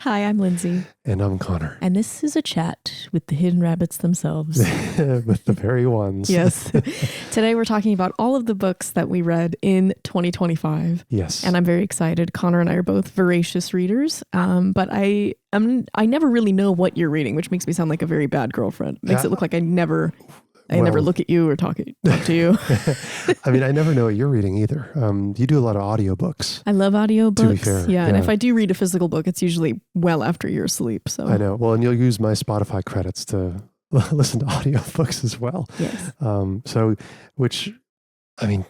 Hi, I'm Lindsay. And I'm Connor. And this is a chat with the hidden rabbits themselves. With the very ones. Yes. Today we're talking about all of the books that we read in 2025. Yes. And I'm very excited. Connor and I are both voracious readers. But I never really know what you're reading, which makes me sound like a very bad girlfriend. Makes it look like I never look at you or talk to you. I mean, I never know what you're reading either. You do a lot of audiobooks. I love audiobooks. To be fair. Yeah. And if I do read a physical book, it's usually well after you're asleep. So I know. Well, and you'll use my Spotify credits to listen to audiobooks as well. Yes.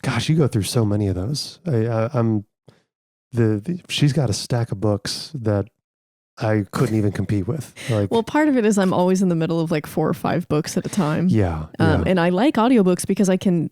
Gosh, you go through so many of those. She's got a stack of books that I couldn't even compete with. Well, part of it is I'm always in the middle of like 4 or 5 books at a time. Yeah. And I like audiobooks because I can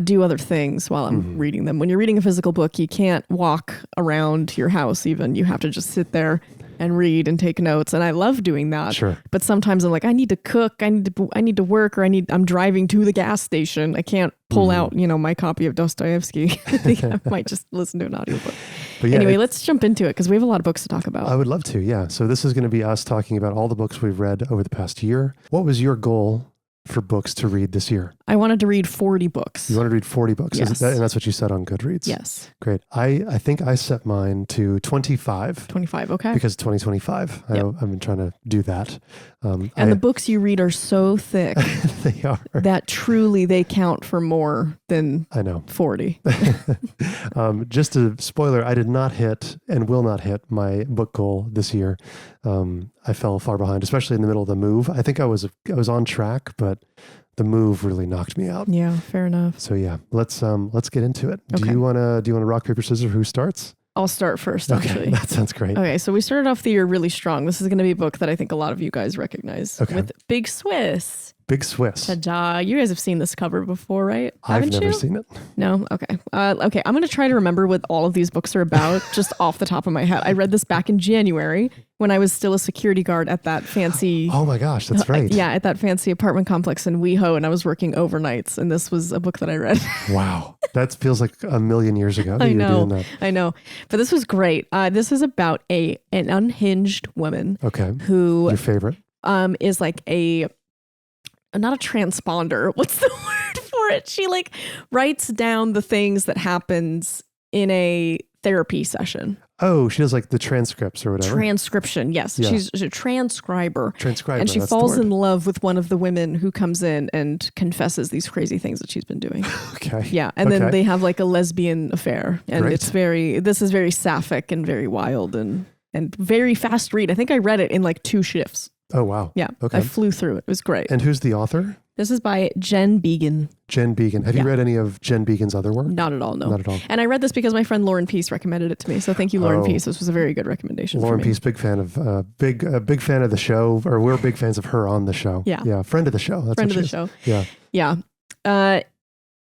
do other things while I'm reading them. When you're reading a physical book, you can't walk around your house even. You have to just sit there and read and take notes. And I love doing that. Sure. But sometimes I'm like, I need to cook, I need to work, or I'm driving to the gas station. I can't pull out, my copy of Dostoevsky. I think I might just listen to an audiobook. But yeah, anyway, let's jump into it because we have a lot of books to talk about. I would love to, yeah. So this is going to be us talking about all the books we've read over the past year. What was your goal for books to read this year? I wanted to read 40 books. You wanted to read 40 books? Yes. And that's what you said on Goodreads? Yes. Great. I think I set mine to 25. 25, okay. Because 2025. Yep. I've been trying to do that. The books you read are so thick. They are. That truly they count for more than 40. Just a spoiler, I did not hit and will not hit my book goal this year. I fell far behind, especially in the middle of the move. I think I was on track, but the move really knocked me out. Yeah, fair enough. So yeah, let's get into it. Okay. Do you want to rock, paper, scissors? Who starts? I'll start first, okay, actually. That sounds great. Okay, so we started off the year really strong. This is going to be a book that I think a lot of you guys recognize with Big Swiss. Big Swiss. Ta-da. You guys have seen this cover before, right? I've never seen it. No? Okay. Okay, I'm going to try to remember what all of these books are about just off the top of my head. I read this back in January when I was still a security guard at that fancy... Oh my gosh, that's right. Yeah, at that fancy apartment complex in WeHo, and I was working overnights, and this was a book that I read. Wow. That feels like a million years ago that you were doing that. I know. But this was great. This is about an unhinged woman. Okay. Who... Your favorite? Is like not a transponder. What's the word for it? She writes down the things that happens in a therapy session. Oh, she does like the transcripts or whatever. Transcription, yes. Yeah. She's a transcriber. Transcriber, and she falls in love with one of the women who comes in and confesses these crazy things that she's been doing. Okay. Yeah, and then they have like a lesbian affair. And Great. This is very sapphic and very wild and very fast read. I think I read it in like 2 shifts. Oh, wow. Yeah. Okay. I flew through it. It was great. And who's the author? This is by Jen Beagin. Jen Beagin. Have you read any of Jen Beagin's other work? Not at all, no. Not at all. And I read this because my friend Lauren Peace recommended it to me. So thank you, Lauren Peace. This was a very good recommendation Lauren for me. Peace, big fan of big fan of the show, or we're big fans of her on the show. Yeah. Yeah. Friend of the show. That's friend of the show. Yeah. Yeah.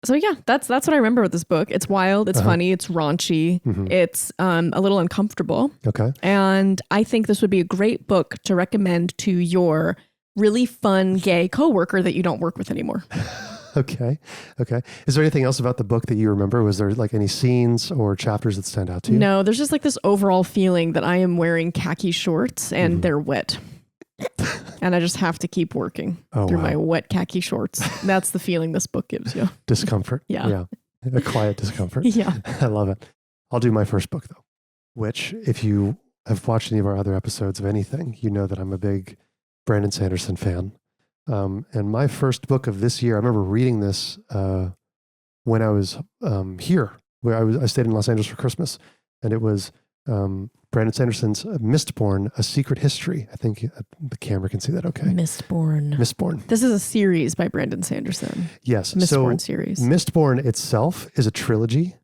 So yeah, that's what I remember with this book. It's wild, it's funny, it's raunchy, it's a little uncomfortable. Okay. And I think this would be a great book to recommend to your really fun gay coworker that you don't work with anymore. Okay. Is there anything else about the book that you remember? Was there like any scenes or chapters that stand out to you? No, there's just like this overall feeling that I am wearing khaki shorts and they're wet. And I just have to keep working through my wet khaki shorts. That's the feeling this book gives you. Discomfort. Yeah. A quiet discomfort. Yeah. I love it. I'll do my first book though, which if you have watched any of our other episodes of anything, you know that I'm a big Brandon Sanderson fan. And my first book of this year, I remember reading this when I was here, where I stayed in Los Angeles for Christmas, and it was Brandon Sanderson's Mistborn, A Secret History. I think the camera can see that okay. Mistborn. This is a series by Brandon Sanderson. Yes. Mistborn series. Mistborn itself is a trilogy.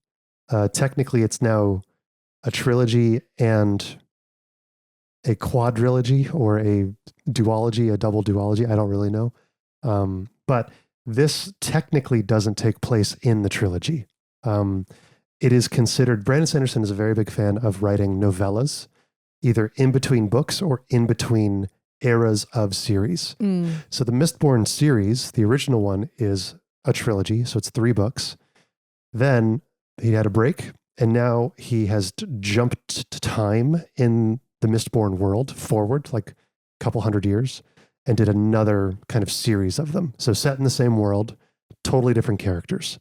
Technically, it's now a trilogy and a quadrilogy or a duology, a double duology. I don't really know. But this technically doesn't take place in the trilogy. It is considered, Brandon Sanderson is a very big fan of writing novellas, either in between books or in between eras of series. So the Mistborn series, the original one, is a trilogy. So it's 3 books. Then he had a break, and now he has jumped to time in the Mistborn world forward, like a couple hundred years, and did another kind of series of them. So set in the same world, totally different characters,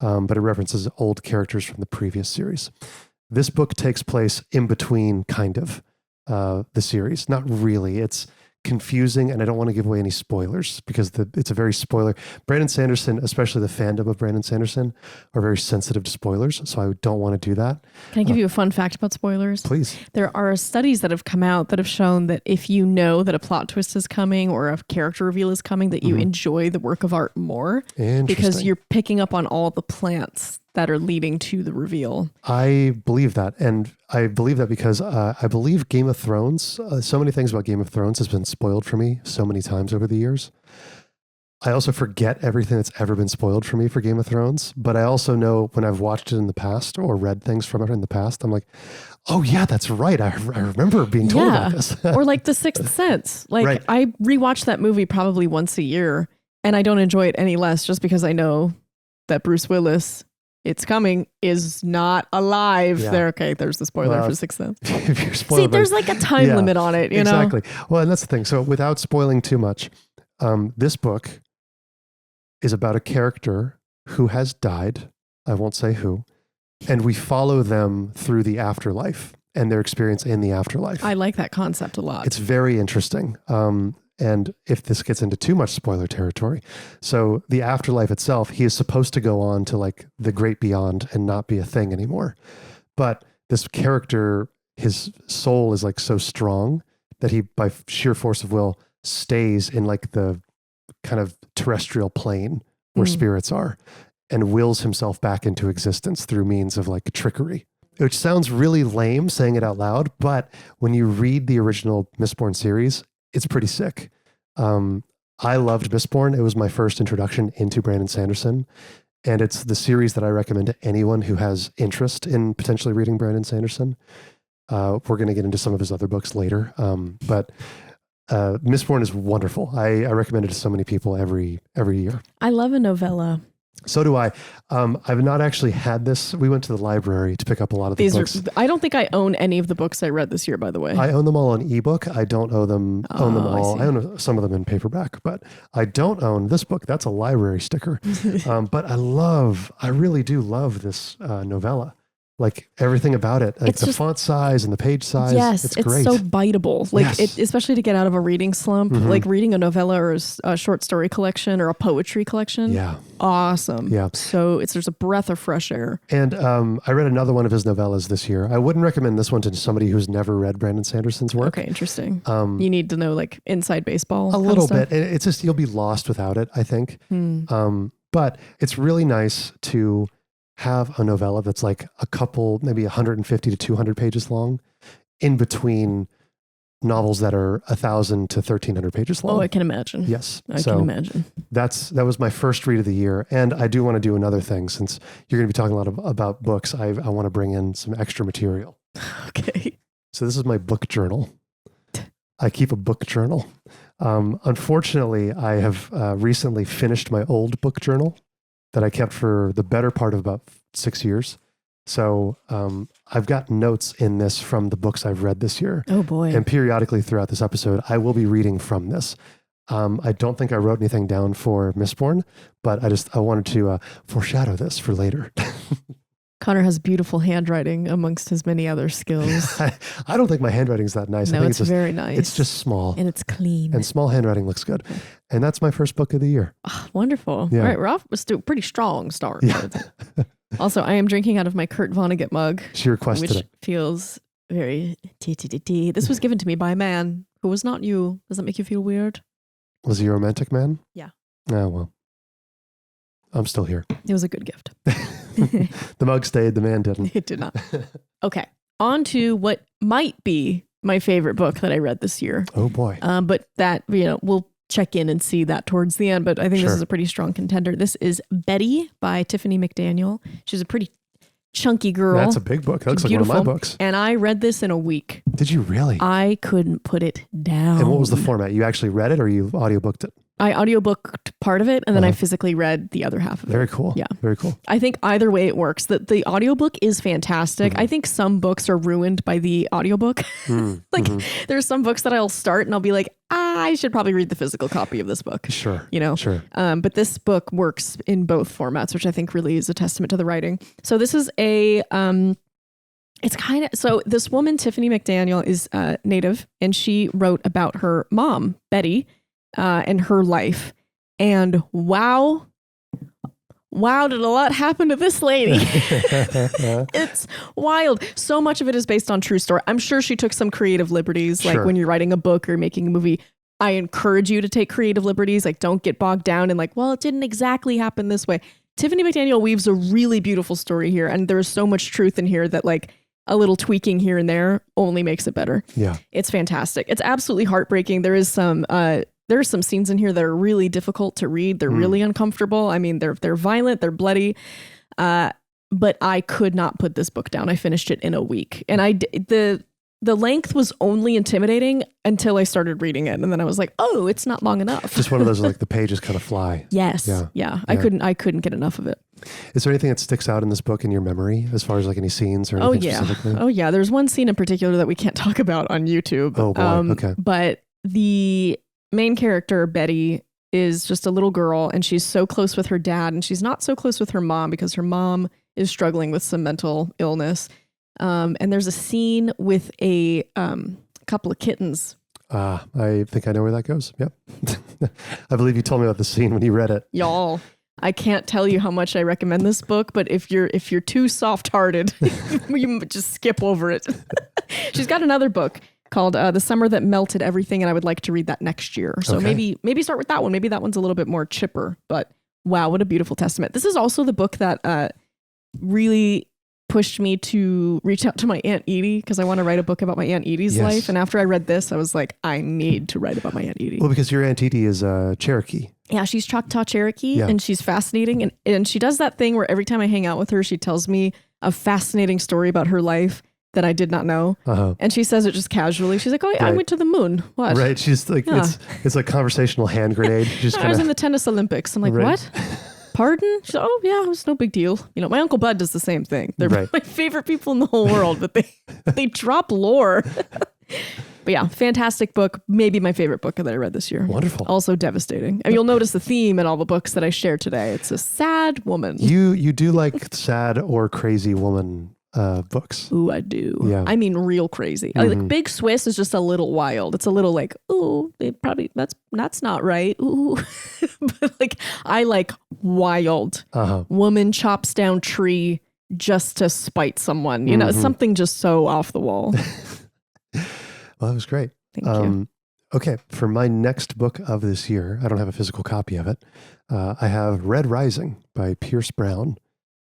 but it references old characters from the previous series. This book takes place in between, kind of, the series. Not really. It's confusing, and I don't want to give away any spoilers because it's a very spoiler. Brandon Sanderson, especially the fandom of Brandon Sanderson, are very sensitive to spoilers, so I don't want to do that. Can I give you a fun fact about spoilers? Please. There are studies that have come out that have shown that if you know that a plot twist is coming or a character reveal is coming, that you enjoy the work of art more because you're picking up on all the plants that are leading to the reveal. I believe that. And I believe that because I believe Game of Thrones, so many things about Game of Thrones has been spoiled for me so many times over the years. I also forget everything that's ever been spoiled for me for Game of Thrones. But I also know when I've watched it in the past or read things from it in the past, I'm like, oh yeah, that's right. I remember being told about this. Or like The Sixth Sense. Like I rewatch that movie probably once a year and I don't enjoy it any less just because I know that Bruce Willis, it's coming, is not alive. Yeah. There's the spoiler for Sixth Sense. If you're spoiled, there's like a time limit on it, you know? Exactly. Well, and that's the thing. So without spoiling too much, this book is about a character who has died. I won't say who. And we follow them through the afterlife and their experience in the afterlife. I like that concept a lot. It's very interesting. And if this gets into too much spoiler territory, so the afterlife itself, he is supposed to go on to like the great beyond and not be a thing anymore. But this character, his soul is like so strong that he, by sheer force of will, stays in like the kind of terrestrial plane where spirits are and wills himself back into existence through means of like trickery, which sounds really lame saying it out loud. But when you read the original Mistborn series, it's pretty sick. I loved Mistborn. It was my first introduction into Brandon Sanderson. And it's the series that I recommend to anyone who has interest in potentially reading Brandon Sanderson. We're going to get into some of his other books later. But Mistborn is wonderful. I recommend it to so many people every year. I love a novella. So do I. I've not actually had this. We went to the library to pick up a lot of the books. I don't think I own any of the books I read this year, by the way. I own them all on ebook. I don't own them all. I own some of them in paperback, but I don't own this book. That's a library sticker. But I really do love this novella. Like everything about it, like the font size and the page size. Yes, it's great. So biteable. Like especially to get out of a reading slump, like reading a novella or a short story collection or a poetry collection. Yeah. Awesome. Yeah. So there's a breath of fresh air. And I read another one of his novellas this year. I wouldn't recommend this one to somebody who's never read Brandon Sanderson's work. Okay, interesting. You need to know like inside baseball. A little bit. It's just, you'll be lost without it, I think. But it's really nice to have a novella that's like a couple, maybe 150 to 200 pages long in between novels that are 1,000 to 1,300 pages long. Oh, I can imagine. Yes. I can imagine. That was my first read of the year. And I do want to do another thing since you're going to be talking a lot about books. I want to bring in some extra material. Okay. So this is my book journal. I keep a book journal. Unfortunately, I have recently finished my old book journal that I kept for the better part of about 6 years. So I've got notes in this from the books I've read this year. Oh boy. And periodically throughout this episode, I will be reading from this. I don't think I wrote anything down for Mistborn, but I wanted to foreshadow this for later. Connor has beautiful handwriting amongst his many other skills. I don't think my handwriting's that nice. No, I think it's just very nice. It's just small. And it's clean. And small handwriting looks good. And that's my first book of the year. Oh, wonderful. Yeah. All right, we're off to a pretty strong start. Yeah. Also, I am drinking out of my Kurt Vonnegut mug. She requested which it. Feels very tea. This was given to me by a man who was not you. Does that make you feel weird? Was he a romantic man? Yeah. Oh, well. I'm still here. It was a good gift. The mug stayed, the man didn't. It did not. Okay. On to what might be my favorite book that I read this year. Oh boy. But that, we'll check in and see that towards the end. But I think this is a pretty strong contender. This is Betty by Tiffany McDaniel. She's a pretty chunky girl. That's a big book. That looks like one of my books. And I read this in a week. Did you really? I couldn't put it down. And what was the format? You actually read it or you audiobooked it? I audiobooked part of it, and then I physically read the other half of it. Very cool. Yeah. Very cool. I think either way it works. The audiobook is fantastic. I think some books are ruined by the audiobook. There's some books that I'll start and I'll be like, I should probably read the physical copy of this book. Sure. Sure. But this book works in both formats, which I think really is a testament to the writing. So this is so this woman, Tiffany McDaniel, is Native, and she wrote about her mom, Betty, and her life. And wow, did a lot happen to this lady. It's wild. So much of it is based on true story. I'm sure she took some creative liberties, like when you're writing a book or making a movie. I encourage you to take creative liberties. Like, don't get bogged down in like, well, it didn't exactly happen this way. Tiffany McDaniel weaves a really beautiful story here, and there's so much truth in here that like a little tweaking here and there only makes it better. Yeah. It's fantastic. It's absolutely heartbreaking. There are some scenes in here that are really difficult to read. They're really uncomfortable. I mean, they're violent, they're bloody. But I could not put this book down. I finished it in a week. And the length was only intimidating until I started reading it. And then I was like, oh, it's not long enough. Just one of those, like the pages kind of fly. Yes. Yeah. I couldn't get enough of it. Is there anything that sticks out in this book in your memory as far as like any scenes or anything specifically? Oh yeah. There's one scene in particular that we can't talk about on YouTube. Oh boy. Okay. But the main character, Betty, is just a little girl, and she's so close with her dad, and she's not so close with her mom because her mom is struggling with some mental illness. And there's a scene with a couple of kittens. I think I know where that goes. Yep. I believe you told me about the scene when you read it. Y'all, I can't tell you how much I recommend this book, but if you're too soft-hearted, you just skip over it. She's got another book called The Summer That Melted Everything, and I would like to read that next year. So maybe start with that one. Maybe that one's a little bit more chipper, but wow, what a beautiful testament. This is also the book that really pushed me to reach out to my Aunt Edie, because I want to write a book about my Aunt Edie's life. And after I read this, I was like, I need to write about my Aunt Edie. Well, because your Aunt Edie is Cherokee. Yeah, she's Choctaw Cherokee, and she's fascinating. And she does that thing where every time I hang out with her, she tells me a fascinating story about her life that I did not know. And she says it just casually. She's like, oh yeah, I went to the moon. What? Right. She's like, it's like conversational hand grenade. I was in the tennis Olympics. I'm like, what? Pardon? She's like, oh yeah, it was no big deal. You know, my Uncle Bud does the same thing. They're my favorite people in the whole world, but they drop lore. But yeah, fantastic book. Maybe my favorite book that I read this year. Wonderful. Also devastating. And you'll notice the theme in all the books that I share today. It's a sad woman. You do like sad or crazy woman books. Ooh, I do. Yeah. I mean, real crazy. Like Big Swiss is just a little wild. It's a little like, ooh, they probably that's not right. Ooh, but like I like wild. Woman chops down tree just to spite someone. You know, something just so off the wall. Well, that was great. Thank you. Okay, for my next book of this year, I don't have a physical copy of it. I have Red Rising by Pierce Brown.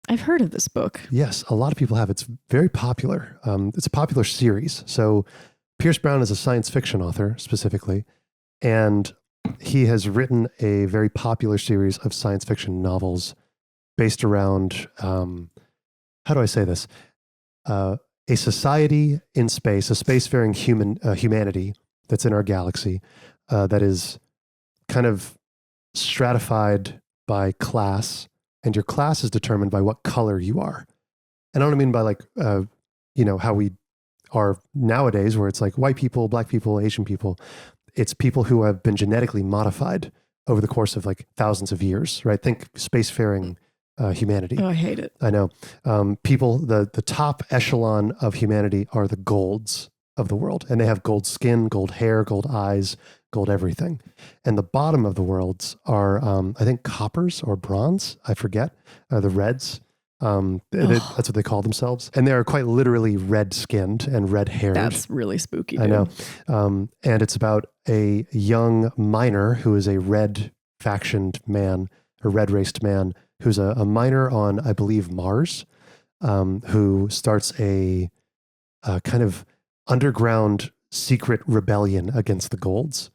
I've heard of this book. Yes, a lot of people have. It's very popular. It's a popular series. So Pierce Brown is a science fiction author specifically, and he has written a very popular series of science fiction novels based around, how do I say this? A society in space, a spacefaring humanity that's in our galaxy that is kind of stratified by class. And your class is determined by what color you are. And I don't mean by like, how we are nowadays, where it's like white people, black people, Asian people. It's people who have been genetically modified over the course of like thousands of years, right? Think spacefaring humanity. Oh, I hate it. I know. People, the top echelon of humanity are the golds of the world. And they have gold skin, gold hair, gold eyes, gold everything. And the bottom of the worlds are, I think, coppers or bronze. I forget. The reds. That's what they call themselves. And they are quite literally red-skinned and red-haired. That's really spooky, dude. I know. And it's about a young miner who is a red-factioned man, a red-raced man, who's a miner on, I believe, Mars, who starts a kind of underground secret rebellion against the Golds.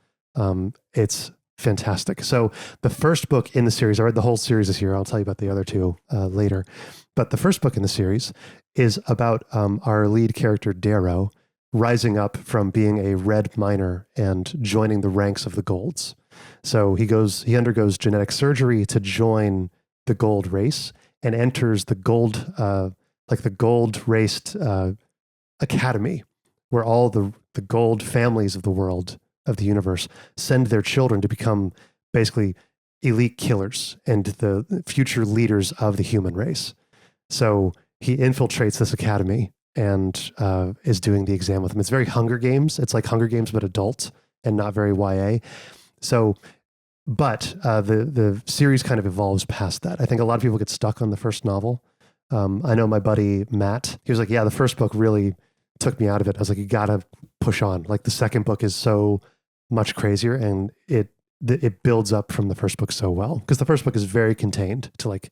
It's fantastic. So the first book in the series, I read the whole series this year. I'll tell you about the other two later. But the first book in the series is about our lead character, Darrow, rising up from being a red miner and joining the ranks of the Golds. So he undergoes genetic surgery to join the gold race and enters the gold, the gold raced academy, where all the gold families of the world, of the universe, send their children to become basically elite killers and the future leaders of the human race. So he infiltrates this academy and is doing the exam with them. It's very Hunger Games. It's like Hunger Games, but adult and not very YA. So, but the series kind of evolves past that. I think a lot of people get stuck on the first novel. I know my buddy Matt, he was like, yeah, the first book really took me out of it. I was like, you got to push on. Like the second book is so much crazier, and it builds up from the first book so well, because the first book is very contained to like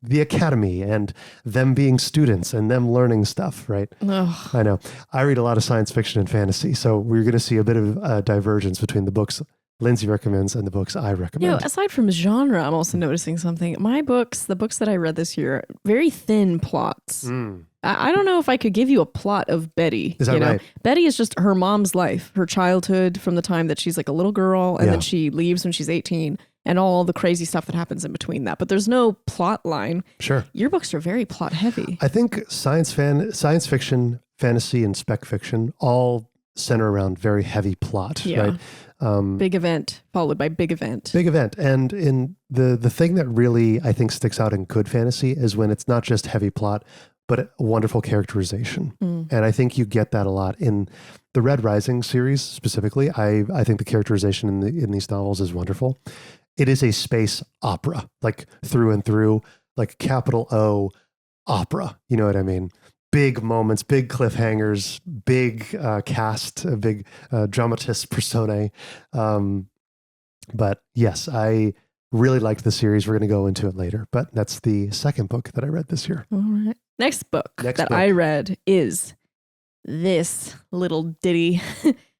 the academy and them being students and them learning stuff, right? Ugh. I know. I read a lot of science fiction and fantasy, so we're going to see a bit of a divergence between the books Lindsay recommends and the books I recommend. Aside from genre, I'm also noticing something. My books, the books that I read this year, very thin plots. I don't know if I could give you a plot of Betty. Is that right? Betty is just her mom's life, her childhood from the time that she's like a little girl and then she leaves when she's 18 and all the crazy stuff that happens in between that. But there's no plot line. Sure. Your books are very plot heavy. I think science fiction, fantasy, and spec fiction all center around very heavy plot, right? Big event followed by big event. Big event. And in the thing that really, I think, sticks out in good fantasy is when it's not just heavy plot, but a wonderful characterization. And I think you get that a lot in the Red Rising series specifically. I think the characterization in these novels is wonderful. It is a space opera, like through and through, like capital O opera. You know what I mean? Big moments, big cliffhangers, big cast, big dramatis personae. But yes, I really liked the series. We're going to go into it later, but that's the second book that I read this year. All right. Next book I read is this little ditty,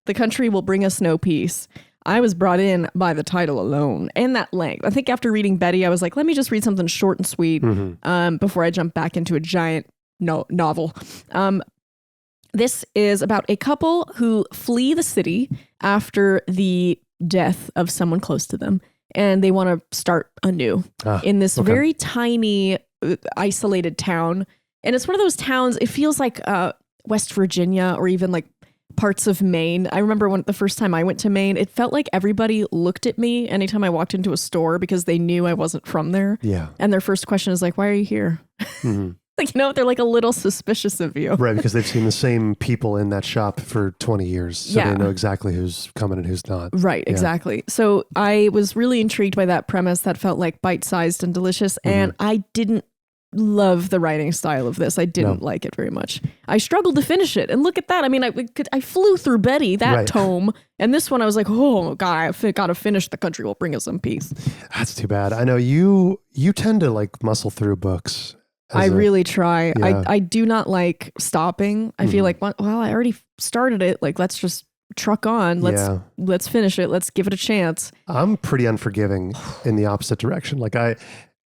The Country Will Bring Us No Peace. I was brought in by the title alone and that length. I think after reading Betty, I was like, let me just read something short and sweet before I jump back into a giant novel. This is about a couple who flee the city after the death of someone close to them, and they want to start anew in this very tiny, isolated town. And it's one of those towns, it feels like West Virginia or even like parts of Maine. I remember the first time I went to Maine, it felt like everybody looked at me anytime I walked into a store because they knew I wasn't from there. Yeah. And their first question is like, why are you here? Like, they're like a little suspicious of you. Right, because they've seen the same people in that shop for 20 years. So they know exactly who's coming and who's not. Right, exactly. So I was really intrigued by that premise that felt like bite-sized and delicious. And I didn't love the writing style of this. I didn't like it very much. I struggled to finish it. And look at that. I mean, I flew through Betty, that tome. And this one, I was like, oh, God, I got to finish The Country Will Bring Us Some Peace. That's too bad. I know you tend to like muscle through books. I really try. Yeah. I do not like stopping. I feel like, well, I already started it. Like, let's just truck on. Let's finish it. Let's give it a chance. I'm pretty unforgiving in the opposite direction. Like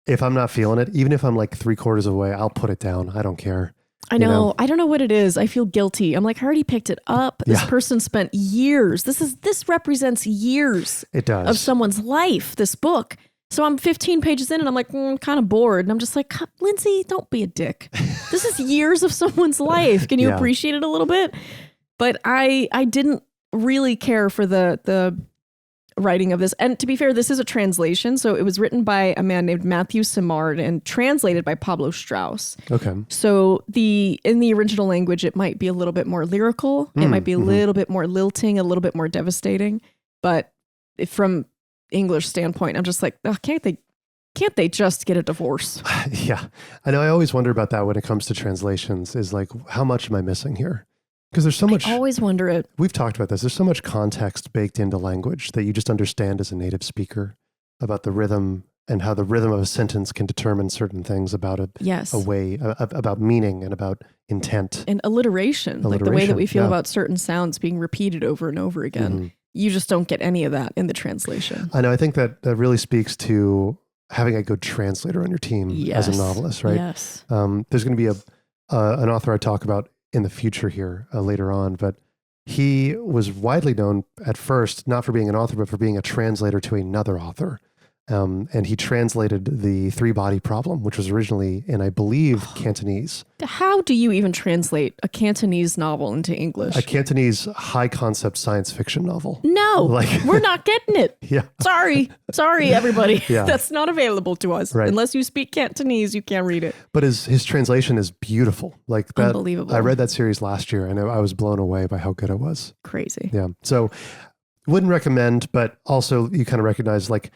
if I'm not feeling it, even if I'm like 3/4 of the way, I'll put it down. I don't care. I know. I don't know what it is. I feel guilty. I'm like, I already picked it up. This person spent years. This represents years of someone's life, this book. So I'm 15 pages in and I'm like, I'm kind of bored. And I'm just like, Lindsay, don't be a dick. This is years of someone's life. Can you appreciate it a little bit? But I didn't really care for the writing of this. And to be fair, this is a translation. So it was written by a man named Matthew Simard and translated by Pablo Strauss. Okay. So in the original language, it might be a little bit more lyrical. It might be a little bit more lilting, a little bit more devastating. But from English standpoint, I'm just like, oh, can't they just get a divorce? Yeah. I know. I always wonder about that when it comes to translations, is like, how much am I missing here? Because there's so much. I always wonder it. We've talked about this. There's so much context baked into language that you just understand as a native speaker about the rhythm and how the rhythm of a sentence can determine certain things about a way, about meaning and about intent. And alliteration, like the way that we feel about certain sounds being repeated over and over again. You just don't get any of that in the translation. I know. I think that really speaks to having a good translator on your team as a novelist, right? Yes. There's going to be an author I talk about in the future here later on, but he was widely known at first, not for being an author, but for being a translator to another author. And he translated the Three Body Problem, which was originally in, I believe, Cantonese. How do you even translate a Cantonese novel into English? A Cantonese high concept science fiction novel. No, we're not getting it. Yeah. Sorry, everybody. Yeah. That's not available to us. Right. Unless you speak Cantonese, you can't read it. But his translation is beautiful. Like that. Unbelievable. I read that series last year and I was blown away by how good it was. Crazy. Yeah. So wouldn't recommend, but also you kind of recognize like,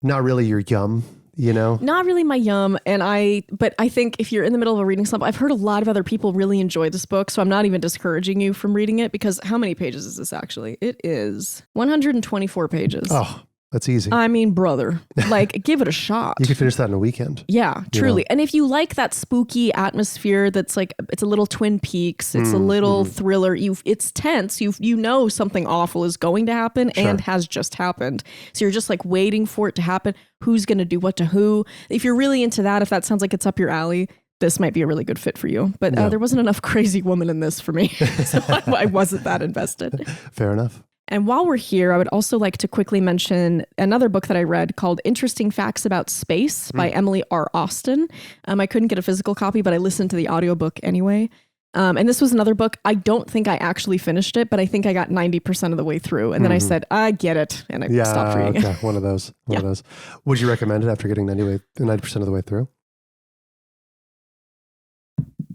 not really your yum, you know? Not really my yum. But I think if you're in the middle of a reading slump, I've heard a lot of other people really enjoy this book. So I'm not even discouraging you from reading it because how many pages is this actually? It is 124 pages. Oh, that's easy. I mean, brother, like give it a shot. You could finish that in a weekend. Yeah, truly. And if you like that spooky atmosphere, that's like, it's a little Twin Peaks, it's a little thriller. It's tense. You know something awful is going to happen and has just happened. So you're just like waiting for it to happen. Who's going to do what to who? If you're really into that, if that sounds like it's up your alley, this might be a really good fit for you. But there wasn't enough crazy woman in this for me. So I wasn't that invested. Fair enough. And while we're here, I would also like to quickly mention another book that I read called Interesting Facts About Space by Emily R. Austin. I couldn't get a physical copy, but I listened to the audiobook anyway. And this was another book. I don't think I actually finished it, but I think I got 90% of the way through. And then I said, I get it. And I stopped reading it. One of those. One of those. Would you recommend it after getting 90% of the way through?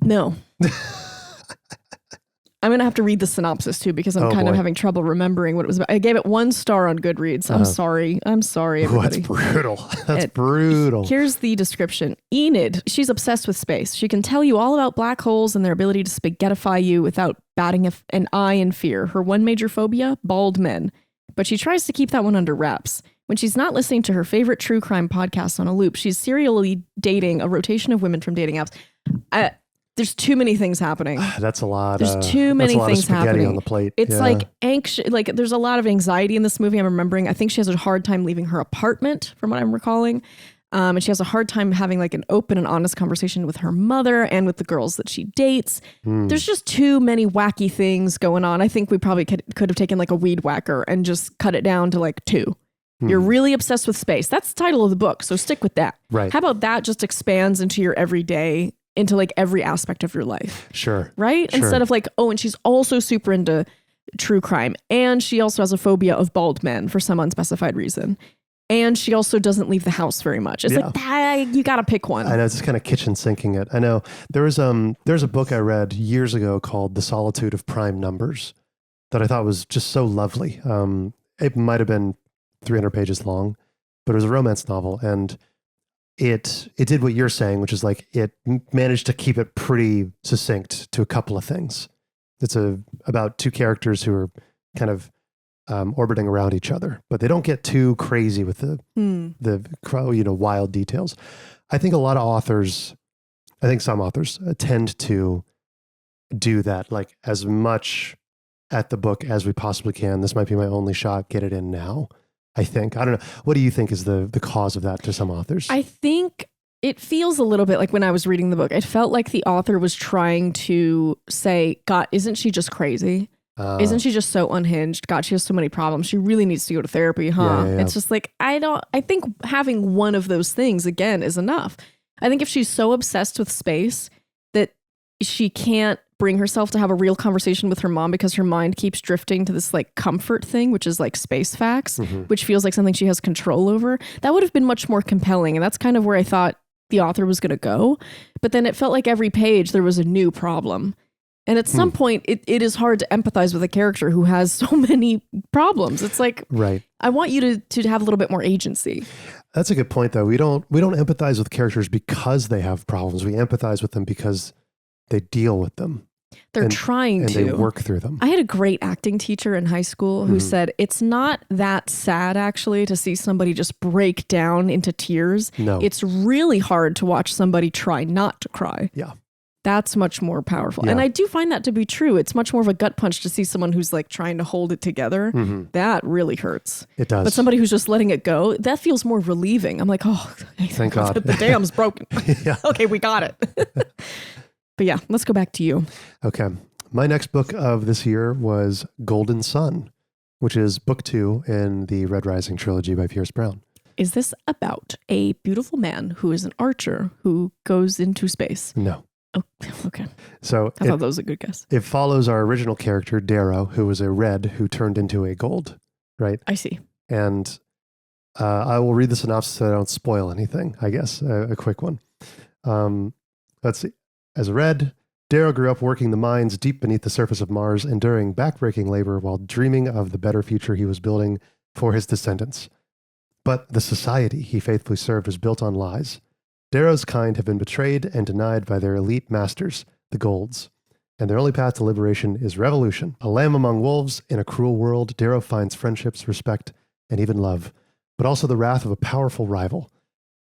No. I'm going to have to read the synopsis too, because I'm kind of having trouble remembering what it was about. I gave it 1 star on Goodreads. I'm sorry. I'm sorry, everybody. That's brutal. That's brutal. Here's the description. Enid, she's obsessed with space. She can tell you all about black holes and their ability to spaghettify you without batting an eye in fear. Her one major phobia, bald men. But she tries to keep that one under wraps. When she's not listening to her favorite true crime podcast on a loop, she's serially dating a rotation of women from dating apps. There's too many things happening. That's a lot. There's too many things happening on the plate. It's like anxious. Like there's a lot of anxiety in this movie. I'm remembering. I think she has a hard time leaving her apartment, from what I'm recalling, and she has a hard time having like an open and honest conversation with her mother and with the girls that she dates. There's just too many wacky things going on. I think we probably could have taken like a weed whacker and just cut it down to like 2. You're really obsessed with space. That's the title of the book, so stick with that. Right. How about that just expands into your everyday, into like every aspect of your life. Sure. Right? Sure. Instead of like, oh, and she's also super into true crime. And she also has a phobia of bald men for some unspecified reason. And she also doesn't leave the house very much. It's like, you got to pick one. I know, it's just kind of kitchen sinking it. I know there's a book I read years ago called The Solitude of Prime Numbers that I thought was just so lovely. It might've been 300 pages long, but it was a romance novel. And it did what you're saying, which is like it managed to keep it pretty succinct to a couple of things. It's about 2 characters who are kind of orbiting around each other, but they don't get too crazy with the wild details. I think some authors tend to do that, like as much at the book as we possibly can. This might be my only shot. Get it in now. I think. I don't know. What do you think is the cause of that to some authors? I think it feels a little bit like when I was reading the book, it felt like the author was trying to say, God, isn't she just crazy? Isn't she just so unhinged? God, she has so many problems. She really needs to go to therapy, huh? Yeah. It's just like, I think having one of those things again is enough. I think if she's so obsessed with space that she can't bring herself to have a real conversation with her mom because her mind keeps drifting to this like comfort thing, which is like space facts, which feels like something she has control over, that would have been much more compelling. And that's kind of where I thought the author was going to go. But then it felt like every page there was a new problem. And at some point it is hard to empathize with a character who has so many problems. It's like, right. I want you to have a little bit more agency. That's a good point though. We don't empathize with characters because they have problems. We empathize with them because they deal with them. They're trying to. And they work through them. I had a great acting teacher in high school who said, it's not that sad actually to see somebody just break down into tears. No. It's really hard to watch somebody try not to cry. Yeah. That's much more powerful. Yeah. And I do find that to be true. It's much more of a gut punch to see someone who's like trying to hold it together. That really hurts. It does. But somebody who's just letting it go, that feels more relieving. I'm like, oh, thank God. The dam's broken. Yeah. Okay, we got it. But yeah, let's go back to you. Okay. My next book of this year was Golden Sun, which is book 2 in the Red Rising trilogy by Pierce Brown. Is this about a beautiful man who is an archer who goes into space? No. Oh, okay. So I thought that was a good guess. It follows our original character, Darrow, who was a red who turned into a gold, right? I see. And I will read the synopsis so I don't spoil anything, I guess, a quick one. Let's see. As a red, Darrow grew up working the mines deep beneath the surface of Mars, enduring backbreaking labor while dreaming of the better future he was building for his descendants. But the society he faithfully served was built on lies. Darrow's kind have been betrayed and denied by their elite masters, the Golds, and their only path to liberation is revolution. A lamb among wolves in a cruel world, Darrow finds friendships, respect, and even love, but also the wrath of a powerful rival.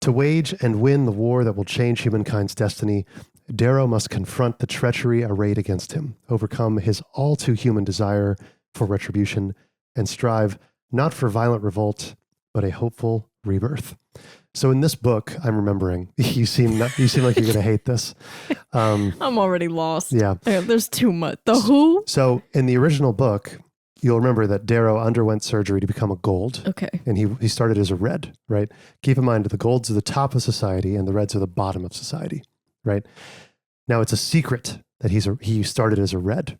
To wage and win the war that will change humankind's destiny, Darrow must confront the treachery arrayed against him, overcome his all-too-human desire for retribution, and strive not for violent revolt, but a hopeful rebirth. So in this book, I'm remembering, you seem like you're going to hate this. I'm already lost. Yeah. There's too much. The who? So in the original book, you'll remember that Darrow underwent surgery to become a gold. Okay. And he started as a red, right? Keep in mind that the golds are the top of society and the reds are the bottom of society, right? Now it's a secret that he started as a red.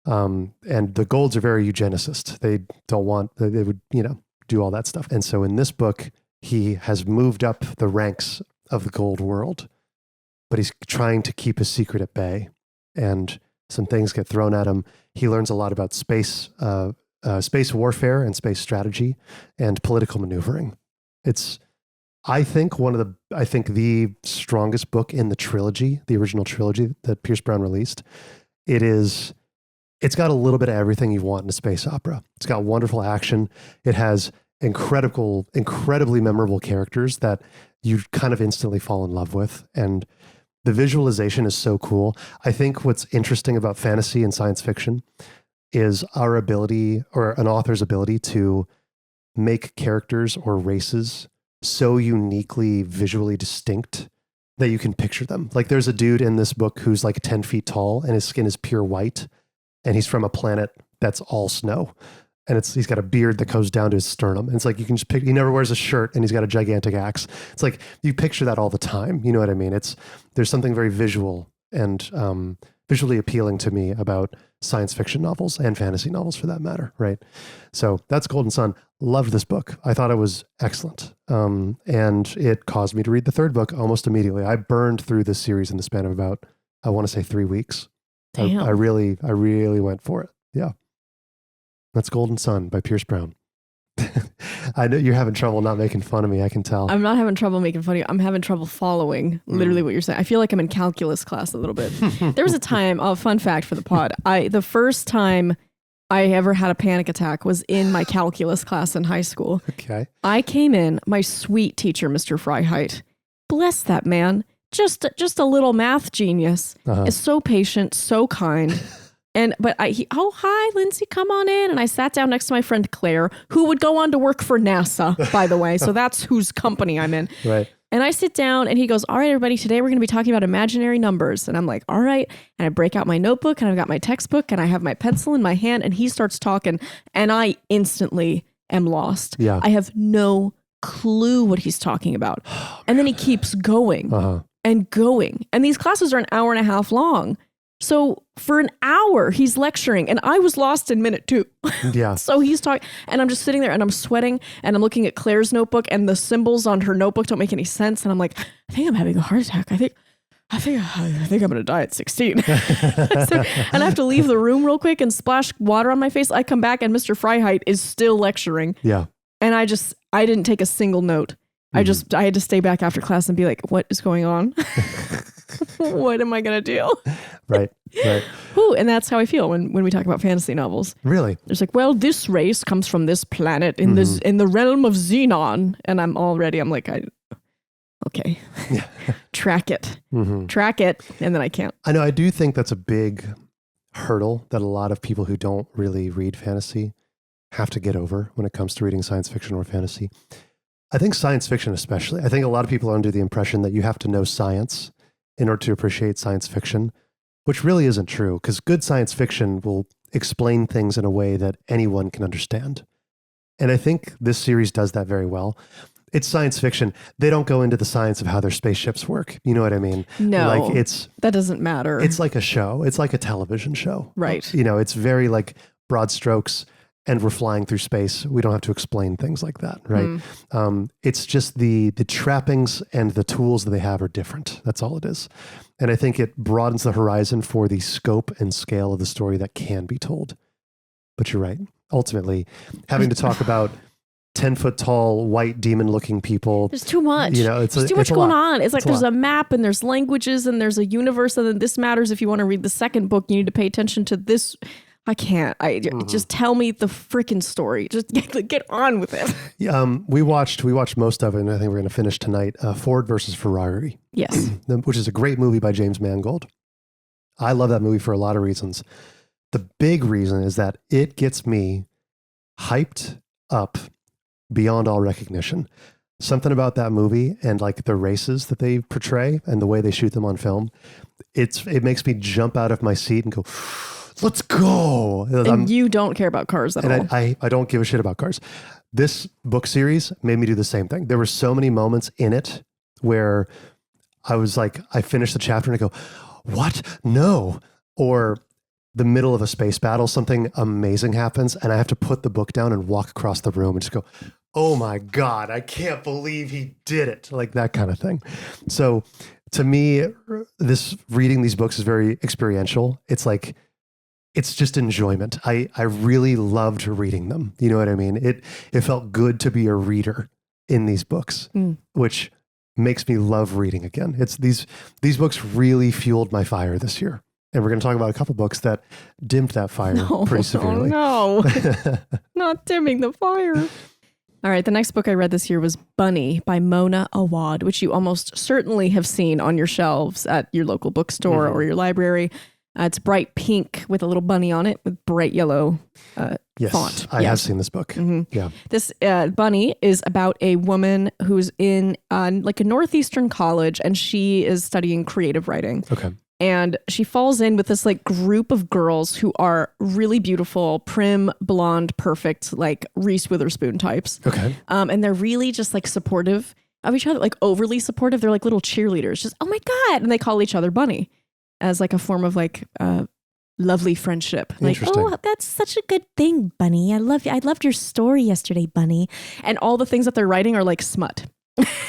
And the golds are very eugenicist. They don't want, they would, do all that stuff. And so in this book, he has moved up the ranks of the gold world, but he's trying to keep his secret at bay. And some things get thrown at him. He learns a lot about space warfare and space strategy and political maneuvering. It's, I think, the strongest book in the trilogy, the original trilogy that Pierce Brown released. It's got a little bit of everything you want in a space opera. It's got wonderful action. It has incredibly memorable characters that you kind of instantly fall in love with. And the visualization is so cool. I think what's interesting about fantasy and science fiction is our ability, or an author's ability, to make characters or races so uniquely visually distinct that you can picture them. Like there's a dude in this book who's like 10 feet tall and his skin is pure white. And he's from a planet that's all snow. And he's got a beard that goes down to his sternum. And it's like, you can just he never wears a shirt and he's got a gigantic axe. It's like, you picture that all the time. You know what I mean? There's something very visual and visually appealing to me about science fiction novels and fantasy novels for that matter. Right. So that's Golden Sun. Loved this book. I thought it was excellent. And it caused me to read the third book almost immediately. I burned through this series in the span of about, I want to say 3 weeks. Damn. I really went for it. Yeah. That's Golden Sun by Pierce Brown. I know you're having trouble not making fun of me. I can tell. I'm not having trouble making fun of you. I'm having trouble following literally what you're saying. I feel like I'm in calculus class a little bit. There was a time, fun fact for the pod. The first time I ever had a panic attack was in my calculus class in high school. Okay. I came in, my sweet teacher, Mr. Freiheit, bless that man. Just a little math genius. Is so patient, so kind. Hi, Lindsay, come on in. And I sat down next to my friend Claire, who would go on to work for NASA, by the way. So that's whose company I'm in. Right. And I sit down and he goes, all right, everybody, today we're going to be talking about imaginary numbers. And I'm like, all right. And I break out my notebook and I've got my textbook and I have my pencil in my hand and he starts talking and I instantly am lost. Yeah. I have no clue what he's talking about. And then he keeps going. And going. And these classes are an hour and a half long. So for an hour, he's lecturing and I was lost in minute 2. Yeah. So he's talking and I'm just sitting there and I'm sweating and I'm looking at Claire's notebook and the symbols on her notebook don't make any sense. And I'm like, I think I'm having a heart attack. I think I'm going to die at 16. And I have to leave the room real quick and splash water on my face. I come back and Mr. Freiheit is still lecturing. Yeah. And I didn't take a single note. I had to stay back after class and be like, what is going on? What am I going to do? Right. Ooh, and that's how I feel when we talk about fantasy novels. Really? It's like, well, this race comes from this planet in the realm of Xenon. And I'm like, okay, yeah. Track it. Track it. And then I can't. I know. I do think that's a big hurdle that a lot of people who don't really read fantasy have to get over when it comes to reading science fiction or fantasy. I think science fiction especially. I think a lot of people are under the impression that you have to know science in order to appreciate science fiction. which really isn't true because good science fiction will explain things in a way that anyone can understand. And I think this series does that very well. It's science fiction. They don't go into the science of how their spaceships work. You know what I mean? No, like that doesn't matter. It's like a show. It's like a television show. Right. You know, it's very like broad strokes and we're flying through space. We don't have to explain things like that. Right. It's just the trappings and the tools that they have are different. That's all it is. And I think it broadens the horizon for the scope and scale of the story that can be told. But you're right. Ultimately, having to talk about 10-foot tall, white demon looking people. There's too much. You know, there's too much going on. It's like there's a map and there's languages and there's a universe and then this matters. If you want to read the second book, you need to pay attention to this. I can't. Just tell me the freaking story. Just get on with it. Yeah, we watched most of it, and I think we're going to finish tonight. Ford versus Ferrari. Yes, which is a great movie by James Mangold. I love that movie for a lot of reasons. The big reason is that it gets me hyped up beyond all recognition. Something about that movie and like the races that they portray and the way they shoot them on film, it makes me jump out of my seat and go, let's go. And you don't care about cars at all. I don't give a shit about cars. This book series made me do the same thing. There were so many moments in it where I was like, I finished the chapter and I go, what? No. Or the middle of a space battle, something amazing happens and I have to put the book down and walk across the room and just go, oh my God, I can't believe he did it. Like that kind of thing. So to me, reading these books is very experiential. It's like, it's just enjoyment. I really loved reading them. You know what I mean? It felt good to be a reader in these books, which makes me love reading again. It's these books really fueled my fire this year. And we're going to talk about a couple books that dimmed that fire pretty severely. No, not dimming the fire. All right. The next book I read this year was Bunny by Mona Awad, which you almost certainly have seen on your shelves at your local bookstore or your library. It's bright pink with a little bunny on it with bright yellow font. I have seen this book. Yeah. This Bunny is about a woman who's in like a northeastern college and she is studying creative writing. Okay. And she falls in with this like group of girls who are really beautiful, prim, blonde, perfect, like Reese Witherspoon types. Okay. And they're really just like supportive of each other, like overly supportive. They're like little cheerleaders, just, oh my God. And they call each other Bunny as like a form of like lovely friendship. Like, oh, that's such a good thing, Bunny. I love you. I loved your story yesterday, Bunny. And all the things that they're writing are like smut.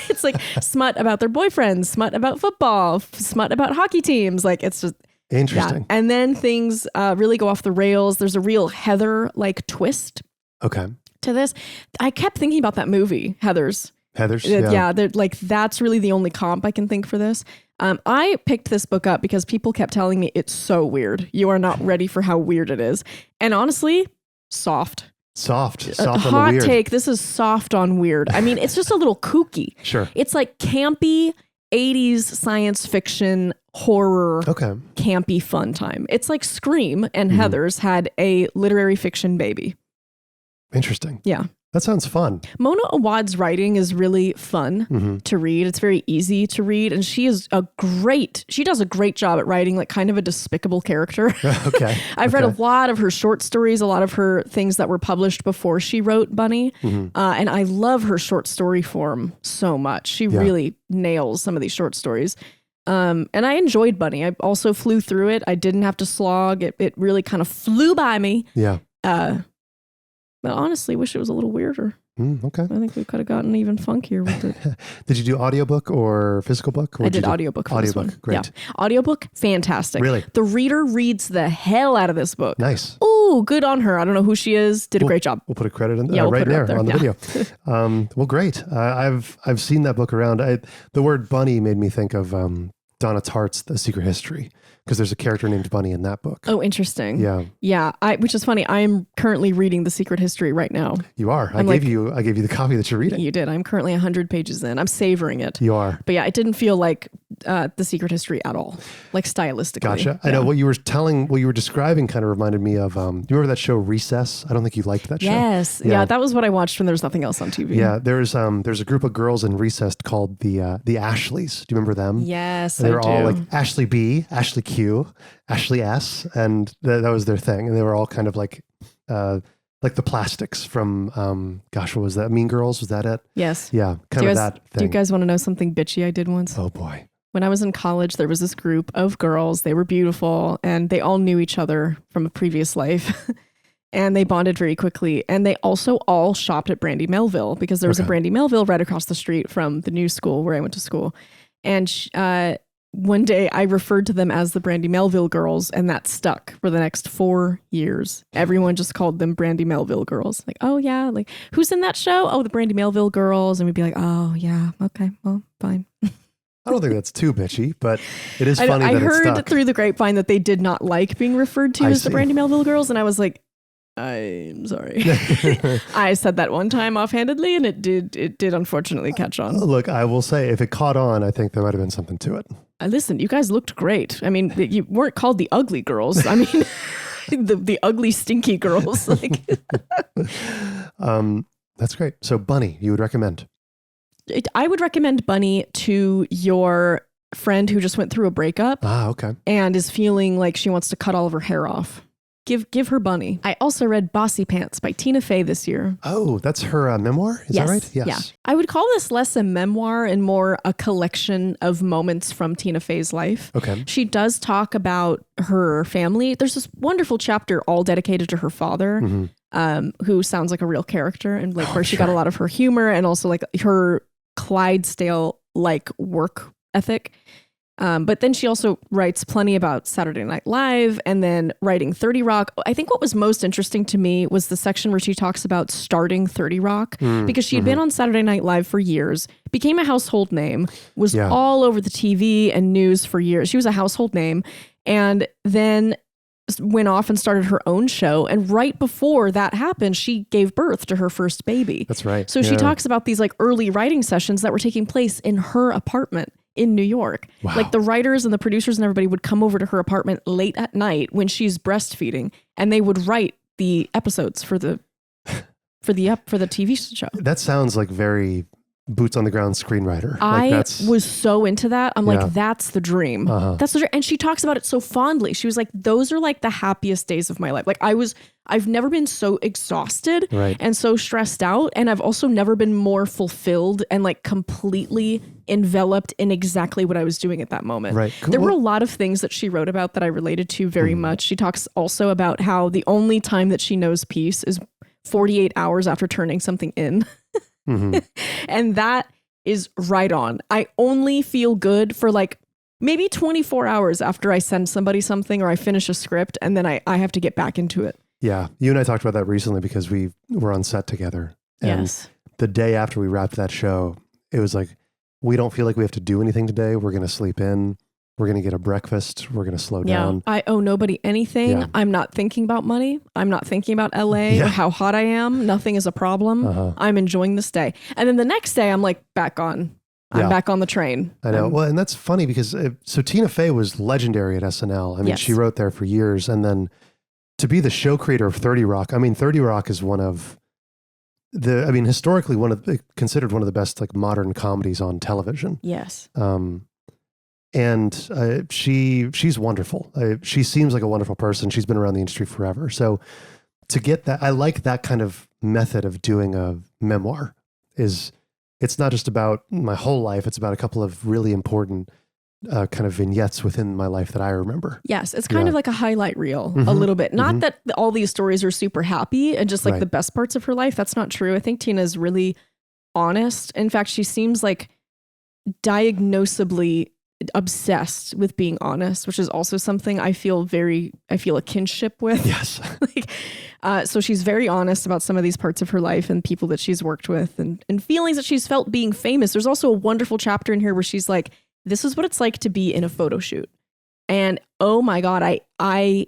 It's like smut about their boyfriends, smut about football, smut about hockey teams. Like it's just interesting. Yeah. And then things really go off the rails. There's a real Heather like twist. Okay. To this, I kept thinking about that movie, Heathers. Yeah. Like that's really the only comp I can think for this. I picked this book up because people kept telling me it's so weird. You are not ready for how weird it is. And honestly, soft on the hot weird. Take. This is soft on weird. I mean, it's just a little kooky. Sure. It's like campy 80s science fiction horror. Okay. Campy fun time. It's like Scream and Heathers had a literary fiction baby. Interesting. Yeah. That sounds fun. Mona Awad's writing is really fun to read. It's very easy to read. And she does a great job at writing like kind of a despicable character. Okay. I've read a lot of her short stories, a lot of her things that were published before she wrote Bunny. And I love her short story form so much. She really nails some of these short stories. And I enjoyed Bunny. I also flew through it. I didn't have to slog. It really kind of flew by me. Yeah. But honestly, wish it was a little weirder. Okay. I think we could have gotten even funkier with it. Did you do audiobook or physical book? Or I did audiobook for this one. Great. Yeah. Audiobook, fantastic. Really? The reader reads the hell out of this book. Nice. Ooh, good on her. I don't know who she is. Did a great job. We'll put a credit in we'll right there on the video. Well, great. I've seen that book around. The word bunny made me think of Donna Tartt's The Secret History, because there's a character named Bunny in that book. Oh, interesting. Yeah. Yeah. Which is funny. I'm currently reading The Secret History right now. You are. I gave you the copy that you're reading. You did. I'm currently 100 pages in. I'm savoring it. You are. But yeah, it didn't feel like The Secret History at all, like stylistically. Gotcha. Yeah. I know what you were describing kind of reminded me of, you remember that show Recess? I don't think you liked that show. Yes. Yeah. That was what I watched when there was nothing else on TV. Yeah. There's a group of girls in Recess called the Ashleys. Do you remember them? Yes. They were all like Ashley B, Ashley Q, Ashley S, and that was their thing. And they were all kind of like the plastics from, gosh, what was that? Mean Girls? Was that it? Yes. Yeah, kind of that thing. Do you guys want to know something bitchy I did once? Oh boy. When I was in college, there was this group of girls. They were beautiful and they all knew each other from a previous life. And they bonded very quickly. And they also all shopped at Brandy Melville because there was a Brandy Melville right across the street from the new school where I went to school. And one day I referred to them as the Brandy Melville girls, and that stuck for the next 4 years. Everyone just called them Brandy Melville girls. Like, oh yeah, like who's in that show? Oh, the Brandy Melville girls. And we'd be like, oh yeah, okay, well, fine. I don't think that's too bitchy, but it is funny that it stuck. I heard through the grapevine that they did not like being referred to as the Brandy Melville girls, and I was like, I'm sorry. I said that one time offhandedly, and it did unfortunately catch on. Look, I will say, if it caught on, I think there might have been something to it. Listen, you guys looked great. I mean, you weren't called the ugly girls. I mean, the ugly, stinky girls. Like, that's great. So, Bunny, you would recommend? I would recommend Bunny to your friend who just went through a breakup. Ah, okay. And is feeling like she wants to cut all of her hair off. Give her Bunny. I also read Bossypants by Tina Fey this year. Oh, that's her memoir? Is that right? Yes. Yeah. I would call this less a memoir and more a collection of moments from Tina Fey's life. Okay. She does talk about her family. There's this wonderful chapter all dedicated to her father, who sounds like a real character, and like where she got a lot of her humor and also like her Clydesdale-like work ethic. But then she also writes plenty about Saturday Night Live and then writing 30 Rock. I think what was most interesting to me was the section where she talks about starting 30 Rock because she had been on Saturday Night Live for years, became a household name, was all over the TV and news for years. She was a household name, and then went off and started her own show. And right before that happened, she gave birth to her first baby. That's right. So she talks about these like early writing sessions that were taking place in her apartment in New York. Wow. Like the writers and the producers and everybody would come over to her apartment late at night when she's breastfeeding, and they would write the episodes for the TV show. That sounds like very boots on the ground screenwriter. I was so into that. I'm like, that's the dream. That's the dream. And she talks about it so fondly. She was like, those are like the happiest days of my life. Like I've never been so exhausted and so stressed out. And I've also never been more fulfilled and like completely enveloped in exactly what I was doing at that moment. Right. Cool. There were a lot of things that she wrote about that I related to very much. She talks also about how the only time that she knows peace is 48 hours after turning something in. And that is right on. I only feel good for like maybe 24 hours after I send somebody something or I finish a script, and then I have to get back into it. Yeah. You and I talked about that recently because we were on set together. And the day after we wrapped that show, it was like, we don't feel like we have to do anything today. We're going to sleep in. We're going to get a breakfast. We're going to slow down. I owe nobody anything. Yeah. I'm not thinking about money. I'm not thinking about LA or how hot I am. Nothing is a problem. I'm enjoying this day. And then the next day I'm like back on. I'm back on the train. I know. Well, and that's funny because so Tina Fey was legendary at SNL. I mean, she wrote there for years. And then to be the show creator of 30 Rock, I mean, 30 Rock is historically considered one of the best like modern comedies on television. Yes. And she's wonderful. She seems like a wonderful person. She's been around the industry forever. So to get that, I like that kind of method of doing a memoir. It's not just about my whole life. It's about a couple of really important kind of vignettes within my life that I remember. Yes, it's kind of like a highlight reel a little bit. Not that all these stories are super happy and just like the best parts of her life. That's not true. I think Tina is really honest. In fact, she seems like diagnosably obsessed with being honest, which is also something I feel a kinship with. Yes. So she's very honest about some of these parts of her life and people that she's worked with and feelings that she's felt being famous. There's also a wonderful chapter in here where she's like, this is what it's like to be in a photo shoot. And oh my God, I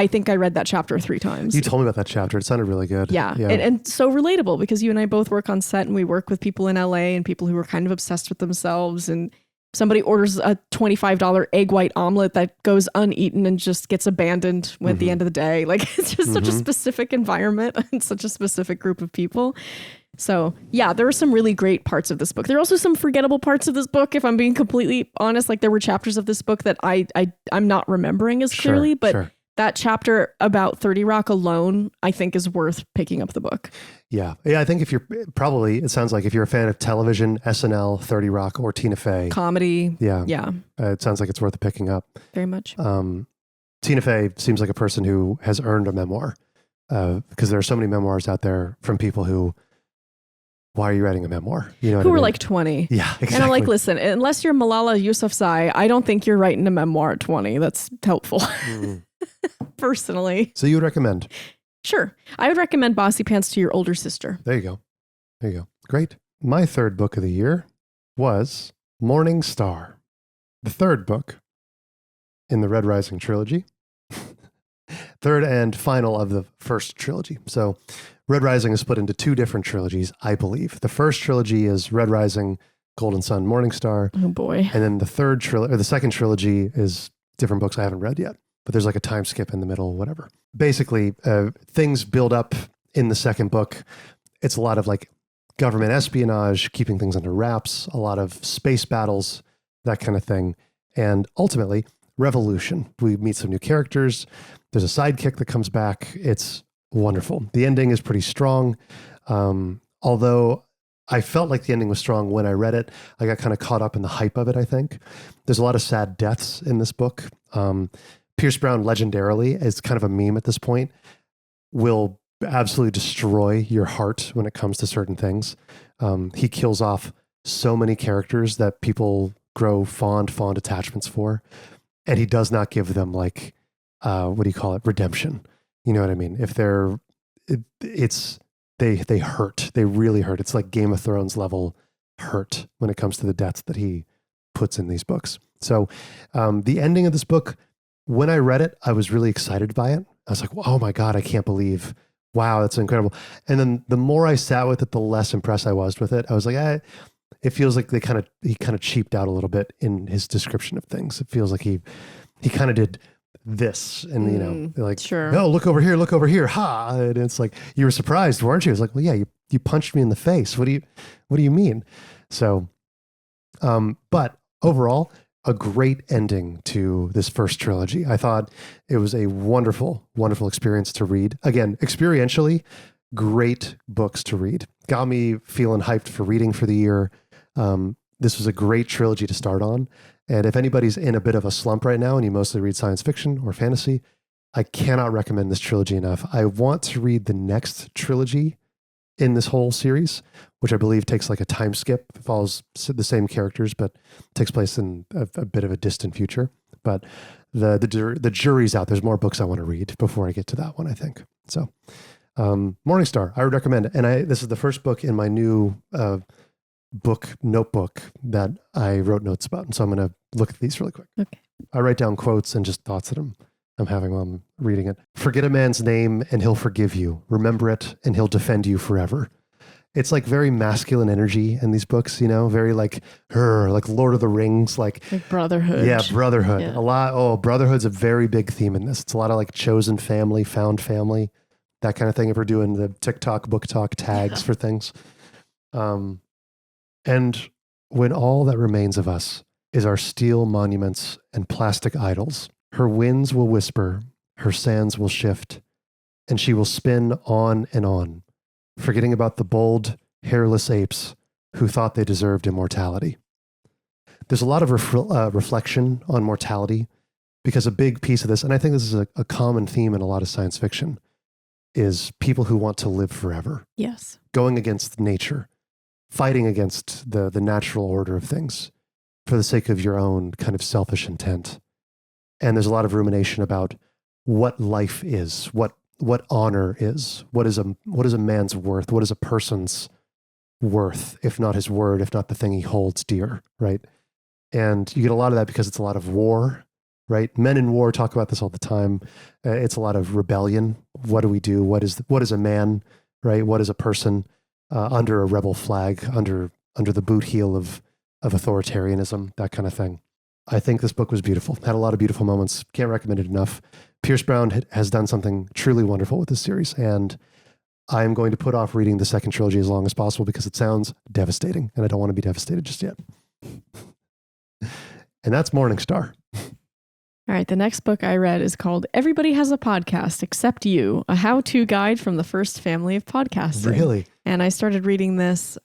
think I read that chapter 3 times. You told me about that chapter. It sounded really good. Yeah. And so relatable because you and I both work on set and we work with people in LA and people who are kind of obsessed with themselves. And somebody orders a $25 egg white omelet that goes uneaten and just gets abandoned at the end of the day. Like, it's just such a specific environment and such a specific group of people. So yeah, there are some really great parts of this book. There are also some forgettable parts of this book, if I'm being completely honest. Like, there were chapters of this book that I'm not remembering as clearly, but that chapter about 30 Rock alone, I think, is worth picking up the book. Yeah. I think if you're it sounds like if you're a fan of television, SNL, 30 Rock, or Tina Fey. Comedy. Yeah. It sounds like it's worth picking up. Very much. Tina Fey seems like a person who has earned a memoir, because there are so many memoirs out there from people who, why are you writing a memoir? You know, who were like 20. Yeah, exactly. And I'm like, listen, unless you're Malala Yousafzai, I don't think you're writing a memoir at 20. That's helpful. Personally. So you would recommend? Sure. I would recommend Bossy Pants to your older sister. There you go. Great. My third book of the year was Morning Star, the third book in the Red Rising trilogy. Third and final of the first trilogy. So Red Rising is split into two different trilogies, I believe. The first trilogy is Red Rising, Golden Sun, Morning Star. Oh boy. And then the second trilogy is different books I haven't read yet, but there's like a time skip in the middle, whatever. Basically, things build up in the second book. It's a lot of like government espionage, keeping things under wraps, a lot of space battles, that kind of thing. And ultimately, revolution. We meet some new characters. There's a sidekick that comes back. It's wonderful. The ending is pretty strong. Although I felt like the ending was strong when I read it, I got kind of caught up in the hype of it, I think. There's a lot of sad deaths in this book. Pierce Brown, legendarily, is kind of a meme at this point, will absolutely destroy your heart when it comes to certain things. He kills off so many characters that people grow fond attachments for. And he does not give them like, what do you call it? Redemption. You know what I mean? If they hurt, they really hurt. It's like Game of Thrones level hurt when it comes to the deaths that he puts in these books. So the ending of this book, when I read it, I was really excited by it. I was like, oh my God, I can't believe, wow, that's incredible. And then the more I sat with it, the less impressed I was with it. I was like, it feels like he kind of cheaped out a little bit in his description of things. It feels like he kind of did this and, you know, like, sure. Oh, look over here. Ha. And it's like, you were surprised, weren't you? It's like, well, yeah, you punched me in the face. What do you mean? So, but overall, a great ending to this first trilogy. I thought it was a wonderful, wonderful experience to read. Again, experientially, great books to read. Got me feeling hyped for reading for the year. This was a great trilogy to start on. And if anybody's in a bit of a slump right now and you mostly read science fiction or fantasy, I cannot recommend this trilogy enough. I want to read the next trilogy in this whole series, which I believe takes like a time skip, follows the same characters, but takes place in a bit of a distant future. But the jury's out. There's more books I want to read before I get to that one, I think. So Morningstar, I would recommend it. And this is the first book in my new book notebook that I wrote notes about. And so I'm going to look at these really quick. Okay. I write down quotes and just thoughts that I'm having while I'm reading it. Forget a man's name and he'll forgive you. Remember it and he'll defend you forever. It's like very masculine energy in these books, you know, very like like Lord of the Rings, like brotherhood. Yeah, brotherhood. Yeah. A lot. Oh, brotherhood's a very big theme in this. It's a lot of like chosen family, found family, that kind of thing. If we're doing the TikTok book talk tags for things. And when all that remains of us is our steel monuments and plastic idols, her winds will whisper, her sands will shift, and she will spin on and on, forgetting about the bold, hairless apes who thought they deserved immortality. There's a lot of reflection on mortality, because a big piece of this, and I think this is a common theme in a lot of science fiction, is people who want to live forever. Yes. Going against nature, fighting against the natural order of things for the sake of your own kind of selfish intent. And there's a lot of rumination about what life is, what honor is, what is a man's worth, what is a person's worth, if not his word, if not the thing he holds dear, right? And you get a lot of that because it's a lot of war, right? Men in war talk about this all the time. It's a lot of rebellion. What do we do? What is a man, right? What is a person under a rebel flag, under the boot heel of of authoritarianism, that kind of thing. I think this book was beautiful. Had a lot of beautiful moments. Can't recommend it enough. Pierce Brown has done something truly wonderful with this series, and I'm going to put off reading the second trilogy as long as possible because it sounds devastating, and I don't want to be devastated just yet. And that's Morningstar. All right, the next book I read is called Everybody Has a Podcast Except You, a how-to guide from the first family of podcasting. Really? And I started reading this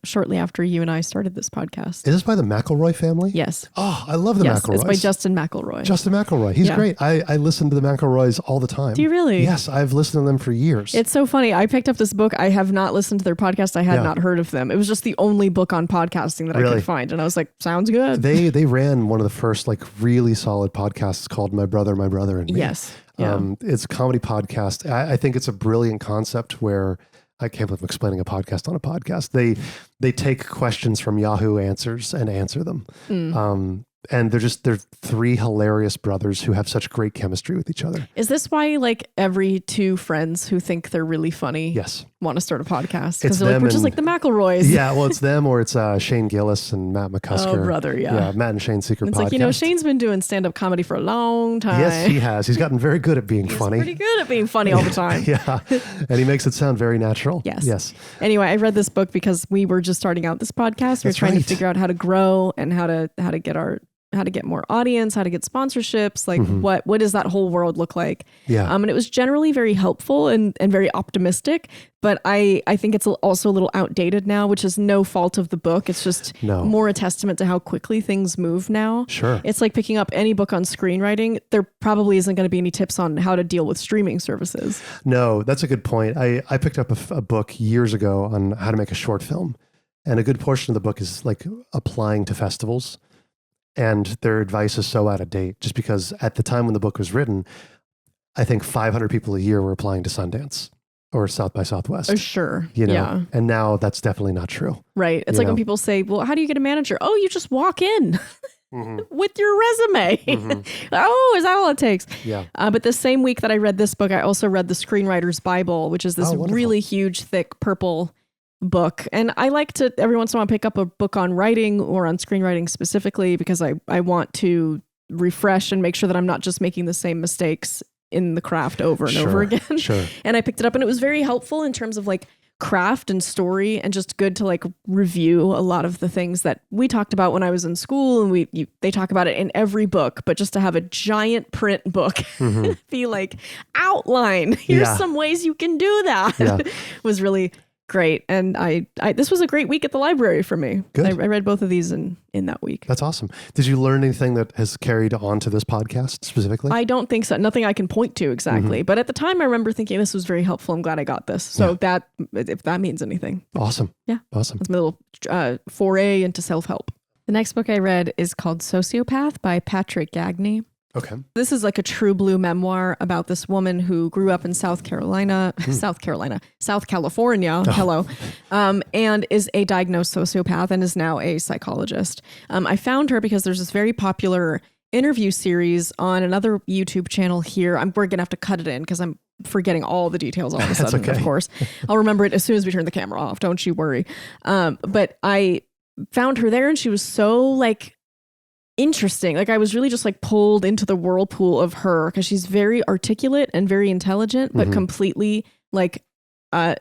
shortly after you and I started this podcast. Is this by the McElroy family? Yes. Oh, I love the McElroys. It's by Justin McElroy. Justin McElroy. He's great. I listen to the McElroys all the time. Do you really? Yes, I've listened to them for years. It's so funny. I picked up this book. I have not listened to their podcast. I had not heard of them. It was just the only book on podcasting that I could find. And I was like, sounds good. They ran one of the first like really solid podcasts called My Brother and Me. Yes. Yeah. It's a comedy podcast. I think it's a brilliant concept where I can't believe I'm explaining a podcast on a podcast. They take questions from Yahoo Answers and answer them. And they're three hilarious brothers who have such great chemistry with each other. Is this why like every two friends who think they're really funny want to start a podcast? Because they're like, we're just like the McElroys. Yeah, well, it's them or it's Shane Gillis and Matt McCusker. Oh, brother, Yeah, Matt and Shane's secret it's podcast. Like, you know, Shane's been doing stand-up comedy for a long time. Yes, he has. He's gotten very good at being funny. He's pretty good at being funny all the time. Yeah, and he makes it sound very natural. Yes. Anyway, I read this book because we were just starting out this podcast. We were trying to figure out how to grow and how to get more audience, how to get sponsorships, like what does that whole world look like? Yeah. And it was generally very helpful and very optimistic, but I think it's also a little outdated now, which is no fault of the book. It's just more a testament to how quickly things move now. Sure. It's like picking up any book on screenwriting. There probably isn't going to be any tips on how to deal with streaming services. No, that's a good point. I picked up a book years ago on how to make a short film. And a good portion of the book is like applying to festivals. And their advice is so out of date just because at the time when the book was written, I think 500 people a year were applying to Sundance or South by Southwest. Sure. You know? And now that's definitely not true. Right. It's like when people say, well, how do you get a manager? Oh, you just walk in with your resume. Oh, is that all it takes? Yeah. But the same week that I read this book, I also read The Screenwriter's Bible, which is this really huge, thick purple book. And I like to every once in a while pick up a book on writing or on screenwriting specifically because I want to refresh and make sure that I'm not just making the same mistakes in the craft over and over again. Sure. And I picked it up and it was very helpful in terms of like craft and story and just good to like review a lot of the things that we talked about when I was in school and they talk about it in every book, but just to have a giant print book be like outline, here's some ways you can do that was really great. And I this was a great week at the library for me. Good. I read both of these in that week. That's awesome. Did you learn anything that has carried on to this podcast specifically? I don't think so. Nothing I can point to exactly. But at the time I remember thinking this was very helpful. I'm glad I got this. So that, if that means anything. Awesome. Yeah. Awesome. That's my little foray into self-help. The next book I read is called Sociopath by Patrick Gagne. Okay. This is like a true blue memoir about this woman who grew up in South California, and is a diagnosed sociopath and is now a psychologist. I found her because there's this very popular interview series on another YouTube channel here. We're going to have to cut it in because I'm forgetting all the details all of a sudden, of course. I'll remember it as soon as we turn the camera off. Don't you worry. But I found her there and she was so like interesting. Like I was really just like pulled into the whirlpool of her because she's very articulate and very intelligent, but completely like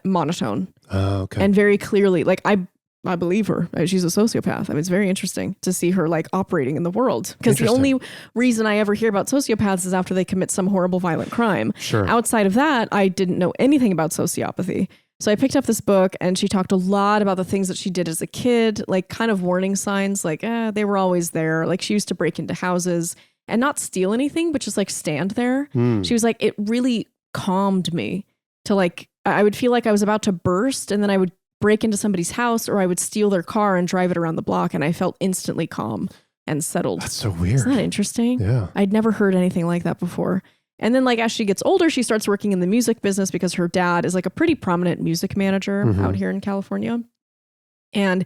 monotone. And very clearly, like I believe her. She's a sociopath. I mean, it's very interesting to see her like operating in the world because the only reason I ever hear about sociopaths is after they commit some horrible violent crime. Sure. Outside of that, I didn't know anything about sociopathy. So I picked up this book and she talked a lot about the things that she did as a kid, like kind of warning signs, like they were always there. Like she used to break into houses and not steal anything, but just like stand there. She was like, it really calmed me to like, I would feel like I was about to burst and then I would break into somebody's house or I would steal their car and drive it around the block. And I felt instantly calm and settled. That's so weird. Isn't that interesting? Yeah. I'd never heard anything like that before. And then like as she gets older, she starts working in the music business because her dad is like a pretty prominent music manager out here in California. And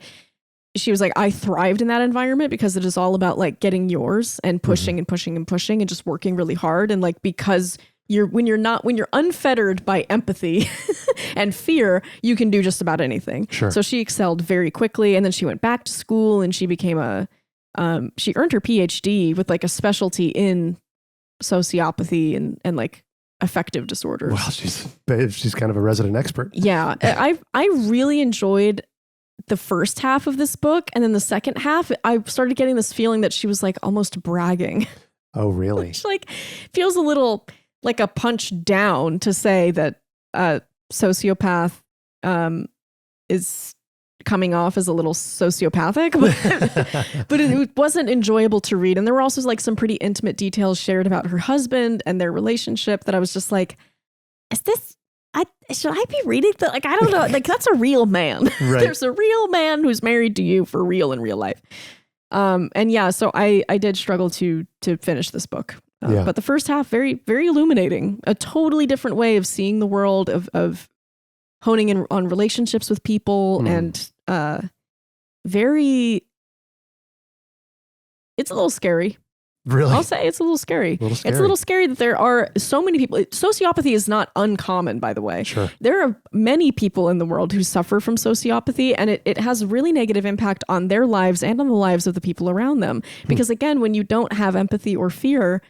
she was like, I thrived in that environment because it is all about like getting yours and pushing and pushing and pushing and just working really hard. And like, because when you're unfettered by empathy and fear, you can do just about anything. Sure. So she excelled very quickly, and then she went back to school and she became she earned her PhD with like a specialty in sociopathy and like affective disorders. Well, she's kind of a resident expert. Yeah. I really enjoyed the first half of this book, and then the second half, I started getting this feeling that she was like almost bragging. Oh, really? Which like feels a little like a punch down to say that sociopath is coming off as a little sociopathic, but it wasn't enjoyable to read. And there were also like some pretty intimate details shared about her husband and their relationship that I was just like, should I be reading that? Like, I don't know. Like, that's a real man. Right. There's a real man who's married to you for real in real life. And yeah, so I did struggle to finish this book. But the first half, very, very illuminating, a totally different way of seeing the world, of honing in on relationships with people, and it's a little scary. Really? I'll say it's a little scary. It's a little scary that there are so many people. Sociopathy is not uncommon, by the way. Sure. There are many people in the world who suffer from sociopathy, and it has really negative impact on their lives and on the lives of the people around them. Because again, when you don't have empathy or fear,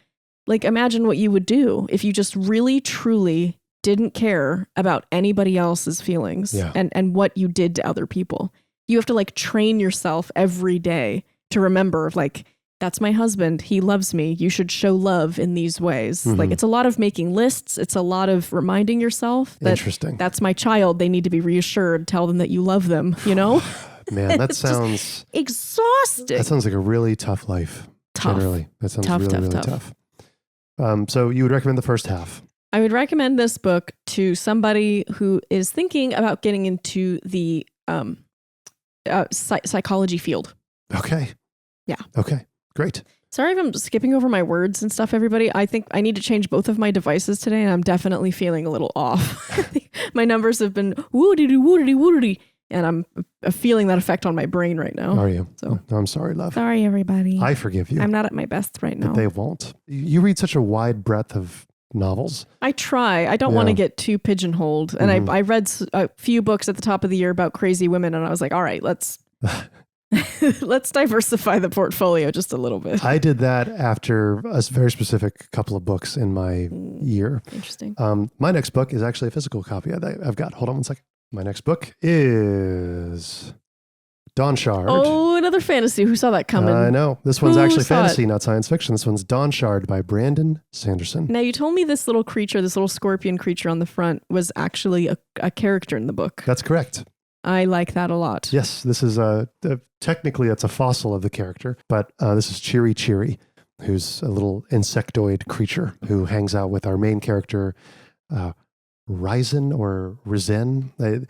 like imagine what you would do if you just really, truly didn't care about anybody else's feelings and what you did to other people. You have to like train yourself every day to remember, like, that's my husband. He loves me. You should show love in these ways. Mm-hmm. Like, it's a lot of making lists. It's a lot of reminding yourself that that's my child. They need to be reassured. Tell them that you love them, you know? Man, that sounds exhausting. That sounds like a really tough life. Tough. Generally. That sounds really tough. So you would recommend the first half? I would recommend this book to somebody who is thinking about getting into the psychology field. Okay. Yeah. Okay. Great. Sorry if I'm skipping over my words and stuff, everybody. I think I need to change both of my devices today, and I'm definitely feeling a little off. My numbers have been woodity, and I'm feeling that effect on my brain right now. Are you? So I'm sorry, love. Sorry, everybody. I forgive you. I'm not at my best right now. But they won't. You read such a wide breadth of novels. I try. I don't want to get too pigeonholed. And I read a few books at the top of the year about crazy women, and I was like, all right, let's diversify the portfolio just a little bit. I did that after a very specific couple of books in my year. Interesting. My next book is actually a physical copy I've got. Hold on one second. My next book is Dawnshard. Oh, another fantasy. Who saw that coming? I know. This one's actually fantasy, not science fiction. This one's Dawnshard by Brandon Sanderson. Now, you told me this little creature, this little scorpion creature on the front was actually a character in the book. That's correct. I like that a lot. Yes, this is technically it's a fossil of the character, but this is Cheery Cheery, who's a little insectoid creature who hangs out with our main character, Ryzen or Rizen.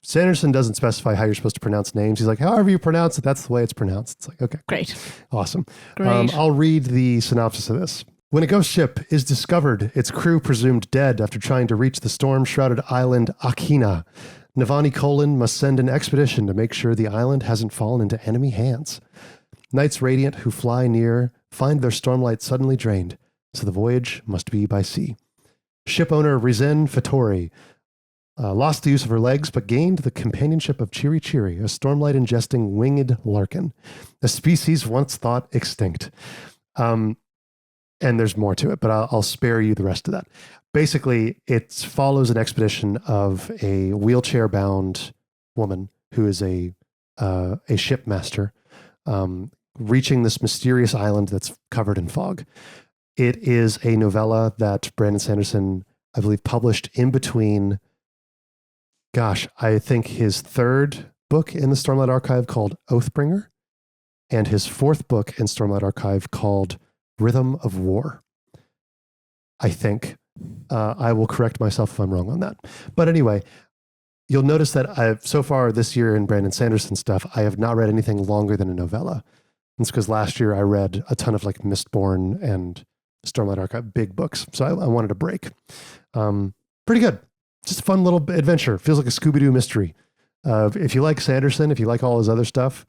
Sanderson doesn't specify how you're supposed to pronounce names. He's like, however you pronounce it, that's the way it's pronounced. It's like, okay. Great. Awesome. Great. I'll read the synopsis of this. When a ghost ship is discovered, its crew presumed dead after trying to reach the storm-shrouded island Akina, Navani Colon must send an expedition to make sure the island hasn't fallen into enemy hands. Knights radiant who fly near find their stormlight suddenly drained, so the voyage must be by sea. Ship owner Rizen Fattori lost the use of her legs, but gained the companionship of Cheery Cheery, a stormlight-ingesting winged larkin, a species once thought extinct. And there's more to it, but I'll spare you the rest of that. Basically, it follows an expedition of a wheelchair-bound woman who is a shipmaster, reaching this mysterious island that's covered in fog. It is a novella that Brandon Sanderson, I believe, published in between, I think his third book in the Stormlight Archive called Oathbringer, and his fourth book in Stormlight Archive called Rhythm of War, I think. I will correct myself if I'm wrong on that. But anyway, you'll notice that so far this year in Brandon Sanderson stuff, I have not read anything longer than a novella. It's because last year I read a ton of like Mistborn and Stormlight Archive, big books. So I wanted a break. Pretty good. Just a fun little adventure. Feels like a Scooby-Doo mystery. If you like Sanderson, if you like all his other stuff,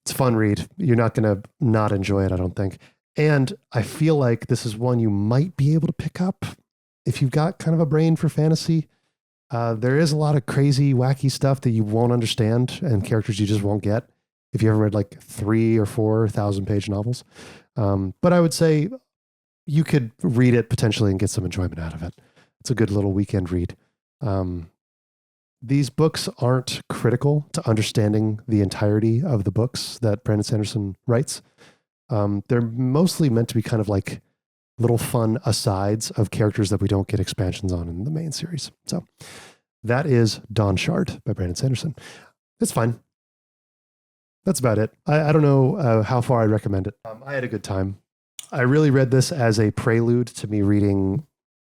it's a fun read. You're not going to not enjoy it, I don't think. And I feel like this is one you might be able to pick up if you've got kind of a brain for fantasy. There is a lot of crazy, wacky stuff that you won't understand and characters you just won't get if you ever read like 3,000 or 4,000 page novels. But I would say you could read it potentially and get some enjoyment out of it. It's a good little weekend read. These books aren't critical to understanding the entirety of the books that Brandon Sanderson writes. They're mostly meant to be kind of like little fun asides of characters that we don't get expansions on in the main series. So that is Dawnshard by Brandon Sanderson. It's fine. That's about it. I don't know how far I'd recommend it. I had a good time. I really read this as a prelude to me reading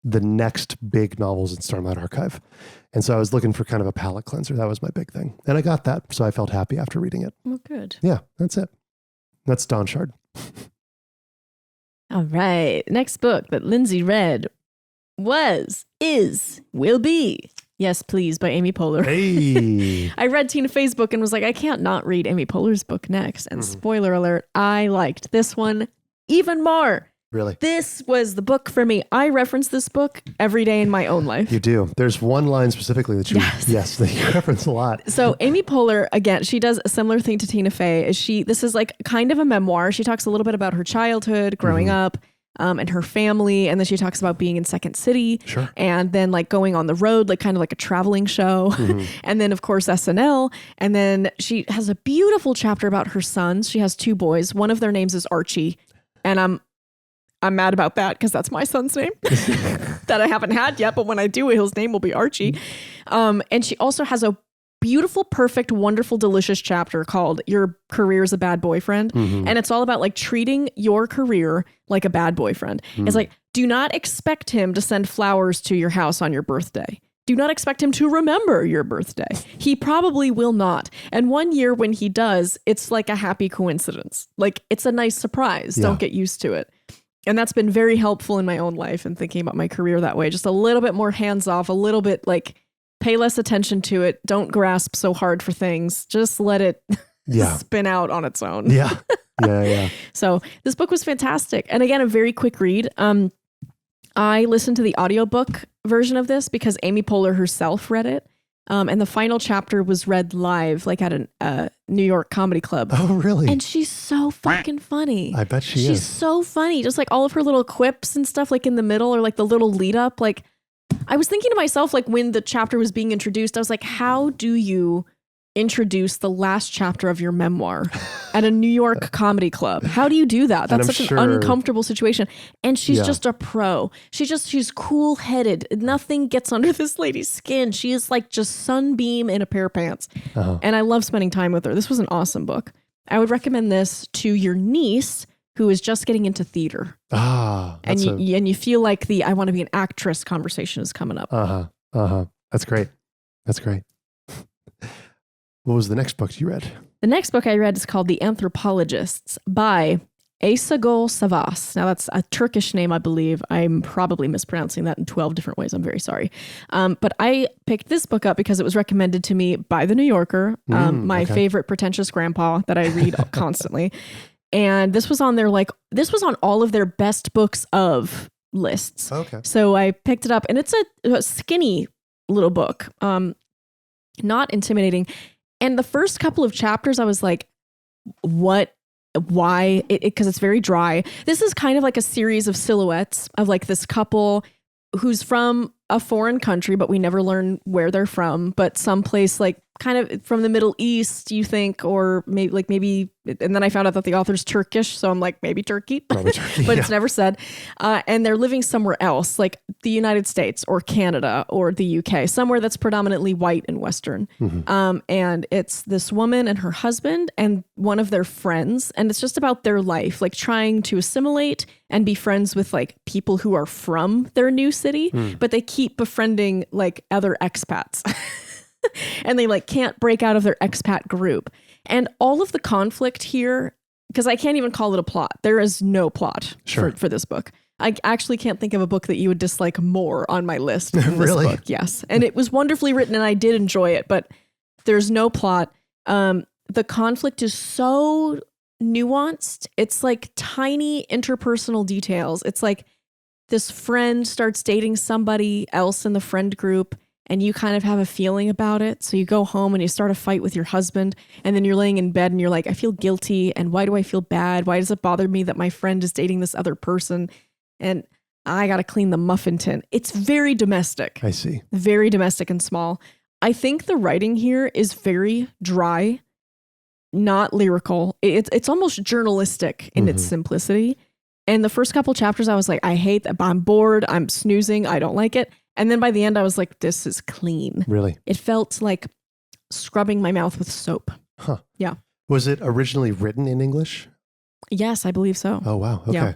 the next big novels in Stormlight Archive. And so I was looking for kind of a palate cleanser. That was my big thing. And I got that. So I felt happy after reading it. Well, good. Yeah, that's it. That's Dawnshard. All right. Next book that Lindsay read will be Yes, Please by Amy Poehler. Hey. I read Tina Fey's book and was like, I can't not read Amy Poehler's book next. And spoiler alert, I liked this one even more. Really? This was the book for me. I reference this book every day in my own life. You do. There's one line specifically that that you reference a lot. So Amy Poehler, again, she does a similar thing to Tina Fey. This is like kind of a memoir. She talks a little bit about her childhood, growing up, and her family. And then she talks about being in Second City. Sure. And then like going on the road, like kind of like a traveling show. And then of course SNL. And then she has a beautiful chapter about her sons. She has 2 boys. One of their names is Archie. And I'm mad about that because that's my son's name that I haven't had yet. But when I do, his name will be Archie. And she also has a beautiful, perfect, wonderful, delicious chapter called Your Career is a Bad Boyfriend. And it's all about like treating your career like a bad boyfriend. It's like, do not expect him to send flowers to your house on your birthday. Do not expect him to remember your birthday. He probably will not. And one year when he does, it's like a happy coincidence. Like it's a nice surprise. Yeah. Don't get used to it. And that's been very helpful in my own life and thinking about my career that way. Just a little bit more hands off, a little bit like pay less attention to it. Don't grasp so hard for things. Just let it spin out on its own. Yeah. So this book was fantastic. And again, a very quick read. I listened to the audiobook version of this because Amy Poehler herself read it. And the final chapter was read live, like at a New York comedy club. Oh, really? And she's so fucking funny. I bet she's is. She's so funny. Just like all of her little quips and stuff, like in the middle or like the little lead up. Like I was thinking to myself, like when the chapter was being introduced, I was like, how do you introduce the last chapter of your memoir at a New York comedy club? How do you do that? That's such an uncomfortable situation. And she's just a pro. She's cool headed. Nothing gets under this lady's skin. She is like just sunbeam in a pair of pants. And I love spending time with her. This was an awesome book. I would recommend this to your niece who is just getting into theater. And you feel like the I want to be an actress conversation is coming up. That's great. That's great. What was the next book you read? The next book I read is called The Anthropologists by Aysegul Savas. Now that's a Turkish name, I believe. I'm probably mispronouncing that in 12 different ways. I'm very sorry. But I picked this book up because it was recommended to me by The New Yorker, my favorite pretentious grandpa that I read constantly. And this was on all of their best books of lists. Okay. So I picked it up and it's a skinny little book, not intimidating. And the first couple of chapters, I was like, what, why? Because it's very dry. This is kind of like a series of silhouettes of like this couple who's from a foreign country, but we never learn where they're from, but someplace like kind of from the Middle East, you think, or maybe, and then I found out that the author's Turkish. So I'm like, maybe Turkey, but it's never said. And they're living somewhere else, like the United States or Canada or the UK, somewhere that's predominantly white and Western. And it's this woman and her husband and one of their friends. And it's just about their life, like trying to assimilate and be friends with like people who are from their new city, but they keep befriending like other expats. And they like can't break out of their expat group. And all of the conflict here, because I can't even call it a plot. There is no plot for this book. I actually can't think of a book that you would dislike more on my list than this book. Yes. And it was wonderfully written and I did enjoy it, but there's no plot. The conflict is so nuanced. It's like tiny interpersonal details. It's like this friend starts dating somebody else in the friend group. and you kind of have a feeling about it. So you go home and you start a fight with your husband, and then you're laying in bed and you're like, I feel guilty. And why do I feel bad? Why does it bother me that my friend is dating this other person? And I got to clean the muffin tin. It's very domestic. I see. Very domestic and small. I think the writing here is very dry, not lyrical. It's almost journalistic in its simplicity. And the first couple chapters, I was like, I hate that. I'm bored. I'm snoozing. I don't like it. And then by the end, I was like, this is clean. Really? It felt like scrubbing my mouth with soap. Huh. Yeah. Was it originally written in English? Yes, I believe so. Oh, wow. Okay. Yeah.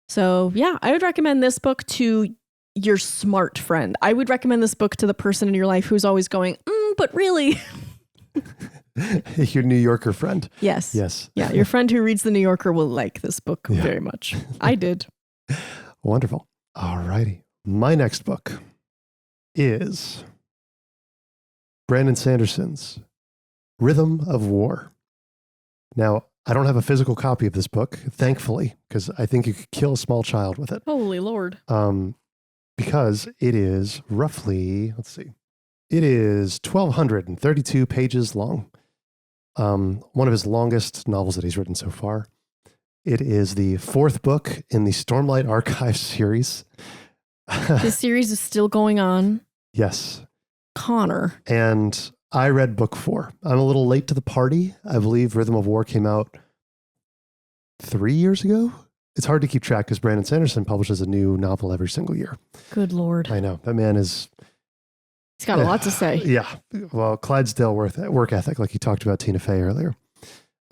So yeah, I would recommend this book to your smart friend. I would recommend this book to the person in your life who's always going, but really. Your New Yorker friend. Yes. Yes. Yeah. Your friend who reads the New Yorker will like this book very much. I did. Wonderful. All righty. My next book is Brandon Sanderson's Rhythm of War. Now, I don't have a physical copy of this book, thankfully, because I think you could kill a small child with it. Holy Lord. Because it is roughly, it is 1,232 pages long. One of his longest novels that he's written so far. It is the fourth book in the Stormlight Archives series. This series is still going on. Yes. Connor. And I read book 4. I'm a little late to the party. I believe Rhythm of War came out 3 years ago. It's hard to keep track because Brandon Sanderson publishes a new novel every single year. Good Lord. I know. That man is... He's got a lot to say. Yeah. Well, Clydesdale work ethic, like he talked about Tina Fey earlier.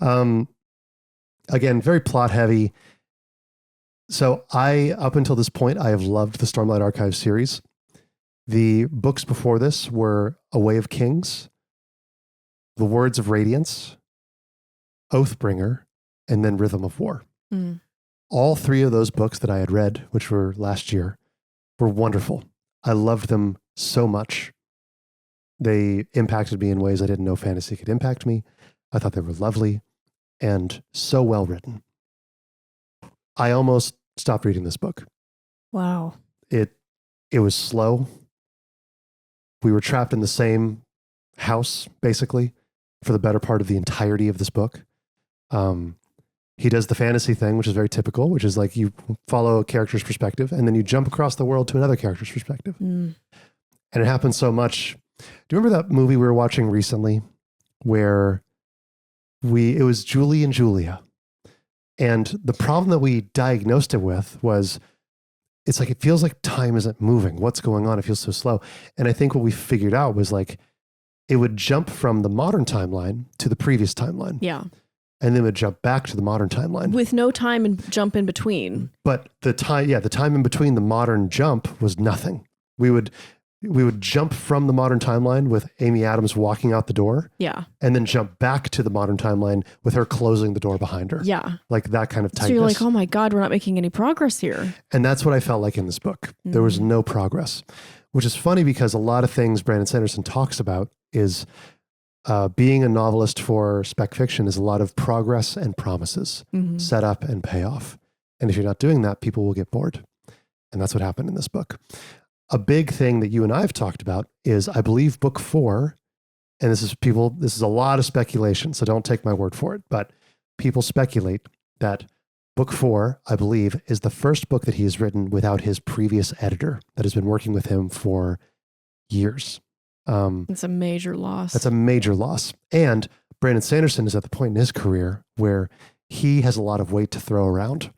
Again, very plot heavy. So up until this point, I have loved the Stormlight Archives series. The books before this were A Way of Kings, The Words of Radiance, Oathbringer, and then Rhythm of War. All 3 of those books that I had read, which were last year, were wonderful. I loved them so much. They impacted me in ways I didn't know fantasy could impact me. I thought they were lovely and so well written. I almost stopped reading this book. Wow. It was slow. We were trapped in the same house, basically, for the better part of the entirety of this book. He does the fantasy thing, which is very typical, which is like you follow a character's perspective and then you jump across the world to another character's perspective. And it happens so much. Do you remember that movie we were watching recently where it was Julie and Julia? And the problem that we diagnosed it with was it's like, it feels like time isn't moving. What's going on? It feels so slow. And I think what we figured out was like, it would jump from the modern timeline to the previous timeline. Yeah. And then would jump back to the modern timeline. With no time and jump in between. But the time in between the modern jump was nothing. We would jump from the modern timeline with Amy Adams walking out the door. Yeah. And then jump back to the modern timeline with her closing the door behind her. Yeah. Like that kind of tightness. So you're like, oh my God, we're not making any progress here. And that's what I felt like in this book. There was no progress, which is funny because a lot of things Brandon Sanderson talks about is being a novelist for spec fiction is a lot of progress and promises, set up and payoff. And if you're not doing that, people will get bored. And that's what happened in this book. A big thing that you and I have talked about is, I believe, book 4, and this is a lot of speculation, so don't take my word for it, but people speculate that book 4, I believe, is the first book that he has written without his previous editor that has been working with him for years. It's a major loss. That's a major loss. And Brandon Sanderson is at the point in his career where he has a lot of weight to throw around.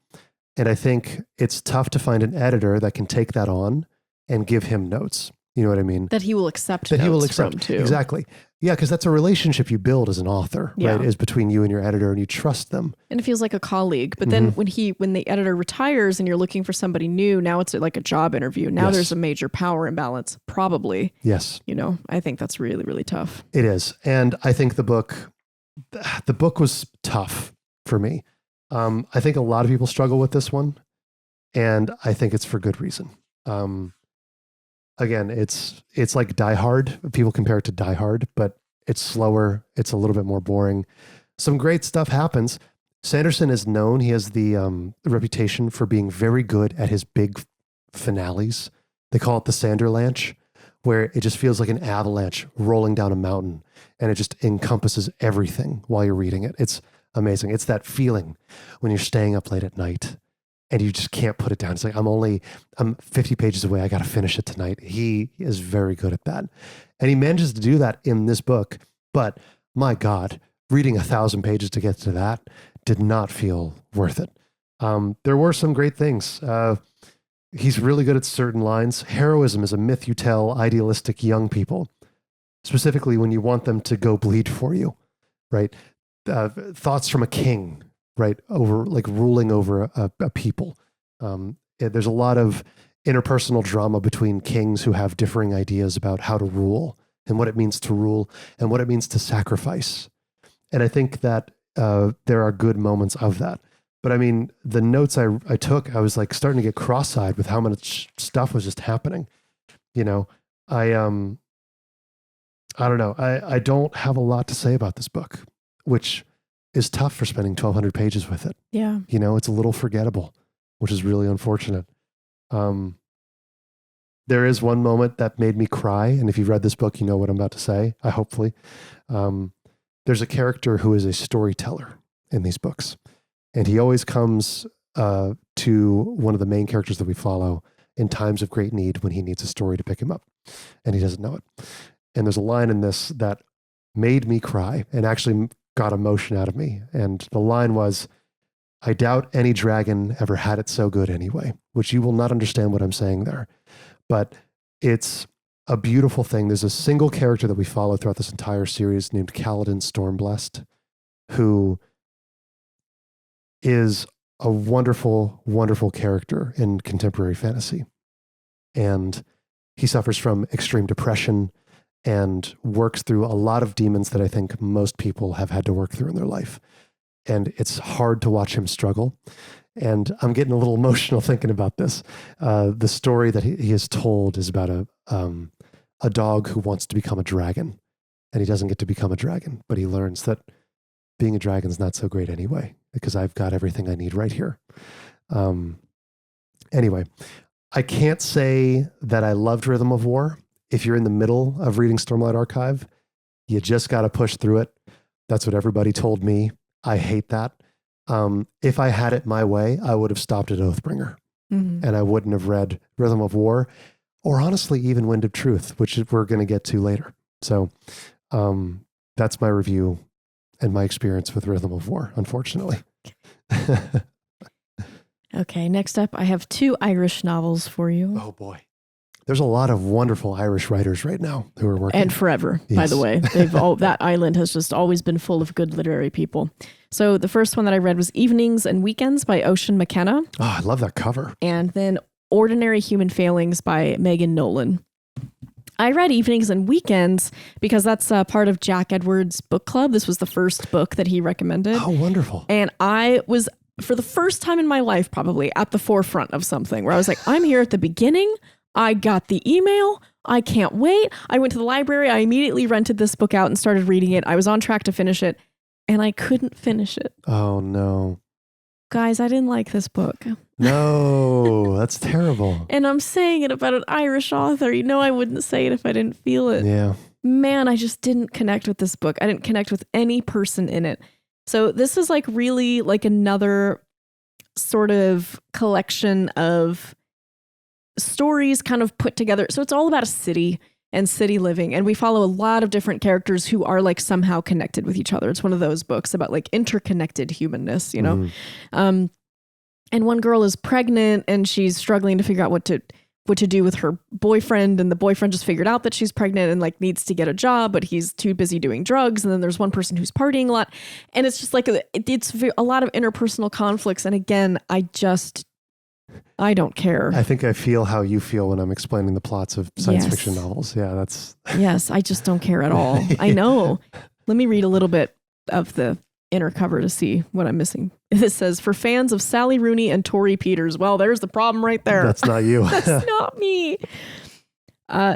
And I think it's tough to find an editor that can take that on and give him notes. You know what I mean? That he will accept that he will notes accept from too. Exactly. Yeah, because that's a relationship you build as an author, right? Is between you and your editor, and you trust them. And it feels like a colleague. But then when the editor retires and you're looking for somebody new, now it's like a job interview. Now there's a major power imbalance, probably. Yes. I think that's really, really tough. It is. And I think the book was tough for me. I think a lot of people struggle with this one, and I think it's for good reason. Again, it's like Die Hard. People compare it to Die Hard, but it's slower. It's a little bit more boring. Some great stuff happens. Sanderson is known. He has the reputation for being very good at his big finales. They call it the Sanderlanche, where it just feels like an avalanche rolling down a mountain, and it just encompasses everything while you're reading it. It's amazing. It's that feeling when you're staying up late at night and you just can't put it down. It's like, I'm 50 pages away. I got to finish it tonight. He is very good at that. And he manages to do that in this book. But my God, reading 1,000 pages to get to that did not feel worth it. There were some great things. He's really good at certain lines. Heroism is a myth you tell idealistic young people, specifically when you want them to go bleed for you, right? Thoughts from a king, right? Over like ruling over a people. There's a lot of interpersonal drama between kings who have differing ideas about how to rule and what it means to rule and what it means to sacrifice. And I think that there are good moments of that. But I mean, the notes I took, I was like starting to get cross-eyed with how much stuff was just happening. You know, I don't know. I don't have a lot to say about this book, which is tough for spending 1,200 pages with it. Yeah. You know, it's a little forgettable, which is really unfortunate. There is one moment that made me cry. And if you've read this book, you know what I'm about to say, hopefully. There's a character who is a storyteller in these books. And he always comes to one of the main characters that we follow in times of great need when he needs a story to pick him up. And he doesn't know it. And there's a line in this that made me cry and actually got emotion out of me. And the line was, "I doubt any dragon ever had it so good anyway," which you will not understand what I'm saying there. But it's a beautiful thing. There's a single character that we follow throughout this entire series named Kaladin Stormblessed, who is a wonderful, wonderful character in contemporary fantasy. And he suffers from extreme depression and works through a lot of demons that I think most people have had to work through in their life. And it's hard to watch him struggle. And I'm getting a little emotional thinking about this. The story that he has told is about a dog who wants to become a dragon, and he doesn't get to become a dragon, but he learns that being a dragon's not so great anyway, because I've got everything I need right here. Anyway, I can't say that I loved Rhythm of War. If you're in the middle of reading Stormlight Archive, you just got to push through it. That's what everybody told me. I hate that. If I had it my way, I would have stopped at Oathbringer, and I wouldn't have read Rhythm of War, or honestly, even Wind of Truth, which we're going to get to later. So that's my review and my experience with Rhythm of War, unfortunately. Okay, next up, I have 2 Irish novels for you. Oh boy. There's a lot of wonderful Irish writers right now who are working. And forever, yes. By the way. That island has just always been full of good literary people. So the first one that I read was Evenings and Weekends by Ocean McKenna. Oh, I love that cover. And then Ordinary Human Failings by Megan Nolan. I read Evenings and Weekends because that's part of Jack Edwards' book club. This was the first book that he recommended. Oh, wonderful. And I was, for the first time in my life, probably at the forefront of something where I was like, I'm here at the beginning. I got the email. I can't wait. I went to the library. I immediately rented this book out and started reading it. I was on track to finish it, and I couldn't finish it. Oh, no. Guys, I didn't like this book. No, that's terrible. And I'm saying it about an Irish author. You know I wouldn't say it if I didn't feel it. Yeah. Man, I just didn't connect with this book. I didn't connect with any person in it. So this is like really like another sort of collection of stories kind of put together. So it's all about a city and city living. And we follow a lot of different characters who are like somehow connected with each other. It's one of those books about like interconnected humanness, you know? And one girl is pregnant and she's struggling to figure out what to do with her boyfriend. And the boyfriend just figured out that she's pregnant and like needs to get a job, but he's too busy doing drugs. And then there's one person who's partying a lot. And it's just like, it's a lot of interpersonal conflicts. And again, I don't care. I think I feel how you feel when I'm explaining the plots of science fiction novels. Yeah, that's... Yes, I just don't care at all. I know. Let me read a little bit of the inner cover to see what I'm missing. This says, for fans of Sally Rooney and Tori Peters. Well, there's the problem right there. That's not you. That's not me.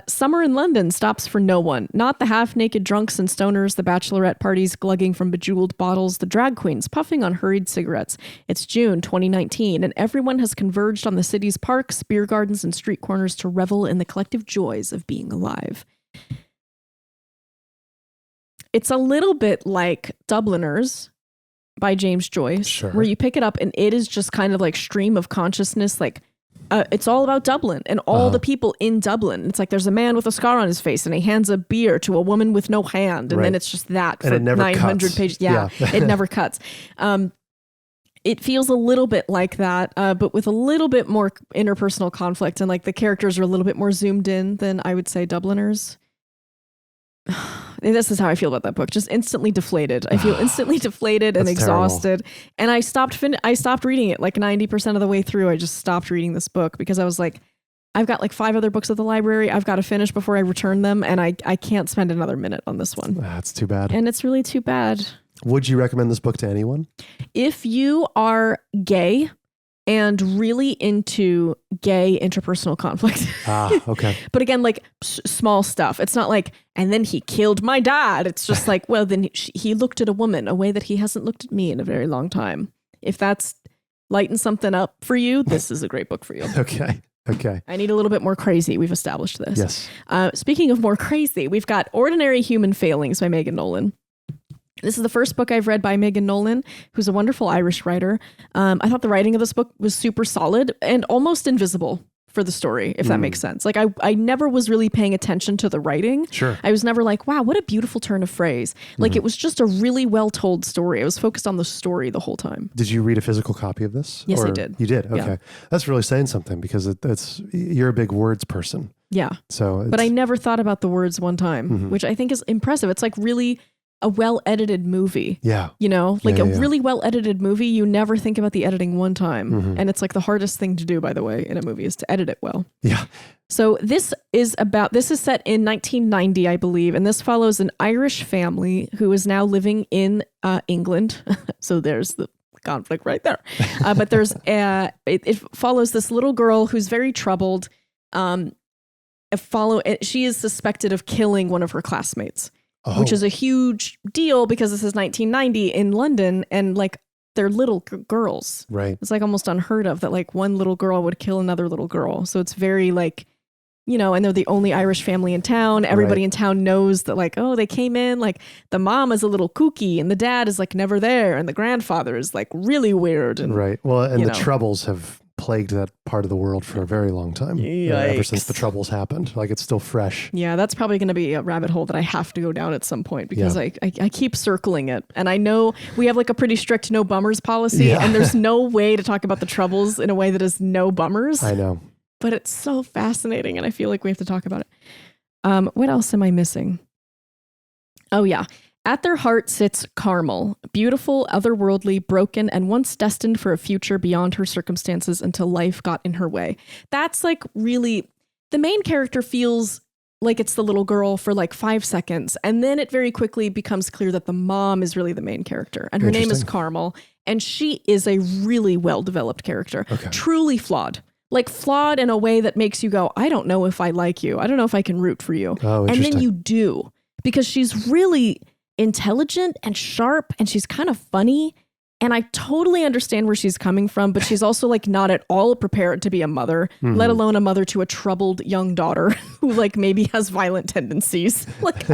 Summer in London stops for no one. Not the half-naked drunks and stoners, the bachelorette parties glugging from bejeweled bottles, the drag queens puffing on hurried cigarettes. It's June 2019, and everyone has converged on the city's parks, beer gardens, and street corners to revel in the collective joys of being alive. It's a little bit like Dubliners by James Joyce, where you pick it up and it is just kind of like stream of consciousness, like it's all about Dublin and all the people in Dublin. It's like there's a man with a scar on his face and he hands a beer to a woman with no hand. And then it's just that for 900 pages. Yeah, it never cuts. It feels a little bit like that, but with a little bit more interpersonal conflict. And like the characters are a little bit more zoomed in than I would say Dubliners. This is how I feel about that book. Just instantly deflated. I feel instantly deflated and exhausted. Terrible. And I stopped reading it like 90% of the way through. I just stopped reading this book because I was like, I've got like 5 other books at the library I've got to finish before I return them. And I can't spend another minute on this one. That's too bad. And it's really too bad. Would you recommend this book to anyone? If you are gay and really into gay interpersonal conflict. Okay. But again, like small stuff. It's not like, and then he killed my dad. It's just like, well, then he looked at a woman a way that he hasn't looked at me in a very long time. If that's lighten something up for you, this is a great book for you. Okay. I need a little bit more crazy. We've established this. Yes. Speaking of more crazy, we've got Ordinary Human Failings by Megan Nolan. This is the first book I've read by Megan Nolan, who's a wonderful Irish writer. I thought the writing of this book was super solid and almost invisible for the story, if that makes sense. Like I never was really paying attention to the writing. Sure. I was never like, wow, what a beautiful turn of phrase. Like it was just a really well told story. I was focused on the story the whole time. Did you read a physical copy of this? Yes, I did. You did? Okay. Yeah. That's really saying something because you're a big words person. Yeah. But I never thought about the words one time, which I think is impressive. It's like really a well-edited movie. Yeah. You know, like a really well-edited movie, you never think about the editing one time. And it's like the hardest thing to do, by the way, in a movie is to edit it well. Yeah. So this is set in 1990, I believe. And this follows an Irish family who is now living in England. So there's the conflict right there. But there's it follows this little girl who's very troubled. She is suspected of killing one of her classmates. Which is a huge deal because this is 1990 in London and like they're little girls. Right. It's like almost unheard of that like one little girl would kill another little girl. So it's very like, you know, and they're the only Irish family in town. Everybody in town knows that like, oh, they came in, like the mom is a little kooky and the dad is like never there. And the grandfather is like really weird. And, right. Well, and the Troubles have plagued that part of the world for a very long time. Ever since the Troubles happened. Like it's still fresh. Yeah, that's probably going to be a rabbit hole that I have to go down at some point because I keep circling it. And I know we have like a pretty strict no bummers policy and there's no way to talk about the Troubles in a way that is no bummers. I know. But it's so fascinating and I feel like we have to talk about it. What else am I missing? Oh yeah. At their heart sits Carmel, beautiful, otherworldly, broken, and once destined for a future beyond her circumstances until life got in her way. That's like really, the main character feels like it's the little girl for like 5 seconds. And then it very quickly becomes clear that the mom is really the main character. And her name is Carmel. And she is a really well-developed character. Okay. Truly flawed. Like flawed in a way that makes you go, I don't know if I like you. I don't know if I can root for you. Oh, and then you do. Because she's really intelligent and sharp and she's kind of funny and I totally understand where she's coming from, but she's also like not at all prepared to be a mother, let alone a mother to a troubled young daughter who like maybe has violent tendencies. Like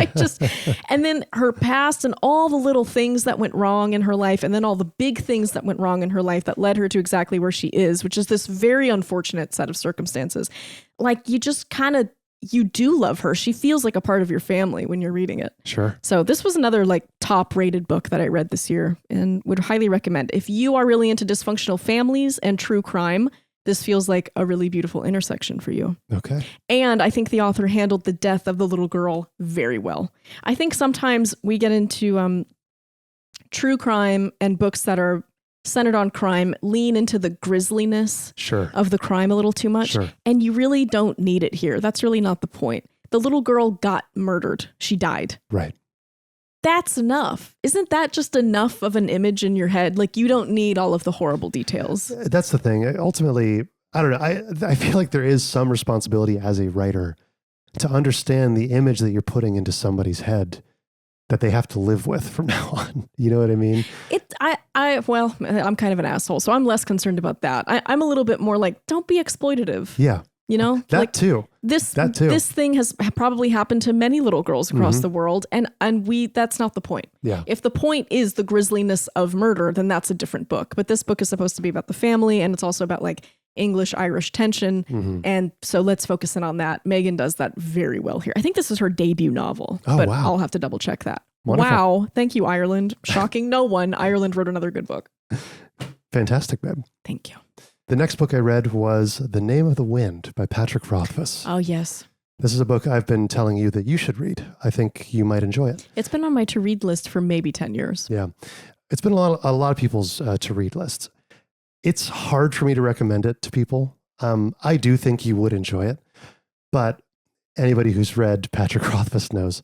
and then her past and all the little things that went wrong in her life and then all the big things that went wrong in her life that led her to exactly where she is, which is this very unfortunate set of circumstances. Like you do love her. She feels like a part of your family when you're reading it. Sure. So this was another like top rated book that I read this year and would highly recommend. If you are really into dysfunctional families and true crime, this feels like a really beautiful intersection for you. Okay. And I think the author handled the death of the little girl very well. I think sometimes we get into true crime and books that are centered on crime lean into the grisliness of the crime a little too much. Sure. And you really don't need it here. That's really not the point. The little girl got murdered. She died. Right. That's enough. Isn't that just enough of an image in your head? Like you don't need all of the horrible details. That's the thing. Ultimately, I don't know. I feel like there is some responsibility as a writer to understand the image that you're putting into somebody's head that they have to live with from now on. You know what I mean? Well, I'm kind of an asshole, so I'm less concerned about that. I'm a little bit more like, don't be exploitative. Yeah. You know, that too. This thing has probably happened to many little girls across the world. And that's not the point. Yeah. If the point is the grisliness of murder, then that's a different book. But this book is supposed to be about the family. And it's also about like English-Irish tension. Mm-hmm. And so let's focus in on that. Megan does that very well here. I think this is her debut novel. Oh, but wow. I'll have to double check that. Wonderful. Wow. Thank you, Ireland. Shocking no one. Ireland wrote another good book. Fantastic, babe. Thank you. The next book I read was The Name of the Wind by Patrick Rothfuss. Oh, yes. This is a book I've been telling you that you should read. I think you might enjoy it. It's been on my to-read list for maybe 10 years. Yeah. It's been a lot of people's to-read lists. It's hard for me to recommend it to people. I do think you would enjoy it, but anybody who's read Patrick Rothfuss knows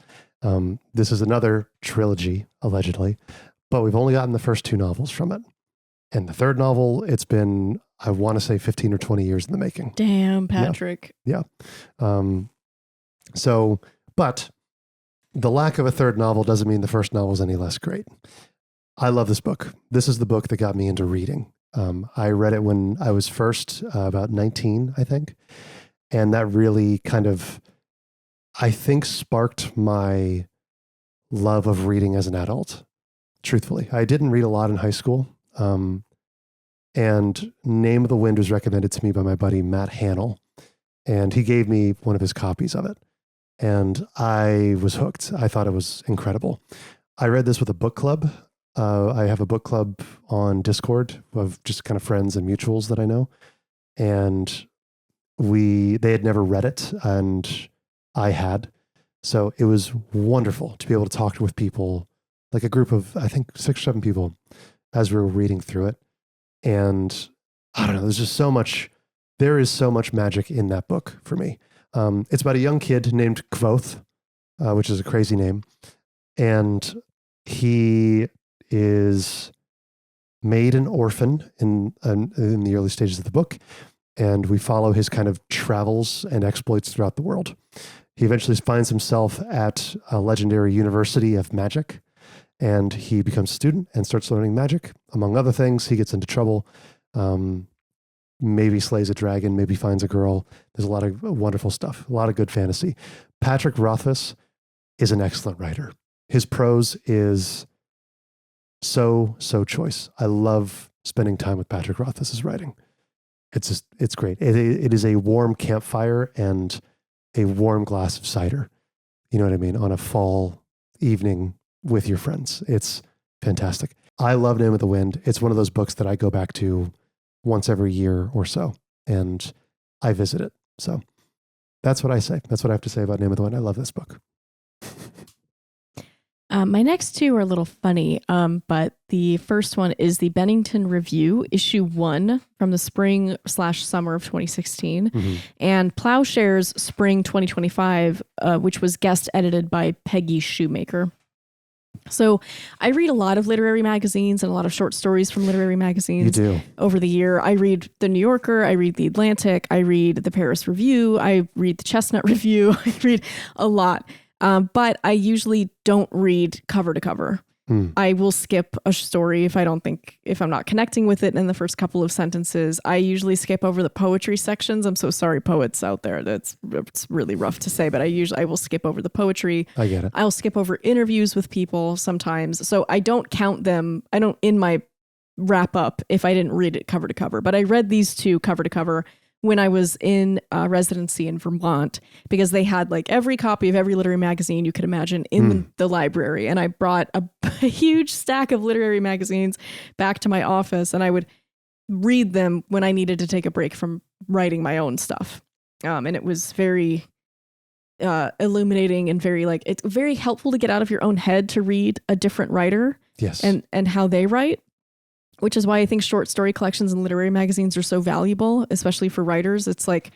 this is another trilogy, allegedly, but we've only gotten the first 2 novels from it. And the third novel, it's been, I want to say 15 or 20 years in the making. Damn, Patrick. Yeah. But the lack of a third novel doesn't mean the first novel is any less great. I love this book. This is the book that got me into reading. I read it when I was first about 19, I think. And that really kind of, I think, sparked my love of reading as an adult, truthfully. I didn't read a lot in high school. And Name of the Wind was recommended to me by my buddy, Matt Hannell. And he gave me one of his copies of it. And I was hooked. I thought it was incredible. I read this with a book club. I have a book club on Discord of just kind of friends and mutuals that I know. And they had never read it, and I had. So it was wonderful to be able to talk with people, like a group of, I think, 6 or 7 people, as we were reading through it. And I don't know, there is so much magic in that book for me. It's about a young kid named Kvothe, which is a crazy name. And he is made an orphan in the early stages of the book. And we follow his kind of travels and exploits throughout the world. He eventually finds himself at a legendary university of magic. And he becomes a student and starts learning magic. Among other things, he gets into trouble, maybe slays a dragon, maybe finds a girl. There's a lot of wonderful stuff, a lot of good fantasy. Patrick Rothfuss is an excellent writer. His prose is so choice. I love spending time with Patrick Rothfuss's writing. It's great. It is a warm campfire and a warm glass of cider. You know what I mean? On a fall evening with your friends. It's fantastic. I love Name of the Wind. It's one of those books that I go back to once every year or so, and I visit it. So that's what I say. That's what I have to say about Name of the Wind. I love this book. My next 2 are a little funny, but the first one is the Bennington Review, issue 1 from the spring/summer of 2016, and Ploughshares spring 2025, which was guest edited by Peggy Shoemaker. So I read a lot of literary magazines and a lot of short stories from literary magazines. You do. Over the year. I read The New Yorker, I read The Atlantic, I read The Paris Review, I read The Chestnut Review, I read a lot. But I usually don't read cover to cover. I will skip a story if I'm not connecting with it in the first couple of sentences. I usually skip over the poetry sections. I'm so sorry, poets out there. It's really rough to say, but I will skip over the poetry. I get it. I'll skip over interviews with people sometimes. So I don't count them. I don't in my wrap up if I didn't read it cover to cover, but I read these 2 cover to cover when I was in residency in Vermont, because they had like every copy of every literary magazine you could imagine in the library. And I brought a huge stack of literary magazines back to my office, and I would read them when I needed to take a break from writing my own stuff. And it was very illuminating and it's very helpful to get out of your own head to read a different writer. Yes. And how they write. Which is why I think short story collections and literary magazines are so valuable, especially for writers. It's like,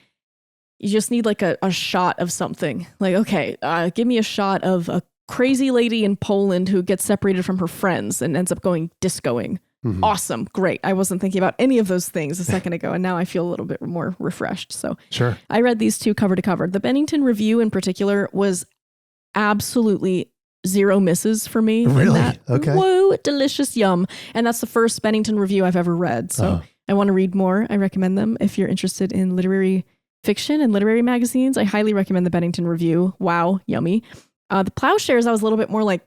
you just need like a shot of something. Like, okay, give me a shot of a crazy lady in Poland who gets separated from her friends and ends up going discoing. Mm-hmm. Awesome. Great. I wasn't thinking about any of those things a second ago, and now I feel a little bit more refreshed. So sure. I read these two cover to cover. The Bennington Review in particular was absolutely zero misses for me. Really? Okay. Whoa, delicious yum. And that's the first Bennington Review I've ever read. So I want to read more. I recommend them. If you're interested in literary fiction and literary magazines, I highly recommend the Bennington Review. Wow, yummy. The Ploughshares, I was a little bit more like,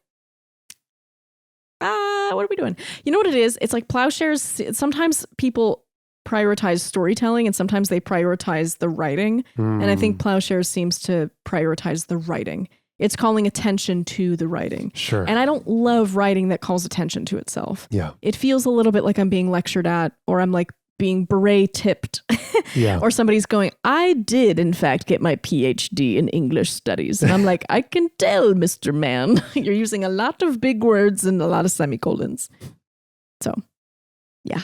what are we doing? You know what it is? It's like Ploughshares. Sometimes people prioritize storytelling and sometimes they prioritize the writing. And I think Ploughshares seems to prioritize the writing. It's calling attention to the writing. Sure. And I don't love writing that calls attention to itself. Yeah. It feels a little bit like I'm being lectured at, or I'm like being beret tipped. Yeah. Or somebody's going, I did in fact get my PhD in English studies. And I'm like, I can tell, Mr. Man, you're using a lot of big words and a lot of semicolons. So yeah.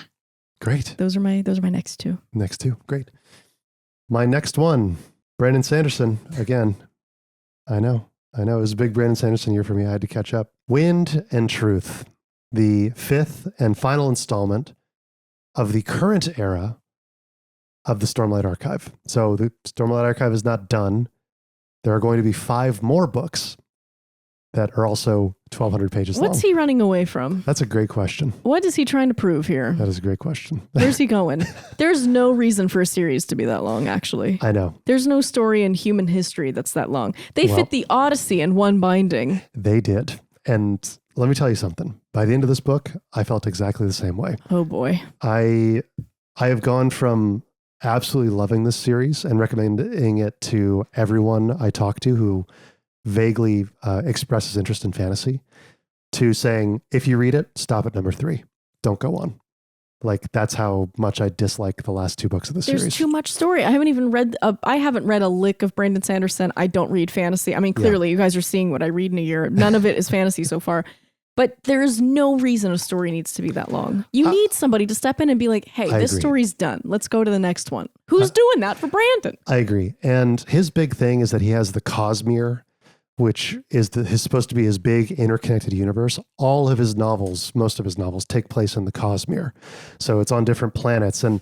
Great. Those are my next two. Next two. Great. My next one, Brandon Sanderson. Again, I know. It was a big Brandon Sanderson year for me. I had to catch up. Wind and Truth, the fifth and final installment of the current era of the Stormlight Archive. So the Stormlight Archive is not done. There are going to be 5 more books that are also 1,200 pages long. What's he running away from? That's a great question. What is he trying to prove here? That is a great question. Where's he going? There's no reason for a series to be that long, actually. I know. There's no story in human history that's that long. They fit the Odyssey in one binding. They did. And let me tell you something. By the end of this book, I felt exactly the same way. Oh boy. I have gone from absolutely loving this series and recommending it to everyone I talk to who vaguely expresses interest in fantasy, to saying, if you read it, stop at number 3. Don't go on. Like, that's how much I dislike the last 2 books of the series. There's too much story. I haven't read a lick of Brandon Sanderson. I don't read fantasy. I mean, clearly you guys are seeing what I read in a year. None of it is fantasy so far. But there is no reason a story needs to be that long. You need somebody to step in and be like, hey, this story's done. Let's go to the next one. Who's doing that for Brandon? I agree. And his big thing is that he has the Cosmere, which is supposed to be his big interconnected universe. All of his novels, most of his novels, take place in the Cosmere. So it's on different planets. And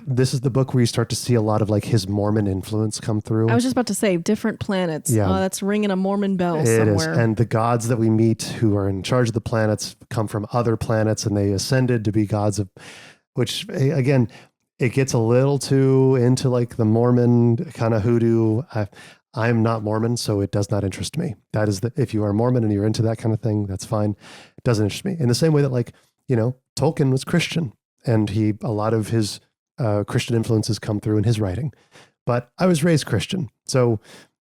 this is the book where you start to see a lot of like his Mormon influence come through. I was just about to say different planets. Yeah. That's ringing a Mormon bell somewhere. It is. And the gods that we meet who are in charge of the planets come from other planets, and they ascended to be gods of, which again, it gets a little too into like the Mormon kind of hoodoo. I'm not Mormon, so it does not interest me. That is if you are Mormon and you're into that kind of thing, that's fine. It doesn't interest me. In the same way that, like, Tolkien was Christian, and a lot of his Christian influences come through in his writing. But I was raised Christian. So,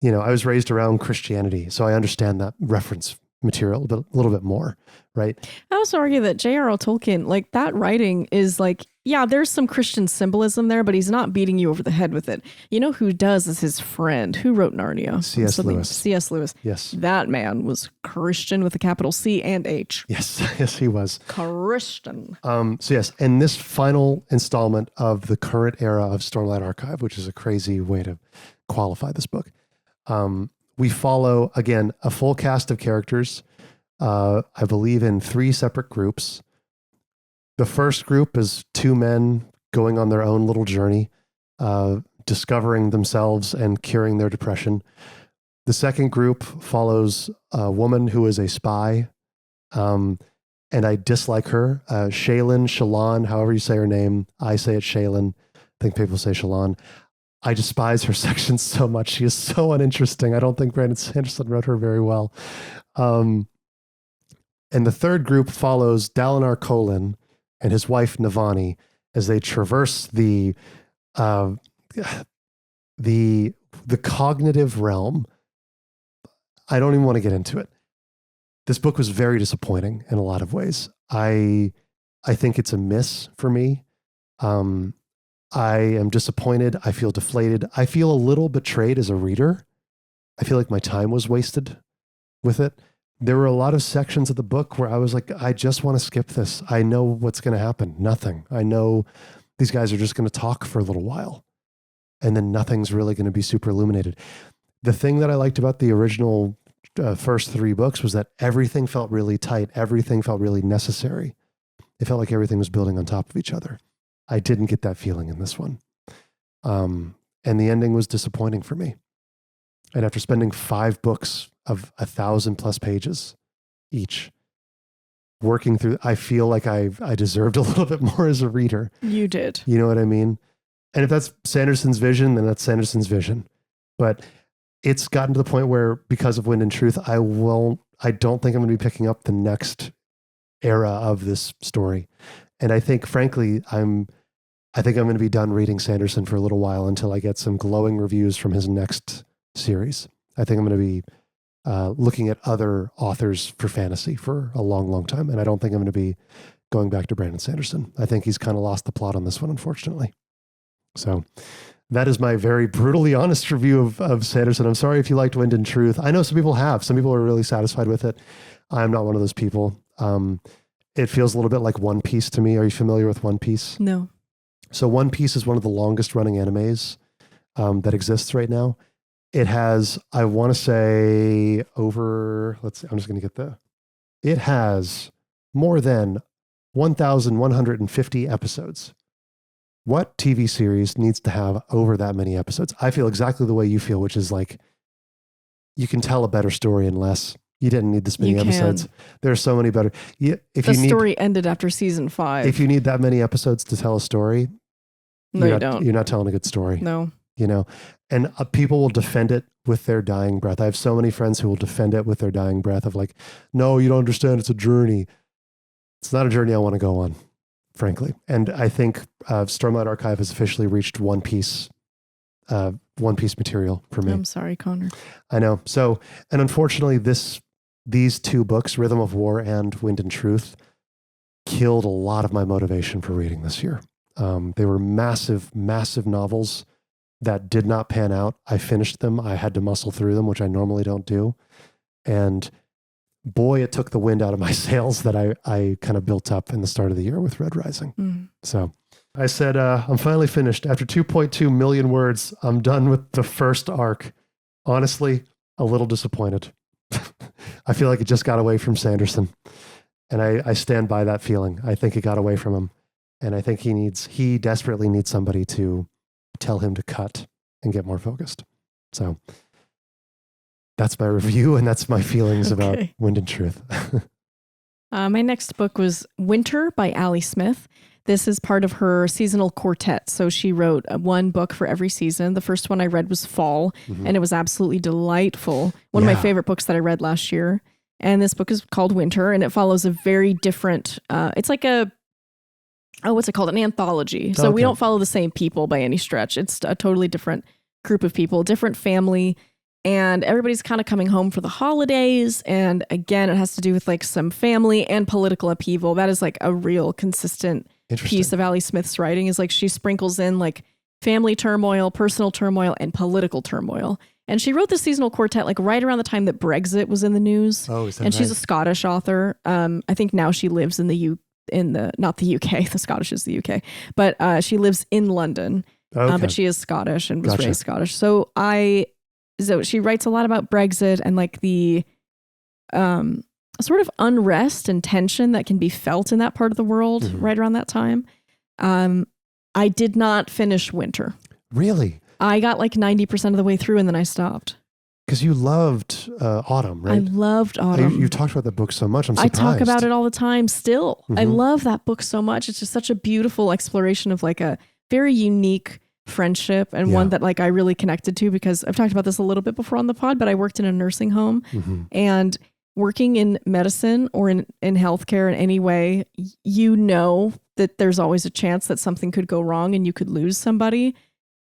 I was raised around Christianity. So I understand that reference material a little bit more, right? I also argue that J.R.R. Tolkien, like, that writing is like, yeah, there's some Christian symbolism there, but he's not beating you over the head with it. You know who does is his friend. Who wrote Narnia? C.S. Lewis. C.S. Lewis. Yes. That man was Christian with a capital C and H. Yes. Yes, he was. Christian. So yes, in this final installment of the current era of Stormlight Archive, which is a crazy way to qualify this book, we follow, again, a full cast of characters, I believe in 3 separate groups. The first group is 2 men going on their own little journey, discovering themselves and curing their depression. The second group follows a woman who is a spy, and I dislike her. Shalon, however you say her name. I say it Shalon. I think people say Shalon. I despise her section so much. She is so uninteresting. I don't think Brandon Sanderson wrote her very well. And the third group follows Dalinar Kholin and his wife Navani as they traverse the cognitive realm. I don't even want to get into it. This book was very disappointing in a lot of ways. I think it's a miss for me. I am disappointed. I feel deflated. I feel a little betrayed as a reader. I feel like my time was wasted with it. There were a lot of sections of the book where I was like, I just want to skip this. I know what's going to happen. Nothing. I know these guys are just going to talk for a little while, and then nothing's really going to be super illuminated. The thing that I liked about the original first 3 books was that everything felt really tight. Everything felt really necessary. It felt like everything was building on top of each other. I didn't get that feeling in this one. And the ending was disappointing for me. And after spending 5 books of 1,000+ pages each, working through, I feel like I deserved a little bit more as a reader. You did. You know what I mean? And if that's Sanderson's vision, then that's Sanderson's vision. But it's gotten to the point where, because of Wind and Truth, I don't think I'm going to be picking up the next era of this story. And I think, frankly, I think I'm going to be done reading Sanderson for a little while until I get some glowing reviews from his next series. I think I'm going to be looking at other authors for fantasy for a long, long time. And I don't think I'm going to be going back to Brandon Sanderson. I think he's kind of lost the plot on this one, unfortunately. So that is my very brutally honest review of Sanderson. I'm sorry if you liked Wind and Truth. I know some people have. Some people are really satisfied with it. I'm not one of those people. It feels a little bit like One Piece to me. Are you familiar with One Piece? No. So One Piece is one of the longest running animes that exists right now. It has, I want to say, it has more than 1,150 episodes. What TV series needs to have over that many episodes? I feel exactly the way you feel, which is like, you can tell a better story in less. You didn't need this many episodes. There are so many better. The story ended after season 5. If you need that many episodes to tell a story, you don't. You're not telling a good story. No. And people will defend it with their dying breath. I have so many friends who will defend it with their dying breath of like, no, you don't understand. It's a journey. It's not a journey I want to go on, frankly. And I think Stormlight Archive has officially reached One Piece material for me. I'm sorry, Connor. I know. So, and unfortunately, these 2 books, Rhythm of War and Wind and Truth, killed a lot of my motivation for reading this year. They were massive, massive novels that did not pan out. I finished them. I had to muscle through them, which I normally don't do. And boy, it took the wind out of my sails that I kind of built up in the start of the year with Red Rising. Mm. So I said, I'm finally finished. After 2.2 million words, I'm done with the first arc. Honestly, a little disappointed. I feel like it just got away from Sanderson. And I stand by that feeling. I think it got away from him. And I think he desperately needs somebody to tell him to cut and get more focused. So that's my review, and that's my feelings about Wind and Truth. My next book was Winter by Allie Smith. This is part of her seasonal quartet. So she wrote 1 book for every season. The first one I read was Fall, and it was absolutely delightful. One of my favorite books that I read last year. And this book is called Winter, and it follows a very different, it's like what's it called? An anthology. So we don't follow the same people by any stretch. It's a totally different group of people, different family, and everybody's kind of coming home for the holidays. And again, it has to do with like some family and political upheaval. That is like a real consistent piece of Allie Smith's writing, is like she sprinkles in like family turmoil, personal turmoil, and political turmoil. And she wrote the seasonal quartet like right around the time that Brexit was in the news. Oh, is that right? She's a Scottish author. I think now she lives in not the UK, the Scottish is the UK, but she lives in London, but she is Scottish and was raised Scottish. So she writes a lot about Brexit and like the sort of unrest and tension that can be felt in that part of the world right around that time. I did not finish Winter. Really? I got like 90% of the way through and then I stopped. Because you loved Autumn, right? I loved Autumn. You've talked about that book so much. I'm surprised. I talk about it all the time still. I love that book so much. It's just such a beautiful exploration of like a very unique friendship and one that like I really connected to, because I've talked about this a little bit before on the pod, but I worked in a nursing home and working in medicine or in healthcare in any way, you know that there's always a chance that something could go wrong and you could lose somebody.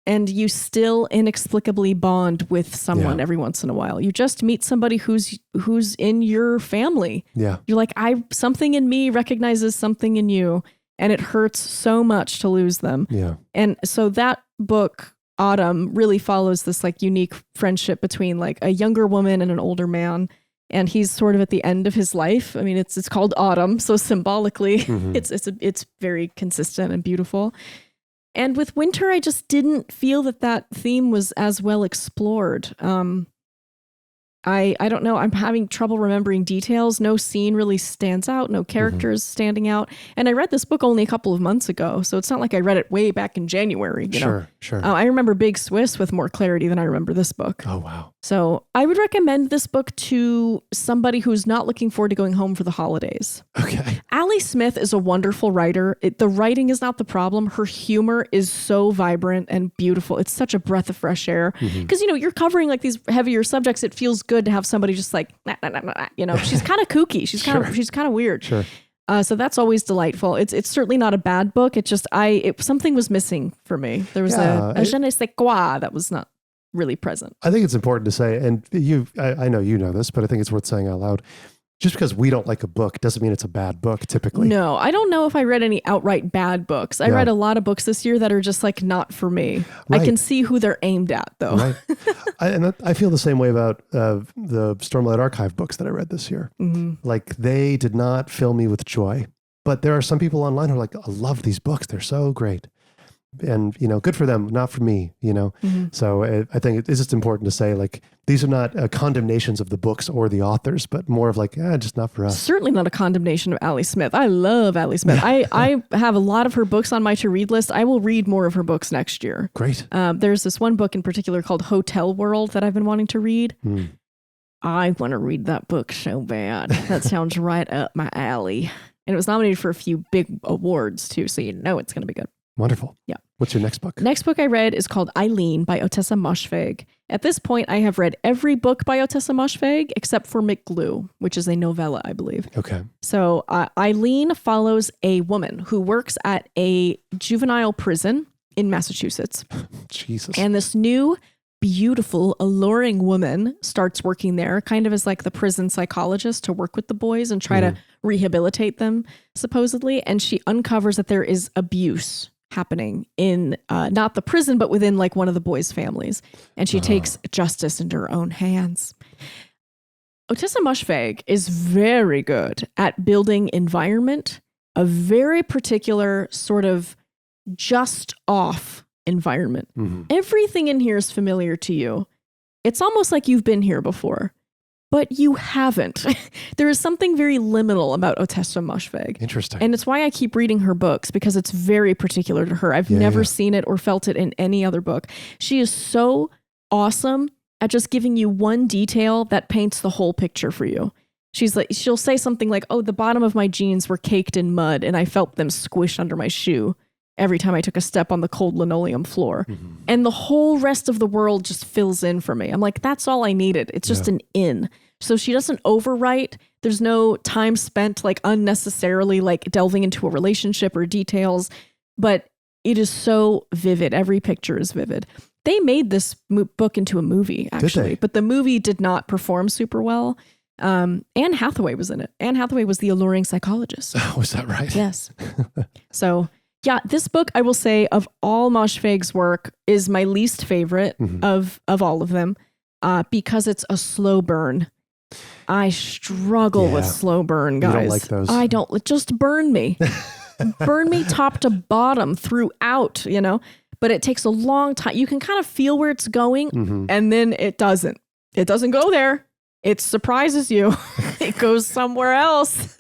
And you still inexplicably bond with someone every once in a while. You just meet somebody who's in your family. Yeah. You're like, something in me recognizes something in you, and it hurts so much to lose them. Yeah. And so that book, Autumn, really follows this like unique friendship between like a younger woman and an older man. And he's sort of at the end of his life. I mean, it's called Autumn, so symbolically, it's very consistent and beautiful. And with Winter, I just didn't feel that theme was as well explored. I don't know. I'm having trouble remembering details. No scene really stands out. No characters standing out. And I read this book only a couple of months ago. So it's not like I read it way back in January. You know? Sure. I remember Big Swiss with more clarity than I remember this book. Oh, wow. So I would recommend this book to somebody who's not looking forward to going home for the holidays. Okay. Allie Smith is a wonderful writer. The writing is not the problem. Her humor is so vibrant and beautiful. It's such a breath of fresh air. Because, you know, you're covering like these heavier subjects. It feels good to have somebody just like, nah, nah, nah, nah. You know, she's kind of kooky. She's kind of weird. Sure. So that's always delightful. It's certainly not a bad book. It's just something was missing for me. There was a je ne sais quoi that was not really present. I think it's important to say, and I know you know this, but I think it's worth saying out loud. Just because we don't like a book doesn't mean it's a bad book, typically. No, I don't know if I read any outright bad books. I read a lot of books this year that are just like not for me. Right. I can see who they're aimed at, though. Right. I feel the same way about the Stormlight Archive books that I read this year. Like, they did not fill me with joy. But there are some people online who are like, I love these books. They're so great. And, you know, good for them, not for me, you know? So I think it's just important to say, like, these are not condemnations of the books or the authors, but more of like, just not for us. Certainly not a condemnation of Allie Smith. I love Allie Smith. I have a lot of her books on my to-read list. I will read more of her books next year. Great. There's this one book in particular called Hotel World that I've been wanting to read. I want to read that book so bad. That sounds right up my alley. And it was nominated for a few big awards too, so you know it's going to be good. Wonderful. Yeah. What's your next book? Next book I read is called Eileen by Ottessa Moshfegh. At this point, I have read every book by Ottessa Moshfegh except for McGlue, which is a novella, I believe. Okay. So Eileen follows a woman who works at a juvenile prison in Massachusetts. Jesus. And this new, beautiful, alluring woman starts working there, kind of as like the prison psychologist to work with the boys and try to rehabilitate them, supposedly. And she uncovers that there is abuse happening in not the prison, but within like one of the boys' families. And she takes justice into her own hands. Ottessa Moshfegh is very good at building environment, a very particular sort of just off environment. Everything in here is familiar to you. It's almost like you've been here before, but you haven't. There is something very liminal about Ottessa Moshfegh. Interesting. And it's why I keep reading her books, because it's very particular to her. I've never seen it or felt it in any other book. She is so awesome at just giving you one detail that paints the whole picture for you. She'll say something like, oh, the bottom of my jeans were caked in mud and I felt them squish under my shoe every time I took a step on the cold linoleum floor. And the whole rest of the world just fills in for me. I'm like, that's all I needed. It's just an in. So she doesn't overwrite. There's no time spent like unnecessarily like delving into a relationship or details, but it is so vivid. Every picture is vivid. They made this book into a movie, actually, but the movie did not perform super well. Anne Hathaway was in it. Anne Hathaway was the alluring psychologist. Oh, is that right? Yes. So yeah, this book, I will say, of all Moshfegh's work, is my least favorite of all of them because it's a slow burn. I struggle with slow burn, guys. You don't like those? I don't. Just burn me. Burn me top to bottom throughout, you know? But it takes a long time. You can kind of feel where it's going, and then it doesn't. It doesn't go there. It surprises you. It goes somewhere else.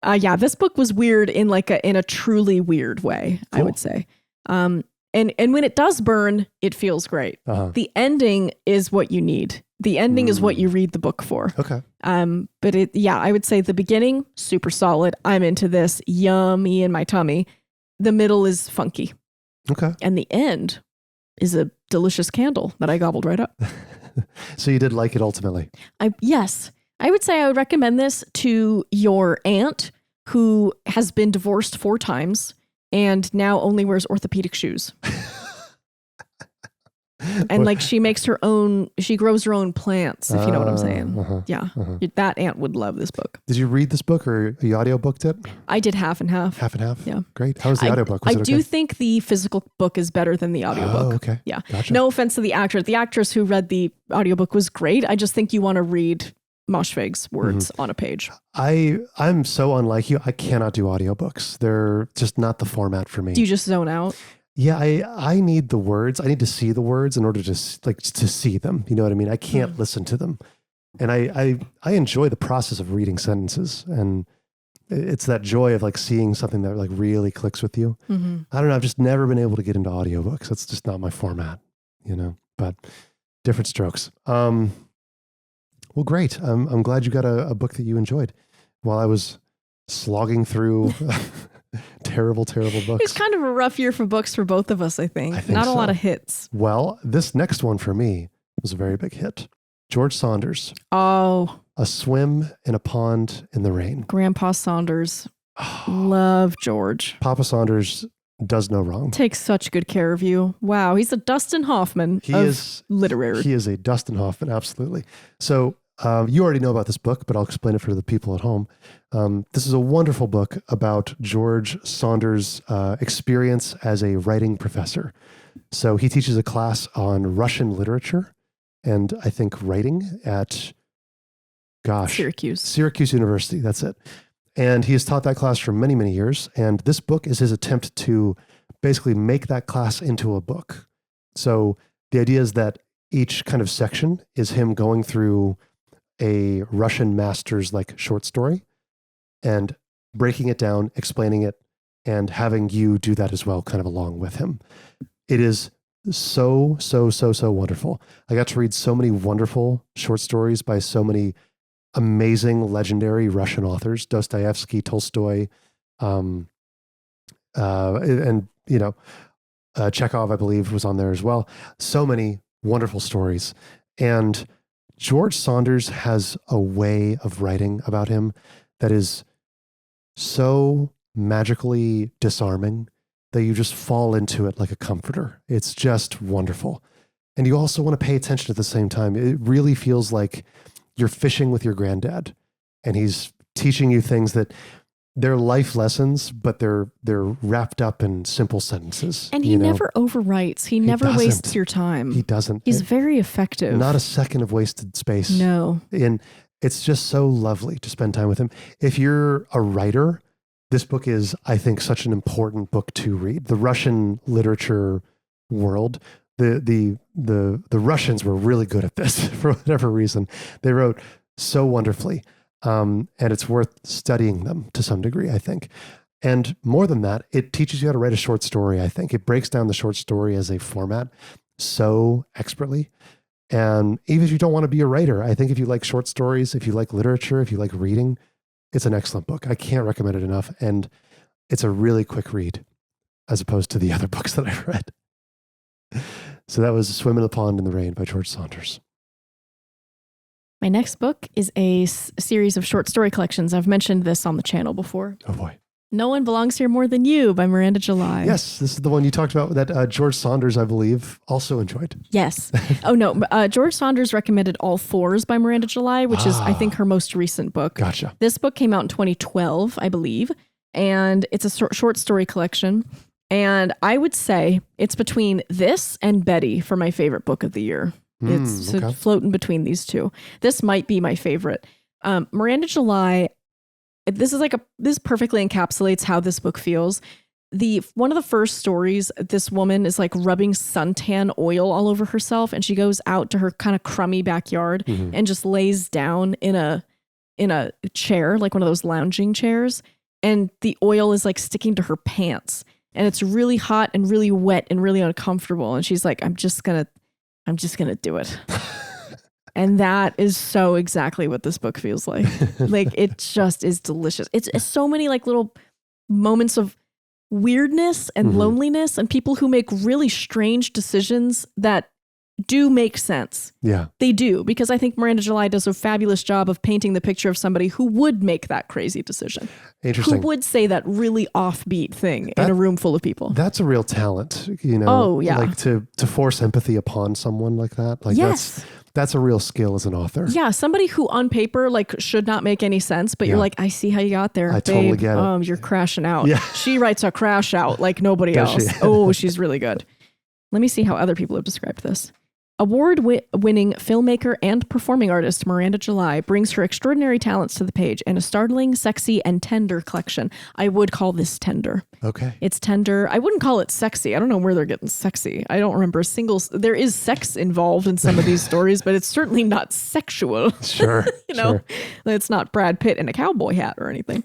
This book was weird in a truly weird way, cool. I would say. And when it does burn, it feels great. The ending is what you need. The ending is what you read the book for. Okay. But I would say the beginning, super solid. I'm into this, yummy in my tummy. The middle is funky. Okay. And the end is a delicious candle that I gobbled right up. So you did like it ultimately? Yes. I would say I would recommend this to your aunt who has been divorced 4 times and now only wears orthopedic shoes. And like she grows her own plants, if you know what I'm saying. That aunt would love this book. Did you read this book or you audiobooked it? I did half and half. Half and half? Yeah. Great. How was the audiobook? Was I it okay? do think the physical book is better than the audiobook. Oh, okay. Yeah. Gotcha. No offense to the actor. The actress who read the audiobook was great. I just think you want to read Moshfegh's words on a page. I'm so unlike you. I cannot do audiobooks. They're just not the format for me. Do you just zone out? Yeah, I need the words. I need to see the words in order to see them. You know what I mean? I can't listen to them. And I enjoy the process of reading sentences, and it's that joy of like seeing something that like really clicks with you. Mm-hmm. I don't know. I've just never been able to get into audiobooks. That's just not my format, but different strokes. Well, great. I'm glad you got a book that you enjoyed while I was slogging through terrible books. It was kind of a rough year for books for both of us, I think. Not a lot of hits. Well, this next one for me was a very big hit. George Saunders. Oh. A Swim in a Pond in the Rain. Grandpa Saunders. Love George. Papa Saunders does no wrong. Takes such good care of you. Wow. He's a Dustin Hoffman literary. He is a Dustin Hoffman, absolutely. So you already know about this book, but I'll explain it for the people at home. This is a wonderful book about George Saunders' experience as a writing professor. So he teaches a class on Russian literature and I think writing at Syracuse University. That's it. And he has taught that class for many, many years. And this book is his attempt to basically make that class into a book. So the idea is that each kind of section is him going through a Russian master's like short story and breaking it down, explaining it, and having you do that as well, kind of along with him. It is so wonderful. I got to read so many wonderful short stories by so many amazing, legendary Russian authors, Dostoevsky, Tolstoy, and Chekhov, I believe, was on there as well. So many wonderful stories. And George Saunders has a way of writing about him that is so magically disarming that you just fall into it like a comforter. It's just wonderful. And you also want to pay attention at the same time. It really feels like you're fishing with your granddad, and he's teaching you things that they're life lessons, but they're wrapped up in simple sentences. And he never overwrites. He never wastes your time. He doesn't. He's very effective. Not a second of wasted space. No. And it's just so lovely to spend time with him. If you're a writer, this book is, I think, such an important book to read. The Russian literature world, the Russians were really good at this for whatever reason. They wrote so wonderfully. And it's worth studying them to some degree, I think. And more than that, it teaches you how to write a short story, I think. It breaks down the short story as a format so expertly. And even if you don't want to be a writer, I think if you like short stories, if you like literature, if you like reading, it's an excellent book. I can't recommend it enough. And it's a really quick read as opposed to the other books that I've read. So that was Swim in the Pond in the Rain by George Saunders. My next book is a series of short story collections. I've mentioned this on the channel before. Oh boy. No One Belongs Here More Than You by Miranda July. Yes, this is the one you talked about that George Saunders, I believe, also enjoyed. Yes. Oh no, George Saunders recommended All Fours by Miranda July, which is, I think, her most recent book. Gotcha. This book came out in 2012, I believe, and it's a short story collection. And I would say it's between this and Betty for my favorite book of the year. It's floating between these two. This might be my favorite. Miranda July, this perfectly encapsulates how this book feels. One of the first stories, this woman is like rubbing suntan oil all over herself, and she goes out to her kind of crummy backyard and just lays down in a chair, like one of those lounging chairs, and the oil is like sticking to her pants, and it's really hot and really wet and really uncomfortable, and she's like, I'm just gonna do it. And that is so exactly what this book feels like. Like, it just is delicious. It's so many like little moments of weirdness and loneliness and people who make really strange decisions that do make sense. Yeah. They do, because I think Miranda July does a fabulous job of painting the picture of somebody who would make that crazy decision. Interesting. Who would say that really offbeat thing in a room full of people. That's a real talent, Oh, yeah. Like to force empathy upon someone like that. Like yes. That's a real skill as an author. Yeah, somebody who on paper like should not make any sense, but you're like, I see how you got there. I totally get it. You're crashing out. Yeah. She writes a crash out like nobody else. She's really good. Let me see how other people have described this. Award-winning filmmaker and performing artist Miranda July brings her extraordinary talents to the page in a startling, sexy, and tender collection. I would call this tender. Okay. It's tender. I wouldn't call it sexy. I don't know where they're getting sexy. I don't remember a single... There is sex involved in some of these stories, but it's certainly not sexual. Sure. Sure. It's not Brad Pitt in a cowboy hat or anything.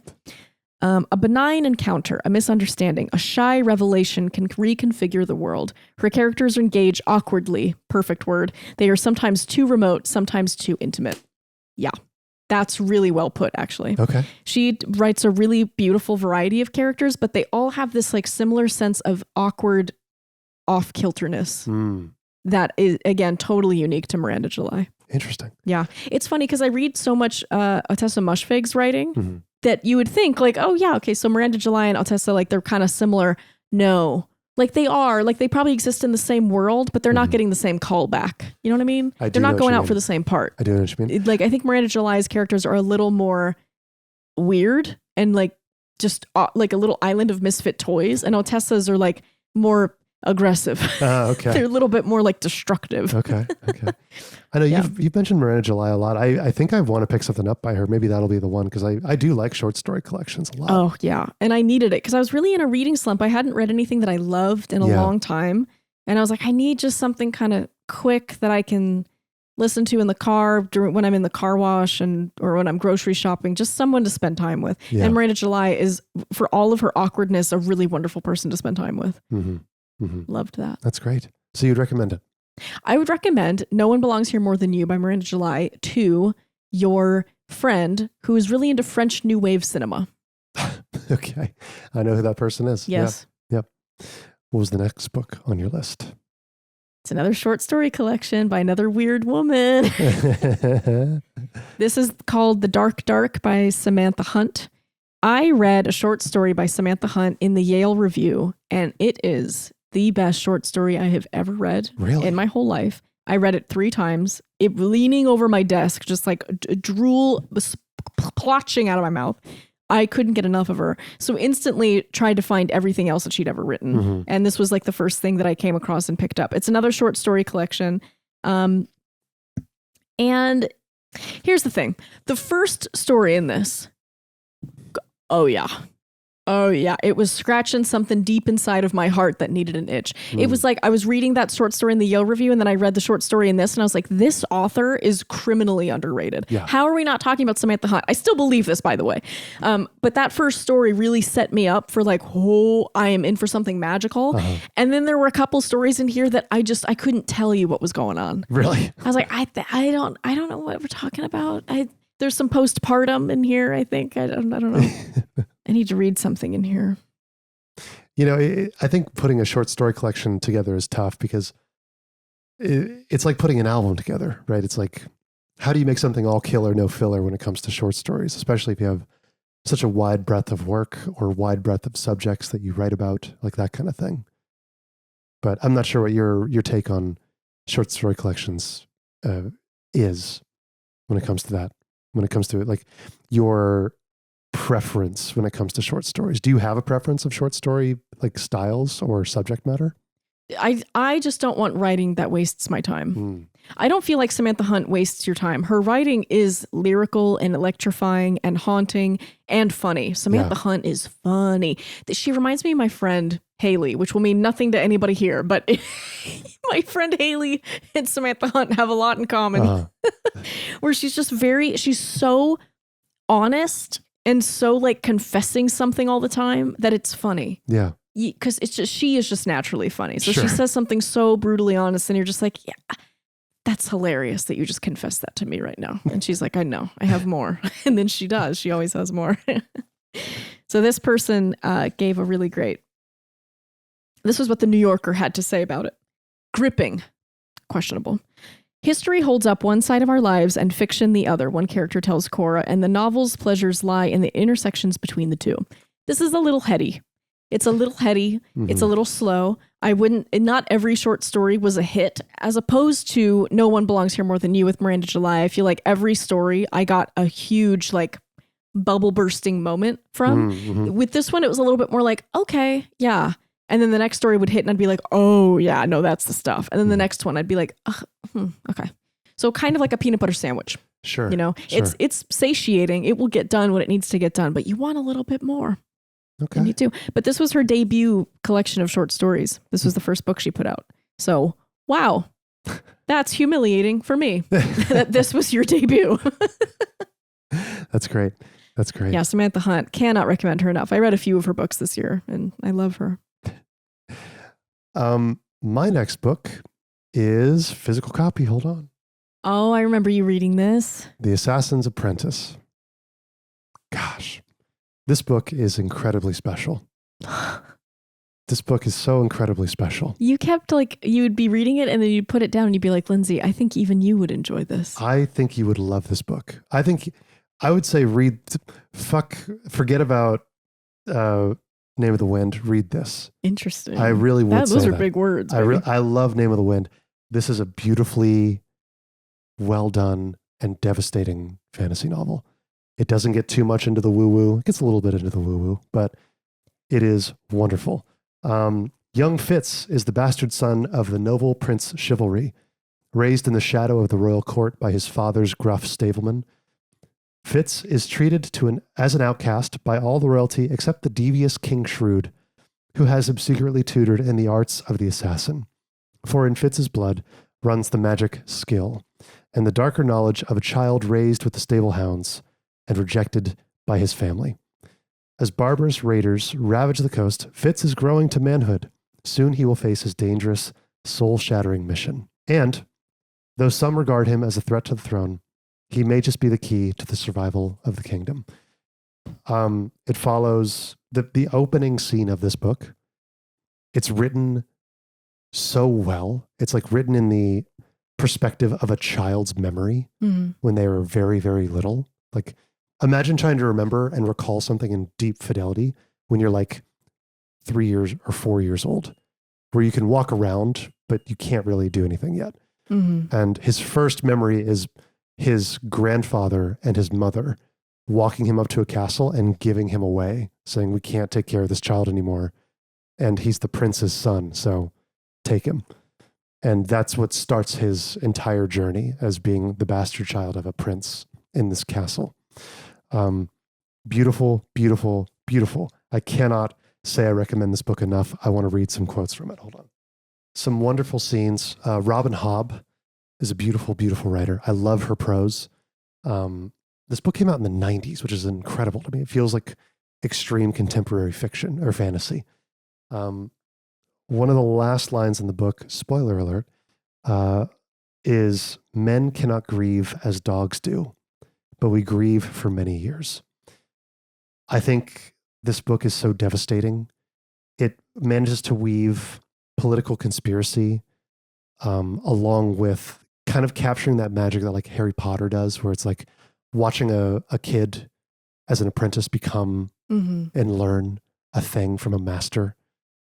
A benign encounter, a misunderstanding, a shy revelation can reconfigure the world. Her characters engage awkwardly, perfect word. They are sometimes too remote, sometimes too intimate. Yeah, that's really well put, actually. Okay. She writes a really beautiful variety of characters, but they all have this like similar sense of awkward off-kilterness that is, again, totally unique to Miranda July. Interesting. Yeah. It's funny because I read so much Ottessa Moshfegh's writing that you would think like, oh yeah, okay, so Miranda July and Ottessa, like they're kind of similar. No, like they are, like they probably exist in the same world, but they're not getting the same callback. You know what I mean? They're not going out for the same part. I do know what you mean. Like I think Miranda July's characters are a little more weird and like just like a little island of misfit toys, and Ottessa's are like more aggressive. Okay. They're a little bit more like destructive. Okay. I know you've mentioned Miranda July a lot. I think I want to pick something up by her. Maybe that'll be the one because I do like short story collections a lot. Oh yeah. And I needed it because I was really in a reading slump. I hadn't read anything that I loved in a long time. And I was like, I need just something kind of quick that I can listen to in the car when I'm in the car wash or when I'm grocery shopping, just someone to spend time with. Yeah. And Miranda July is, for all of her awkwardness, a really wonderful person to spend time with. Loved that. That's great. So you'd recommend it? I would recommend No One Belongs Here More Than You by Miranda July to your friend who is really into French New Wave cinema. Okay. I know who that person is. Yes. Yep. What was the next book on your list? It's another short story collection by another weird woman. This is called The Dark Dark by Samantha Hunt. I read a short story by Samantha Hunt in the Yale Review, and it is the best short story I have ever read in my whole life. I read it 3 times, leaning over my desk, just like drool splotching out of my mouth. I couldn't get enough of her. So instantly tried to find everything else that she'd ever written. And this was like the first thing that I came across and picked up. It's another short story collection. And here's the thing. The first story in this, oh yeah, it was scratching something deep inside of my heart that needed an itch. It was like I was reading that short story in the Yale Review, and then I read the short story in this, and I was like, this author is criminally underrated. Yeah. How are we not talking about Samantha Hunt? I still believe this, by the way. But that first story really set me up for like, oh, I am in for something magical. And then there were a couple stories in here that I couldn't tell you what was going on. Really? I was like, I don't know what we're talking about. There's some postpartum in here, I think. I don't know. I need to read something in here. You know, I think putting a short story collection together is tough because it's like putting an album together, right? It's like, how do you make something all killer, no filler when it comes to short stories, especially if you have such a wide breadth of work or wide breadth of subjects that you write about, like that kind of thing. But I'm not sure what your take on short story collections is when it comes to that. When it comes to it, like your preference when it comes to short stories. Do you have a preference of short story like styles or subject matter? I just don't want writing that wastes my time. I don't feel like Samantha Hunt wastes your time. Her writing is lyrical and electrifying and haunting and funny. Samantha Hunt is funny. She reminds me of my friend Haley, which will mean nothing to anybody here, but my friend Haley and Samantha Hunt have a lot in common. Where she's so honest and so like confessing something all the time that it's funny. Yeah. Because she is just naturally funny. So she says something so brutally honest and you're just like, yeah, that's hilarious that you just confessed that to me right now. And she's like, I know, I have more. And then she does. She always has more. So this person gave a really great, this was what the New Yorker had to say about it. Gripping, questionable. History holds up one side of our lives and fiction the other, one character tells Cora, and the novel's pleasures lie in the intersections between the two. This is a little heady. It's a little heady. It's a little slow. Not every short story was a hit, as opposed to No One Belongs Here More Than You with Miranda July. I feel like every story I got a huge like bubble bursting moment from. With this one, it was a little bit more like, okay, yeah, And then the next story would hit and I'd be like, oh yeah, no, that's the stuff. And then the next one I'd be like, okay. So kind of like a peanut butter sandwich. Sure. You know, sure. it's satiating. It will get done when it needs to get done, but you want a little bit more. Okay. And you do. But this was her debut collection of short stories. This was the first book she put out. So, wow. That's humiliating for me that this was your debut. That's great. That's great. Yeah, Samantha Hunt. Cannot recommend her enough. I read a few of her books this year and I love her. My next book is physical copy. Hold on. Oh, I remember you reading this. The Assassin's Apprentice. Gosh, this book is incredibly special. This book is so incredibly special. You kept you would be reading it and then you'd put it down and you'd be like, Lindsay, I think even you would enjoy this. I think you would love this book. I would say forget about Name of the Wind. Read this. Interesting. I really would say those are that. big words. I love Name of the Wind. This is a beautifully well done and devastating fantasy novel. It doesn't get too much into the woo-woo. It gets a little bit into the woo-woo, but it is wonderful. Young Fitz is the bastard son of the noble Prince Chivalry, raised in the shadow of the royal court by his father's gruff stableman. Fitz is treated as an outcast by all the royalty except the devious King Shrewd, who has him secretly tutored in the arts of the assassin. For in Fitz's blood runs the magic skill, and the darker knowledge of a child raised with the stable hounds and rejected by his family. As barbarous raiders ravage the coast, Fitz is growing to manhood. Soon he will face his dangerous, soul-shattering mission. And, though some regard him as a threat to the throne, he may just be the key to the survival of the kingdom. It follows the opening scene of this book. It's written so well. It's like written in the perspective of a child's memory when they were very, very little. Like, imagine trying to remember and recall something in deep fidelity when you're like 3 years or 4 years old, where you can walk around, but you can't really do anything yet. And his first memory is his grandfather and his mother walking him up to a castle and giving him away, saying, we can't take care of this child anymore. And he's the prince's son, so take him. And that's what starts his entire journey as being the bastard child of a prince in this castle. Beautiful, beautiful, beautiful. I cannot say I recommend this book enough. I want to read some quotes from it. Hold on. Some wonderful scenes. Robin Hobb is a beautiful, beautiful writer. I love her prose. This book came out in the 90s, which is incredible to me. It feels like extreme contemporary fiction or fantasy. One of the last lines in the book, spoiler alert, is men cannot grieve as dogs do, but we grieve for many years. I think this book is so devastating. It manages to weave political conspiracy along with kind of capturing that magic that like Harry Potter does, where it's like watching a kid as an apprentice become and learn a thing from a master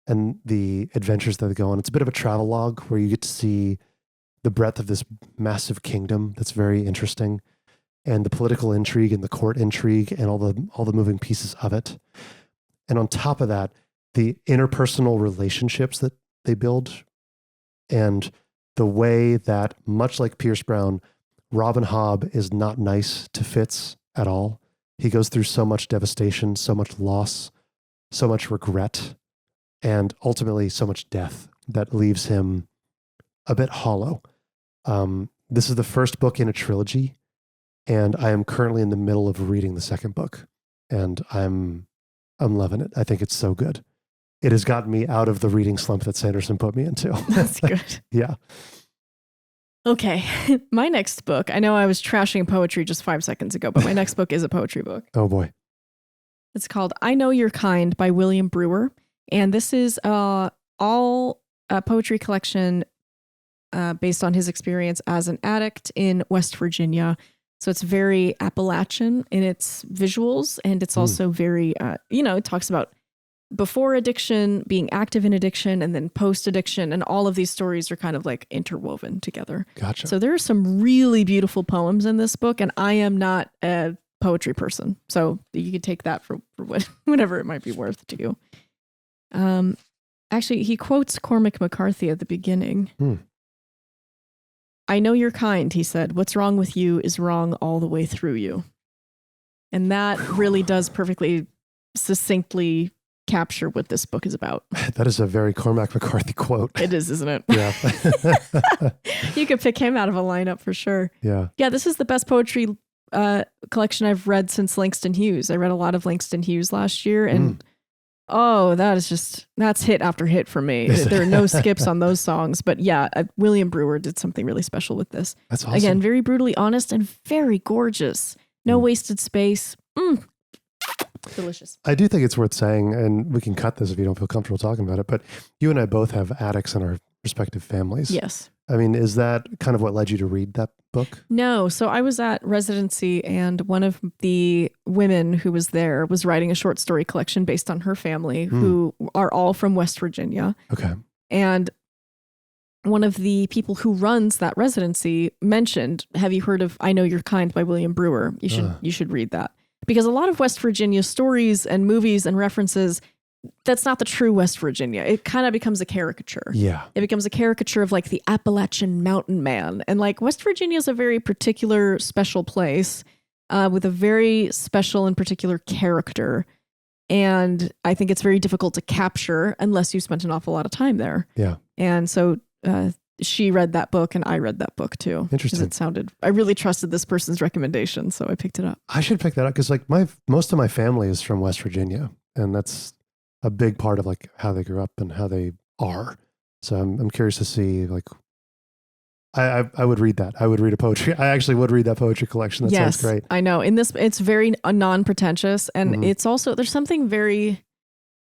and the adventures that they go on. It's a bit of a travelogue where you get to see the breadth of this massive kingdom that's very interesting, and the political intrigue and the court intrigue and all the moving pieces of it. And on top of that, the interpersonal relationships that they build and the way that, much like Pierce Brown, Robin Hobb is not nice to Fitz at all. He goes through so much devastation, so much loss, so much regret, and ultimately so much death that leaves him a bit hollow. This is the first book in a trilogy, and I am currently in the middle of reading the second book, and I'm loving it. I think it's so good. It has gotten me out of the reading slump that Sanderson put me into. That's good. Yeah. Okay. My next book, I know I was trashing poetry just 5 seconds ago, but my next book is a poetry book. Oh boy. It's called I Know You're Kind by William Brewer. And this is all a poetry collection based on his experience as an addict in West Virginia. So it's very Appalachian in its visuals. And it's also very, it talks about before addiction, being active in addiction, and then post addiction. And all of these stories are kind of like interwoven together. Gotcha. So there are some really beautiful poems in this book. And I am not a poetry person. So you could take that for whatever it might be worth to you. Actually, he quotes Cormac McCarthy at the beginning. Hmm. I know you're kind, he said. What's wrong with you is wrong all the way through you. And that really does perfectly, succinctly capture what this book is about. That is a very Cormac McCarthy quote. It is, isn't it? Yeah. You could pick him out of a lineup for sure. Yeah. Yeah, this is the best poetry collection I've read since Langston Hughes. I read a lot of Langston Hughes last year, and that's hit after hit for me. There are no skips on those songs. But yeah, William Brewer did something really special with this. That's awesome. Again, very brutally honest and very gorgeous. No wasted space. Delicious. I do think it's worth saying, and we can cut this if you don't feel comfortable talking about it, but you and I both have addicts in our respective families. Yes. I mean, is that kind of what led you to read that book? No. So I was at residency, and one of the women who was there was writing a short story collection based on her family, who are all from West Virginia. Okay. And one of the people who runs that residency mentioned, have you heard of I Know You're Kind by William Brewer? You should read that. Because a lot of West Virginia stories and movies and references, that's not the true West Virginia. It kind of becomes a caricature. Yeah. It becomes a caricature of like the Appalachian mountain man. And like West Virginia is a very particular, special place with a very special and particular character. And I think it's very difficult to capture unless you spent an awful lot of time there. Yeah. And so she read that book and I read that book too. Interesting. I really trusted this person's recommendation, so I picked it up. I should pick that up because like most of my family is from West Virginia, and that's a big part of like how they grew up and how they are. So I'm curious to see like I would read that. I would read I actually would read that poetry collection. That sounds great. I know. In this, it's very non-pretentious, and it's also there's something very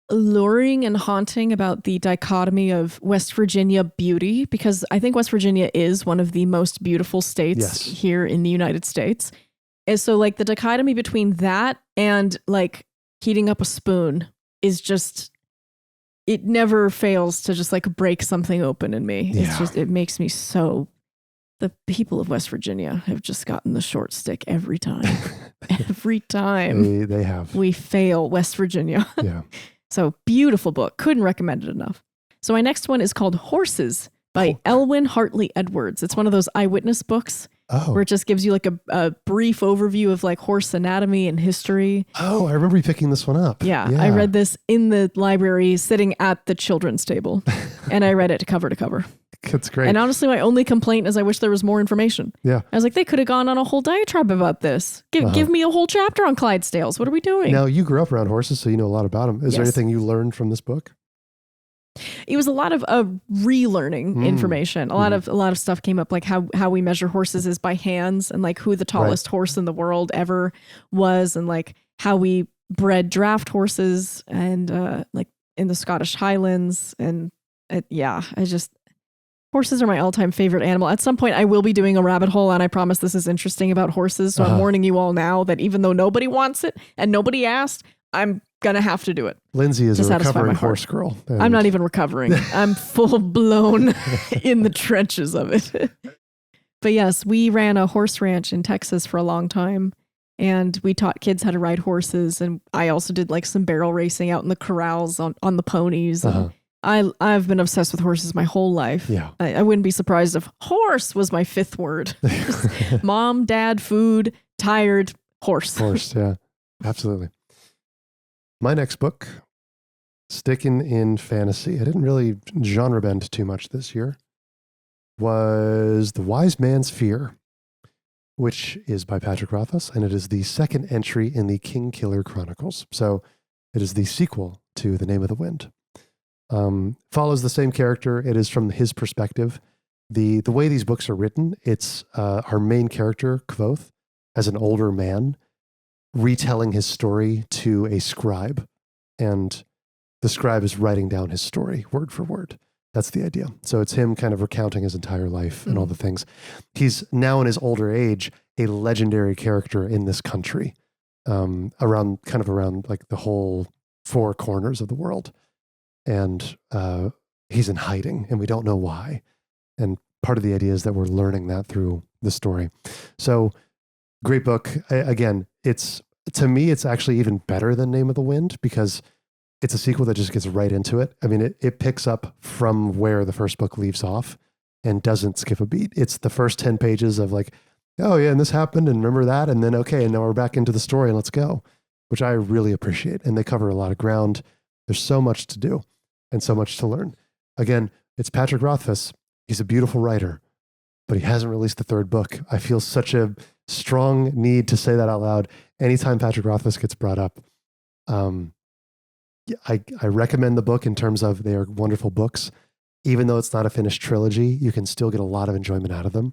alluring and haunting about the dichotomy of West Virginia beauty, because I think West Virginia is one of the most beautiful states here in the United States. And so like the dichotomy between that and like heating up a spoon is just, it never fails to just like break something open in me. Yeah. It's just, it makes me so, the people of West Virginia have just gotten the short stick every time. Every time they have. We fail West Virginia. Yeah. So beautiful book. Couldn't recommend it enough. So my next one is called Horses by Elwyn Hartley Edwards. It's one of those eyewitness books where it just gives you like a brief overview of like horse anatomy and history. Oh, I remember you picking this one up. Yeah. I read this in the library sitting at the children's table and I read it cover to cover. That's great. And honestly, my only complaint is I wish there was more information. Yeah. I was like, they could have gone on a whole diatribe about this. Give me a whole chapter on Clydesdales. What are we doing? Now, you grew up around horses, so you know a lot about them. Is there anything you learned from this book? It was a lot of relearning information. A lot of stuff came up, like how we measure horses is by hands, and like who the tallest horse in the world ever was, and like how we bred draft horses, and like in the Scottish Highlands, and horses are my all-time favorite animal. At some point, I will be doing a rabbit hole, and I promise this is interesting about horses. So I'm warning you all now that even though nobody wants it and nobody asked, I'm going to have to do it. Lindsay is a recovering horse girl. I'm not even recovering. I'm full blown in the trenches of it. But yes, we ran a horse ranch in Texas for a long time, and we taught kids how to ride horses. And I also did like some barrel racing out in the corrals on the ponies. I've been obsessed with horses my whole life. Yeah. I wouldn't be surprised if horse was my fifth word. Mom, dad, food, tired, horse. Horse, yeah. Absolutely. My next book, sticking in fantasy, I didn't really genre bend too much this year, was The Wise Man's Fear, which is by Patrick Rothfuss, and it is the second entry in the King Killer Chronicles. So it is the sequel to The Name of the Wind. Follows the same character. It is from his perspective. The way these books are written, it's our main character, Kvothe, as an older man, retelling his story to a scribe. And the scribe is writing down his story word for word. That's the idea. So it's him kind of recounting his entire life and all the things. He's now in his older age, a legendary character in this country, around like the whole four corners of the world. And he's in hiding, and we don't know why. And part of the idea is that we're learning that through the story. So great book. Again, to me, it's actually even better than Name of the Wind, because it's a sequel that just gets right into it. I mean, it picks up from where the first book leaves off and doesn't skip a beat. It's the first 10 pages of like, oh yeah, and this happened and remember that. And then, okay, and now we're back into the story and let's go, which I really appreciate. And they cover a lot of ground. There's so much to do and so much to learn. Again, it's Patrick Rothfuss. He's a beautiful writer, but he hasn't released the third book. I feel such a strong need to say that out loud. Anytime Patrick Rothfuss gets brought up, I recommend the book in terms of they are wonderful books. Even though it's not a finished trilogy, you can still get a lot of enjoyment out of them.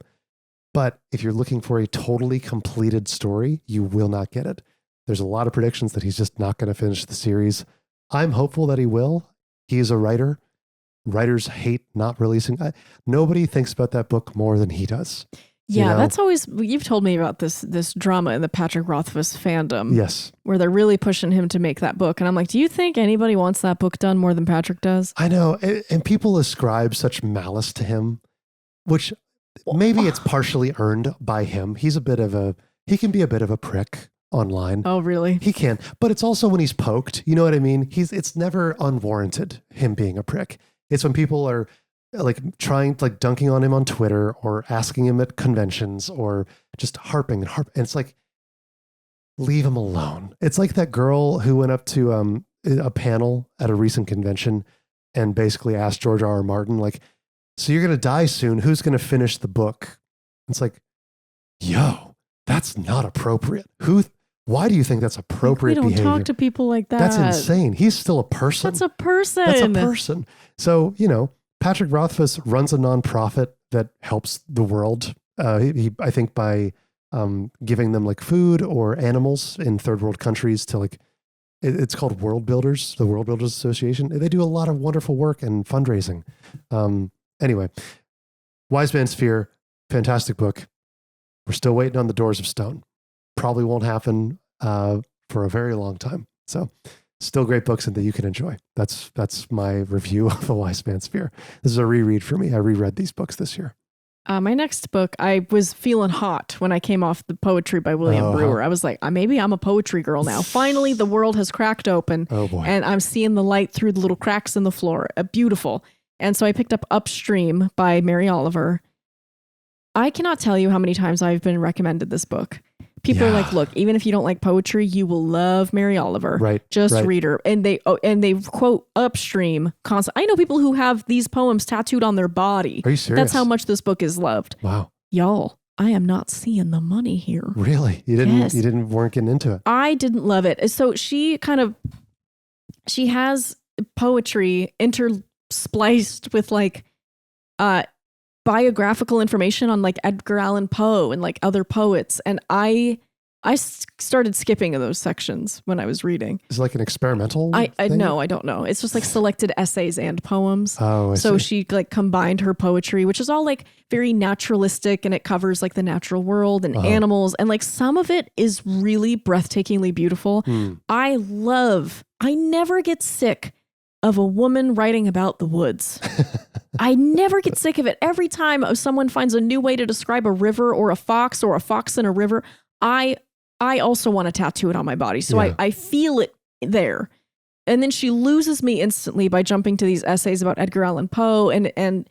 But if you're looking for a totally completed story, you will not get it. There's a lot of predictions that he's just not going to finish the series. I'm hopeful that he will. He is a writer. Writers hate not releasing. Nobody thinks about that book more than he does. Yeah, you know? That's always, you've told me about this drama in the Patrick Rothfuss fandom. Yes. Where they're really pushing him to make that book. And I'm like, do you think anybody wants that book done more than Patrick does? I know. And people ascribe such malice to him, which maybe it's partially earned by him. He can be a bit of a prick online. Oh, really? He can. But it's also when he's poked, you know what I mean? It's never unwarranted, him being a prick. It's when people are like dunking on him on Twitter or asking him at conventions or just harping. And it's like, leave him alone. It's like that girl who went up to a panel at a recent convention and basically asked George R.R. Martin, like, so you're going to die soon. Who's going to finish the book? It's like, yo, that's not appropriate. Why do you think that's appropriate behavior? We don't talk to people like that. That's insane. He's still a person. That's a person. That's a person. So, Patrick Rothfuss runs a nonprofit that helps the world. I think by giving them like food or animals in third world countries to like, it's called World Builders, the World Builders Association. They do a lot of wonderful work and fundraising. Anyway, Wise Man's Fear, fantastic book. We're still waiting on the Doors of Stone. Probably won't happen for a very long time. So still great books and that you can enjoy. That's my review of The Wise Man's Fear. This is a reread for me. I reread these books this year. My next book, I was feeling hot when I came off the poetry by William Brewer. I was like, maybe I'm a poetry girl now. Finally, the world has cracked open. Oh boy. And I'm seeing the light through the little cracks in the floor. Beautiful. And so I picked up Upstream by Mary Oliver. I cannot tell you how many times I've been recommended this book. People are like, look, even if you don't like poetry, you will love Mary Oliver. Right. Just read her. And they quote Upstream constantly. I know people who have these poems tattooed on their body. Are you serious? That's how much this book is loved. Wow. Y'all, I am not seeing the money here. Really? You weren't getting into it. I didn't love it. So she has poetry interspliced with like biographical information on like Edgar Allan Poe and like other poets. And I started skipping those sections when I was reading. Is it like an experimental thing? No, I don't know. It's just like selected essays and poems. Oh, I so see. She like combined her poetry, which is all like very naturalistic and it covers like the natural world and animals. And like some of it is really breathtakingly beautiful. I never get sick of a woman writing about the woods. I never get sick of it. Every time someone finds a new way to describe a river or a fox in a river, I also want to tattoo it on my body. So I feel it there. And then she loses me instantly by jumping to these essays about Edgar Allan Poe and in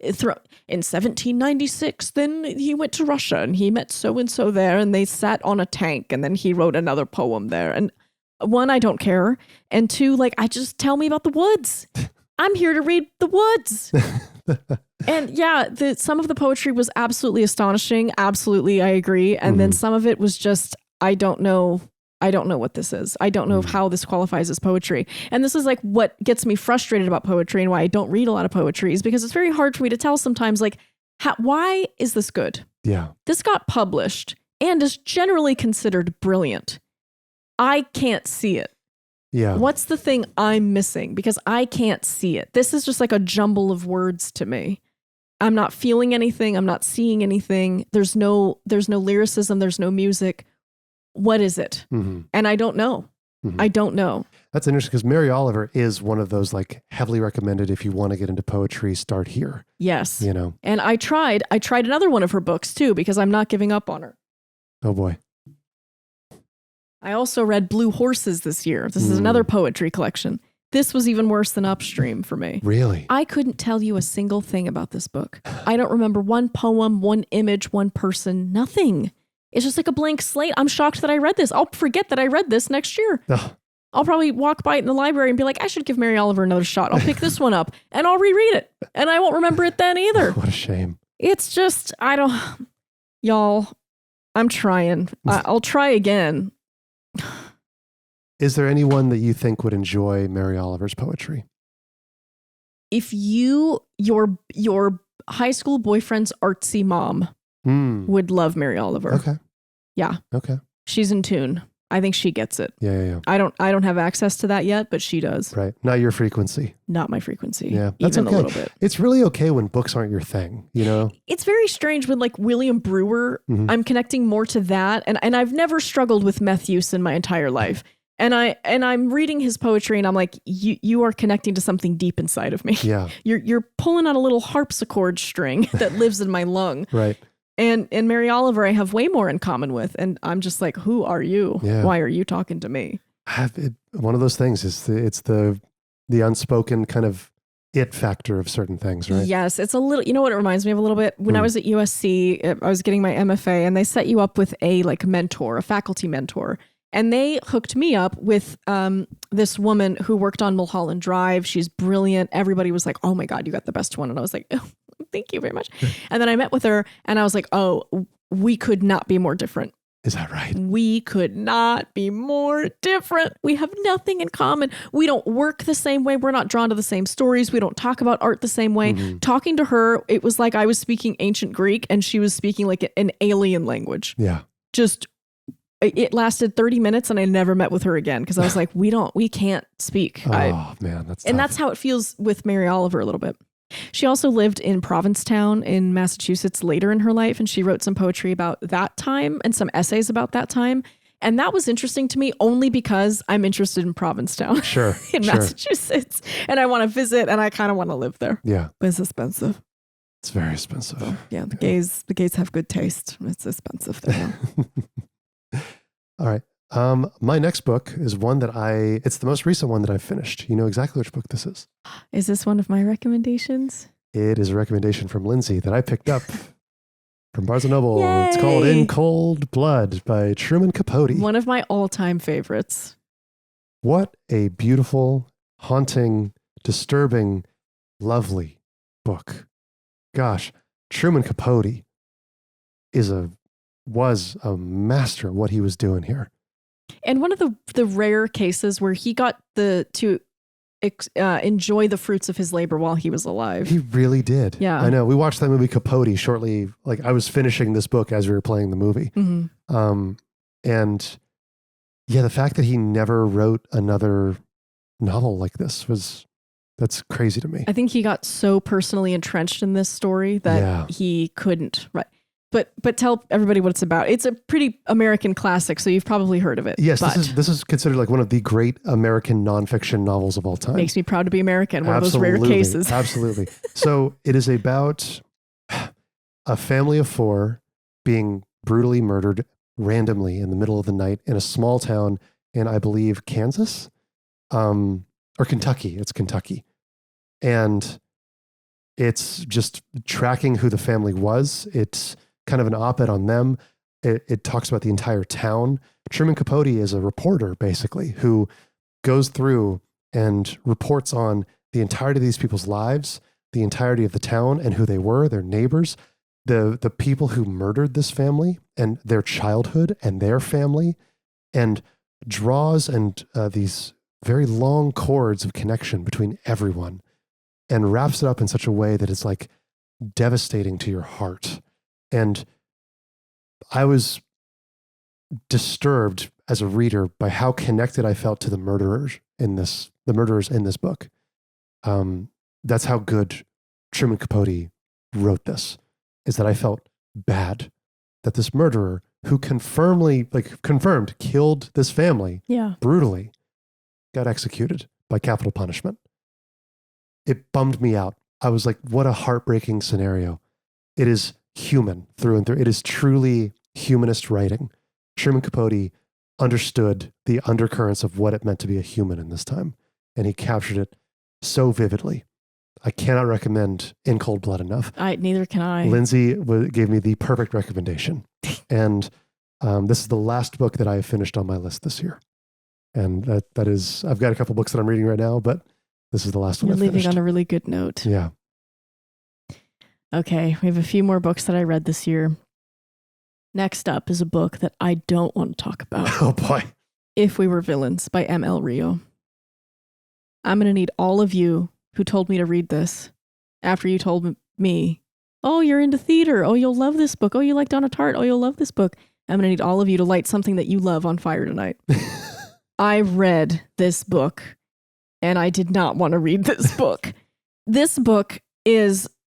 1796, then he went to Russia and he met so-and-so there and they sat on a tank and then he wrote another poem there. And one, I don't care. And two, like, just tell me about the woods. I'm here to read the woods. And yeah, some of the poetry was absolutely astonishing. Absolutely, I agree. And then some of it was just, I don't know what this is. I don't know how this qualifies as poetry. And this is like what gets me frustrated about poetry and why I don't read a lot of poetry is because it's very hard for me to tell sometimes, like, why is this good? Yeah. This got published and is generally considered brilliant. I can't see it. Yeah. What's the thing I'm missing? Because I can't see it. This is just like a jumble of words to me. I'm not feeling anything. I'm not seeing anything. There's no lyricism. There's no music. What is it? And I don't know. I don't know. That's interesting because Mary Oliver is one of those like heavily recommended if you want to get into poetry, start here. Yes. And I tried another one of her books too, because I'm not giving up on her. Oh boy. I also read Blue Horses this year. This is another poetry collection. This was even worse than Upstream for me. Really? I couldn't tell you a single thing about this book. I don't remember one poem, one image, one person, nothing. It's just like a blank slate. I'm shocked that I read this. I'll forget that I read this next year. Oh. I'll probably walk by it in the library and be like, I should give Mary Oliver another shot. I'll pick this one up and I'll reread it. And I won't remember it then either. What a shame. It's just, y'all, I'm trying. I'll try again. Is there anyone that you think would enjoy Mary Oliver's poetry? If your high school boyfriend's artsy mom would love Mary Oliver. Okay. Yeah. Okay. She's in tune. I think she gets it. Yeah. I don't have access to that yet, but she does. Right. Not your frequency. Not my frequency. Yeah. That's even okay. a little bit. It's really okay when books aren't your thing, you know? It's very strange with like William Brewer. I'm connecting more to that. And I've never struggled with meth use in my entire life. And I'm reading his poetry and I'm like, you are connecting to something deep inside of me. Yeah. You're pulling on a little harpsichord string that lives in my lung. Right. And Mary Oliver, I have way more in common with. And I'm just like, who are you? Yeah. Why are you talking to me? One of those things is it's the unspoken kind of it factor of certain things, right? Yes. It's a little, you know what it reminds me of a little bit? When I was at USC, I was getting my MFA and they set you up with a mentor, a faculty mentor. And they hooked me up with this woman who worked on Mulholland Drive. She's brilliant. Everybody was like, oh my God, you got the best one. And I was like, oh, thank you very much. And then I met with her and I was like, oh, we could not be more different. Is that right? We could not be more different. We have nothing in common. We don't work the same way. We're not drawn to the same stories. We don't talk about art the same way. Talking to her, it was like I was speaking ancient Greek and she was speaking like an alien language. Yeah. Just it lasted 30 minutes and I never met with her again because I was like, we can't speak. Oh man, that's tough. And that's how it feels with Mary Oliver a little bit. She also lived in Provincetown in Massachusetts later in her life, and she wrote some poetry about that time and some essays about that time. And that was interesting to me only because I'm interested in Provincetown in Massachusetts, and I want to visit and I kind of want to live there. Yeah. But it's expensive. It's very expensive. So, yeah. The gays have good taste. It's expensive there. All right. My next book is one that it's the most recent one that I've finished. You know exactly which book this is. Is this one of my recommendations? It is a recommendation from Lindsay that I picked up from Barnes & Noble. Yay! It's called In Cold Blood by Truman Capote. One of my all-time favorites. What a beautiful, haunting, disturbing, lovely book. Gosh, Truman Capote was a master at what he was doing here. And one of the rare cases where he got to enjoy the fruits of his labor while he was alive. He really did. Yeah. I know. We watched that movie Capote shortly. Like I was finishing this book as we were playing the movie. Mm-hmm. And yeah, the fact that he never wrote another novel like this that's crazy to me. I think he got so personally entrenched in this story that he couldn't write. But tell everybody what it's about. It's a pretty American classic, so you've probably heard of it. Yes, this is considered like one of the great American nonfiction novels of all time. Makes me proud to be American. One of those rare cases. Absolutely. So it is about a family of 4 being brutally murdered randomly in the middle of the night in a small town in, I believe, Kansas, or Kentucky. It's Kentucky, and it's just tracking who the family was. It's kind of an op-ed on them. It talks about the entire town. Truman Capote is a reporter, basically, who goes through and reports on the entirety of these people's lives, the entirety of the town and who they were, their neighbors, the people who murdered this family and their childhood and their family, and draws these very long cords of connection between everyone and wraps it up in such a way that it's like devastating to your heart. And I was disturbed as a reader by how connected I felt to the murderers in this book. That's how good Truman Capote wrote this, is that I felt bad that this murderer who confirmed killed this family brutally got executed by capital punishment. It bummed me out. I was like, what a heartbreaking scenario. It is human through and through. It is truly humanist writing. Truman Capote understood the undercurrents of what it meant to be a human in this time. and he captured it so vividly. I cannot recommend In Cold Blood enough. Neither can I. Lindsay gave me the perfect recommendation. And this is the last book that I have finished on my list this year. And that is, I've got a couple books that I'm reading right now, but this is the last one. You're leaving on a really good note. Yeah. Okay, we have a few more books that I read this year. Next up is a book that I don't want to talk about. Oh boy. If We Were Villains by M.L. Rio. I'm going to need all of you who told me to read this after you told me, oh, you're into theater. Oh, you'll love this book. Oh, you like Donna Tartt. Oh, you'll love this book. I'm going to need all of you to light something that you love on fire tonight. I read this book and I did not want to read this book. This book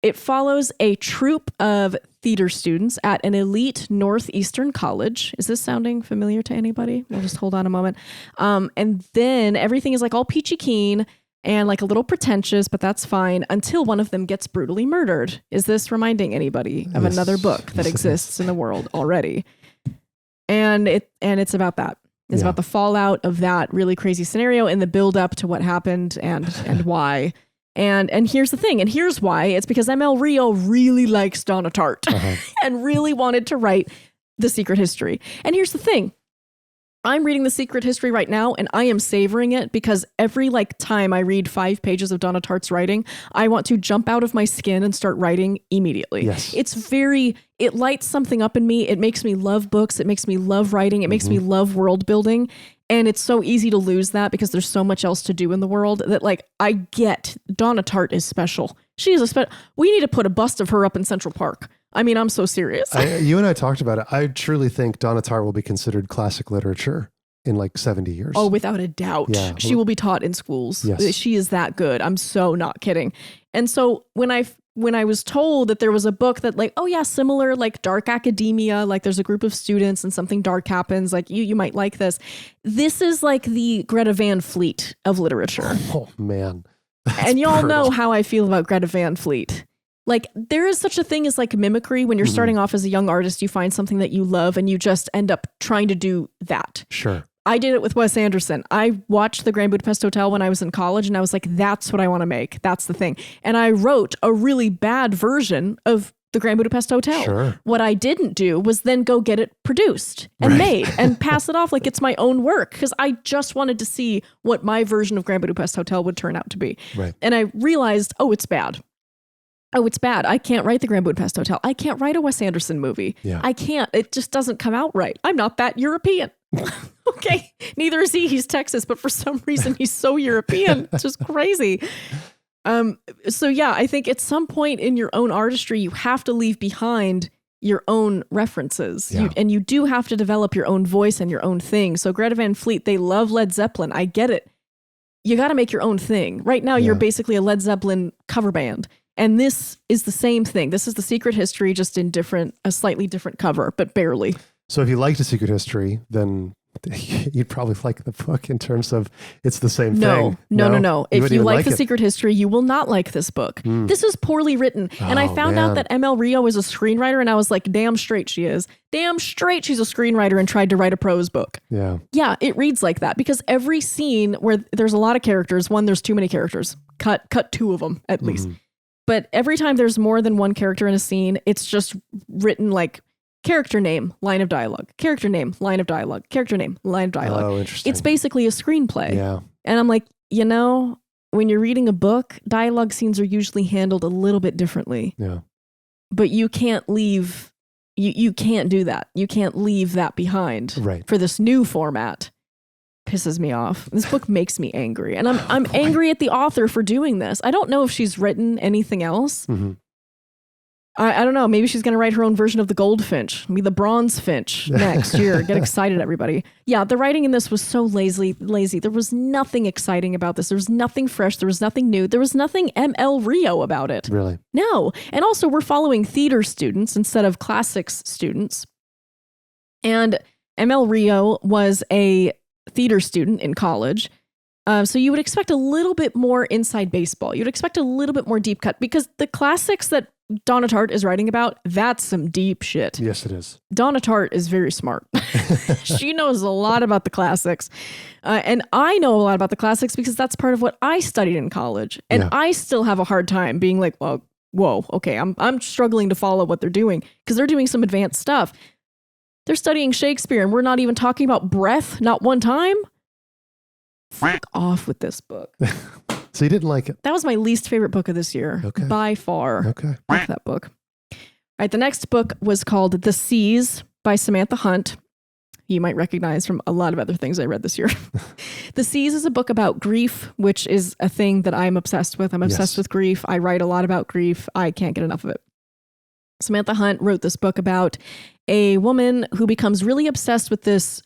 it follows a troupe of theater students at an elite Northeastern college. Is this sounding familiar to anybody? We'll just hold on a moment. And then everything is like all peachy keen and like a little pretentious, but that's fine until one of them gets brutally murdered. Is this reminding anybody of another book that exists in the world already? And it's about that. It's about the fallout of that really crazy scenario and the build up to what happened and why. And here's the thing, and here's why. It's because M.L. Rio really likes Donna Tartt and really wanted to write The Secret History. And here's the thing. I'm reading The Secret History right now, and I am savoring it because every time I read 5 pages of Donna Tartt's writing, I want to jump out of my skin and start writing immediately. Yes. It lights something up in me. It makes me love books. It makes me love writing. It makes me love world building. And it's so easy to lose that because there's so much else to do in the world that I get Donna Tartt is special. She is we need to put a bust of her up in Central Park. I mean, I'm so serious. You and I talked about it. I truly think Donna Tartt will be considered classic literature in 70 years. Oh, without a doubt. Yeah. She will be taught in schools. Yes. She is that good. I'm so not kidding. And so when I was told that there was a book that similar, dark academia, there's a group of students and something dark happens, you might like this. This is the Greta Van Fleet of literature. Oh man. And y'all know how I feel about Greta Van Fleet. There is such a thing as mimicry. When you're starting off as a young artist, you find something that you love and you just end up trying to do that. Sure. I did it with Wes Anderson. I watched The Grand Budapest Hotel when I was in college and I was like, that's what I want to make. That's the thing. And I wrote a really bad version of The Grand Budapest Hotel. Sure. What I didn't do was then go get it produced and made and pass it off like it's my own work because I just wanted to see what my version of Grand Budapest Hotel would turn out to be. Right. And I realized, it's bad. Oh, it's bad. I can't write The Grand Budapest Hotel. I can't write a Wes Anderson movie. Yeah. I can't. It just doesn't come out right. I'm not that European. Okay. Neither is he. He's Texas, but for some reason he's so European. It's just crazy. So yeah, I think at some point in your own artistry, you have to leave behind your own references. Yeah. And you do have to develop your own voice and your own thing. So Greta Van Fleet, they love Led Zeppelin. I get it. You got to make your own thing. Right now, you're basically a Led Zeppelin cover band. And this is the same thing. This is The Secret History, just in a slightly different cover, but barely. So if you liked A Secret History, then you'd probably like the book in terms of it's the same thing. No. If you like The Secret History, you will not like this book. This is poorly written. And I found out that M.L. Rio is a screenwriter, and I was like, damn straight she is. Damn straight she's a screenwriter and tried to write a prose book. Yeah. Yeah, it reads like that because every scene where there's a lot of characters, there's too many characters. Cut 2 of them at least. But every time there's more than one character in a scene, it's just written character name, line of dialogue, character name, line of dialogue, character name, line of dialogue. Oh, interesting. It's basically a screenplay. Yeah. And I'm like, when you're reading a book, dialogue scenes are usually handled a little bit differently. Yeah. But you can't leave, you can't do that. You can't leave that behind for this new format. Pisses me off. This book makes me angry. And I'm angry at the author for doing this. I don't know if she's written anything else. I don't know. Maybe she's going to write her own version of the Goldfinch. Maybe the Bronze Finch next year. Get excited, everybody. Yeah, the writing in this was so lazy. There was nothing exciting about this. There was nothing fresh. There was nothing new. There was nothing M.L. Rio about it. Really? No. And also, we're following theater students instead of classics students. And M.L. Rio was a theater student in college. So you would expect a little bit more inside baseball. You'd expect a little bit more deep cut because the classics that Donna Tartt is writing about, that's some deep shit. Yes, it is. Donna Tartt is very smart. She knows a lot about the classics. And I know a lot about the classics because that's part of what I studied in college. And I still have a hard time being like, well, whoa, okay, I'm struggling to follow what they're doing because they're doing some advanced stuff. They're studying Shakespeare and we're not even talking about breath, not one time. Fuck off with this book. So you didn't like it? That was my least favorite book of this year. Okay. By far. Okay. Fuck that book. All right, the next book was called The Seas by Samantha Hunt. You might recognize from a lot of other things I read this year. The Seas is a book about grief, which is a thing that I'm obsessed with. I'm obsessed with grief. I write a lot about grief. I can't get enough of it. Samantha Hunt wrote this book about a woman who becomes really obsessed with this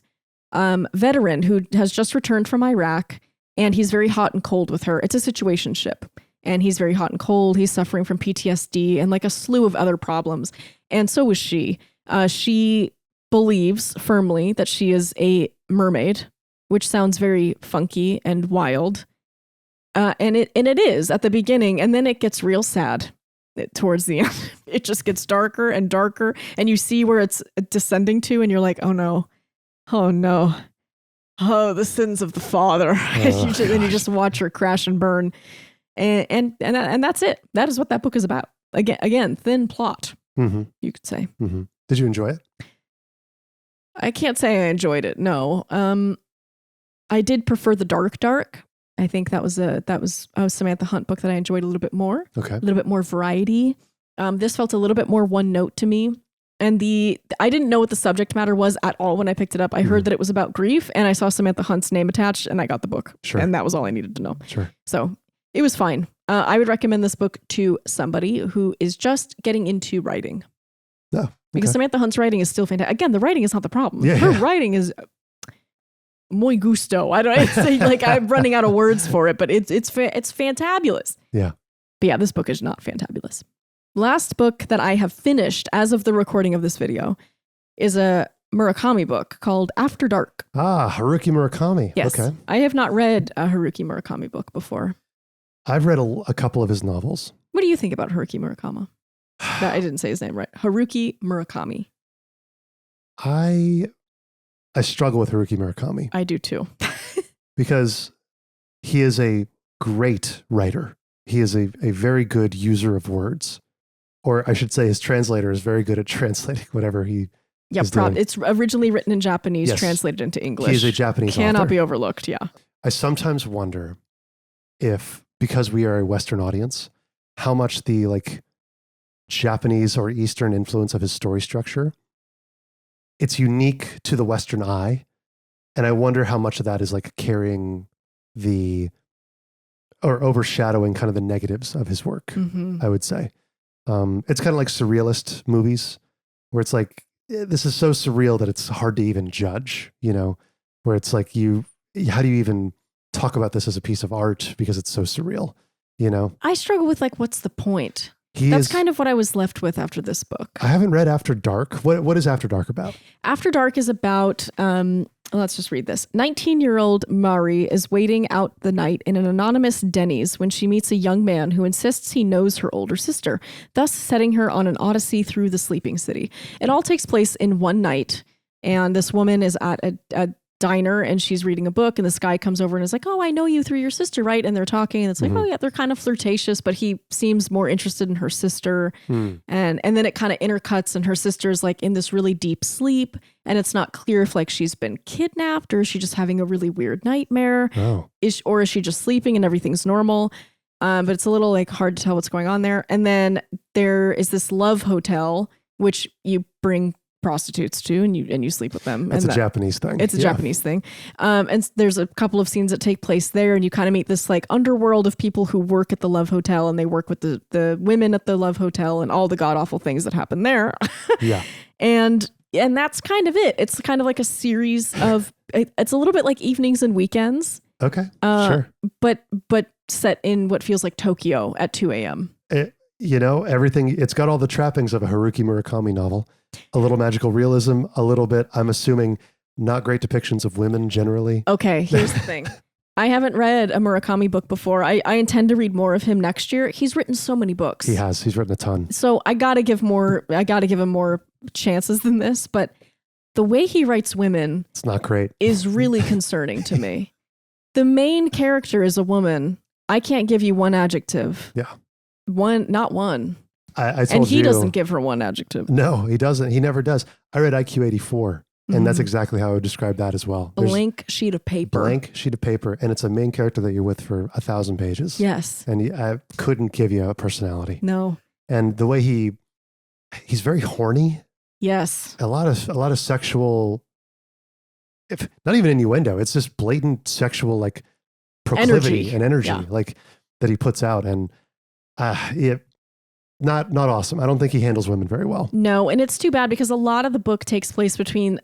veteran who has just returned from Iraq, and he's very hot and cold with her. It's a situationship, and he's very hot and cold. He's suffering from PTSD and like a slew of other problems. And so is she. She believes firmly that she is a mermaid, which sounds very funky and wild. And it is at the beginning, and then it gets real sad towards the end. It just gets darker and darker, and you see where it's descending to, and you're like, oh no. Oh no. Oh, the sins of the father. And you just watch her crash and burn. And that's it. That is what that book is about. Again, thin plot, you could say. Mm-hmm. Did you enjoy it? I can't say I enjoyed it. No. I did prefer the dark. I think that was a Samantha Hunt book that I enjoyed a little bit more. Okay. A little bit more variety. This felt a little bit more one note to me. And I didn't know what the subject matter was at all when I picked it up. I heard that it was about grief, and I saw Samantha Hunt's name attached, and I got the book. Sure. And that was all I needed to know. Sure. So it was fine. I would recommend this book to somebody who is just getting into writing. Oh, okay. Because Samantha Hunt's writing is still fantastic. Again, the writing is not the problem. Her writing is muy gusto. I don't say like I'm running out of words for it, but it's fantabulous. Yeah. But yeah, this book is not fantabulous. Last book that I have finished as of the recording of this video is a Murakami book called After Dark. Haruki Murakami. Yes. Okay. I have not read a Haruki Murakami book before. I've read a couple of his novels. What do you think about Haruki Murakami? I didn't say his name right. Haruki Murakami. I struggle with Haruki Murakami. I do too. Because he is a great writer. He is a very good user of words. Or I should say his translator is very good at translating whatever he is doing. It's originally written in Japanese, translated into English. He's a Japanese Cannot author. Be overlooked, yeah. I sometimes wonder if, because we are a Western audience, how much the like Japanese or Eastern influence of his story structure, it's unique to the Western eye. And I wonder how much of that is like carrying or overshadowing kind of the negatives of his work, I would say. It's kind of like surrealist movies where it's like, this is so surreal that it's hard to even judge, where it's like how do you even talk about this as a piece of art because it's so surreal, I struggle with like, what's the point? That's kind of what I was left with after this book. I haven't read After Dark. What is After Dark about? After Dark is about, let's just read this. 19-year-old Mari is waiting out the night in an anonymous Denny's when she meets a young man who insists he knows her older sister, thus setting her on an odyssey through the sleeping city. It all takes place in one night, and this woman is at a diner and she's reading a book, and this guy comes over and is like, oh, I know you through your sister, right? And they're talking, and it's like, oh yeah, they're kind of flirtatious, but he seems more interested in her sister. And then it kind of intercuts, and her sister's like in this really deep sleep, and it's not clear if like she's been kidnapped or is she just having a really weird nightmare, or is she just sleeping and everything's normal. But it's a little like hard to tell what's going on there. And then there is this love hotel, which you bring prostitutes to, and you sleep with them. It's a Japanese thing. It's a Japanese thing. And there's a couple of scenes that take place there, and you kind of meet this like underworld of people who work at the love hotel, and they work with the women at the love hotel and all the god awful things that happen there. And that's kind of it. It's kind of like a series of, it's a little bit like Evenings and Weekends. Okay. Sure. But set in what feels like Tokyo at 2 a.m. Everything, it's got all the trappings of a Haruki Murakami novel. A little magical realism, a little bit, I'm assuming, not great depictions of women generally. Okay, here's the thing. I haven't read a Murakami book before. I intend to read more of him next year. He's written so many books. He has. He's written a ton. So I got to give him more chances than this, but the way he writes women, it's not great, is really concerning to me. The main character is a woman. I can't give you one adjective. Yeah. Not one. I told and he you, doesn't give her one adjective. No, he doesn't. He never does. I read IQ 84, and that's exactly how I would describe that as well. Blank sheet of paper. Blank sheet of paper, and it's a main character that you're with for 1,000 pages. Yes. And I couldn't give you a personality. No. And the way he's very horny. Yes. A lot of sexual, if not even innuendo, it's just blatant sexual like proclivity and energy like that he puts out. And not awesome. I don't think he handles women very well. No, and it's too bad because a lot of the book takes place between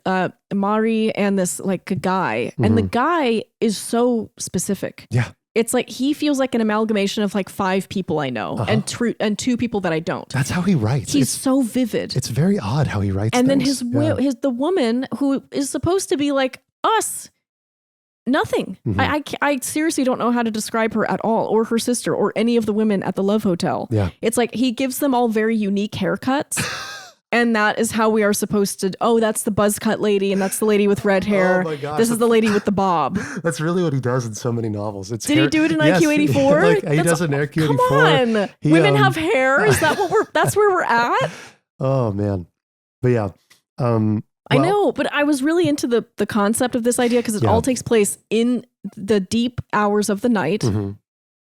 Mari and this like guy, and the guy is so specific. Yeah, it's like he feels like an amalgamation of like 5 people I know and 2 people that I don't. That's how he writes. He's so vivid. It's very odd how he writes. And things. then the woman who is supposed to be like us. Nothing. I seriously don't know how to describe her at all, or her sister, or any of the women at the Love Hotel. Yeah. It's like he gives them all very unique haircuts. And that is how we are supposed to, that's the buzz cut lady, and that's the lady with red hair. Oh my gosh. This is the lady with the bob. That's really what he does in so many novels. Did he do it in IQ 84? He does it in IQ 84. Come on. Women have hair. Is that that's where we're at? Oh man. But yeah. I know, but I was really into the concept of this idea because it all takes place in the deep hours of the night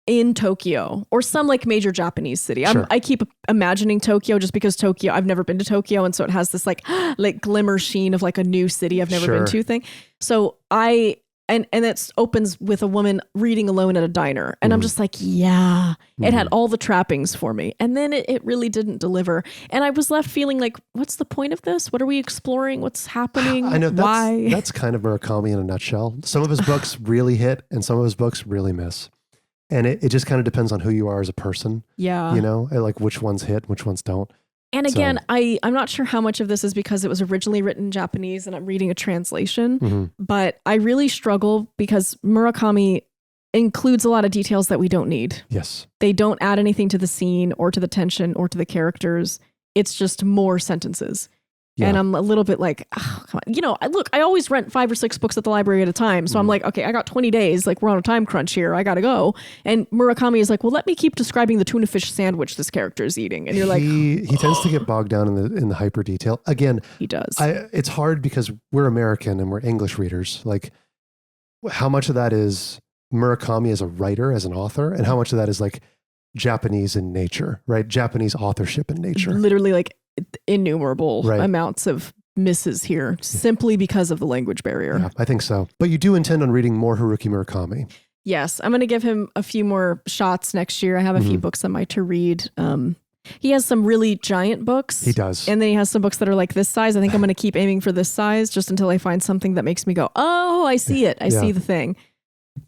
in Tokyo or some like major Japanese city. I keep imagining Tokyo just because Tokyo, I've never been to Tokyo. And so it has this like glimmer sheen of like a new city I've never been to thing. So and it opens with a woman reading alone at a diner. And I'm just like, it had all the trappings for me. And then it really didn't deliver. And I was left feeling like, what's the point of this? What are we exploring? What's happening? I know. Why? That's kind of Murakami in a nutshell. Some of his books really hit and some of his books really miss. And it just kind of depends on who you are as a person. Yeah. You know, like which ones hit, which ones don't. And again, I'm not sure how much of this is because it was originally written in Japanese and I'm reading a translation, but I really struggle because Murakami includes a lot of details that we don't need. Yes. They don't add anything to the scene or to the tension or to the characters. It's just more sentences. Yeah. And I'm a little bit like, oh, come on. You know, I always rent 5 or 6 books at the library at a time. So I'm like, okay, I got 20 days. Like we're on a time crunch here. I got to go. And Murakami is like, well, let me keep describing the tuna fish sandwich this character is eating. And you're like, he tends to get bogged down in the hyper detail. Again, he does. It's hard because we're American and we're English readers. Like how much of that is Murakami as a writer, as an author, and how much of that is like Japanese in nature, right? Japanese authorship in nature. Literally like innumerable amounts of misses here simply because of the language barrier. Yeah, I think so. But you do intend on reading more Haruki Murakami. Yes. I'm going to give him a few more shots next year. I have a few books on my to read. He has some really giant books. He does. And then he has some books that are like this size. I think I'm going to keep aiming for this size just until I find something that makes me go, oh, I see it. I see the thing.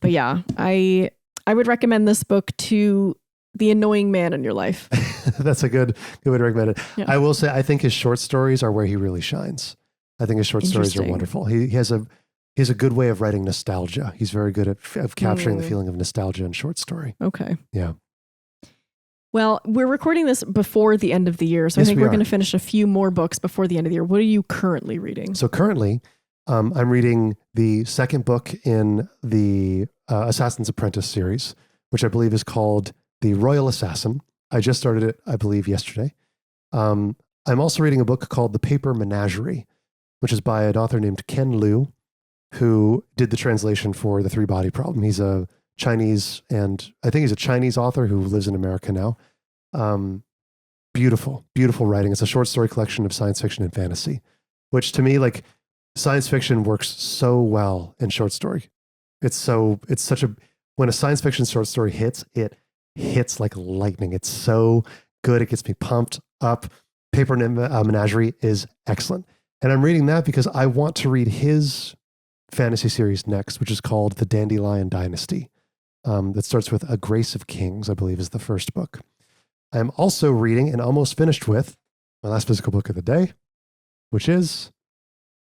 But yeah, I would recommend this book to the annoying man in your life. That's a good way to recommend it. Yeah. I will say, I think his short stories are where he really shines. I think his short stories are wonderful. He has a good way of writing nostalgia. He's very good at capturing the feeling of nostalgia in short story. Okay. Yeah. Well, we're recording this before the end of the year, so I think we're going to finish a few more books before the end of the year. What are you currently reading? So currently, I'm reading the second book in the Assassin's Apprentice series, which I believe is called The Royal Assassin. I just started it, I believe, yesterday. I'm also reading a book called The Paper Menagerie, which is by an author named Ken Liu, who did the translation for The Three-Body Problem. He's a Chinese, and I think he's a Chinese author who lives in America now. Beautiful, beautiful writing. It's a short story collection of science fiction and fantasy, which to me, like science fiction works so well in short story. When a science fiction short story hits, it hits like lightning. It's so good. It gets me pumped up. Paper Menagerie is excellent. And I'm reading that because I want to read his fantasy series next, which is called The Dandelion Dynasty. That starts with A Grace of Kings, I believe is the first book. I'm also reading and almost finished with my last physical book of the day, which is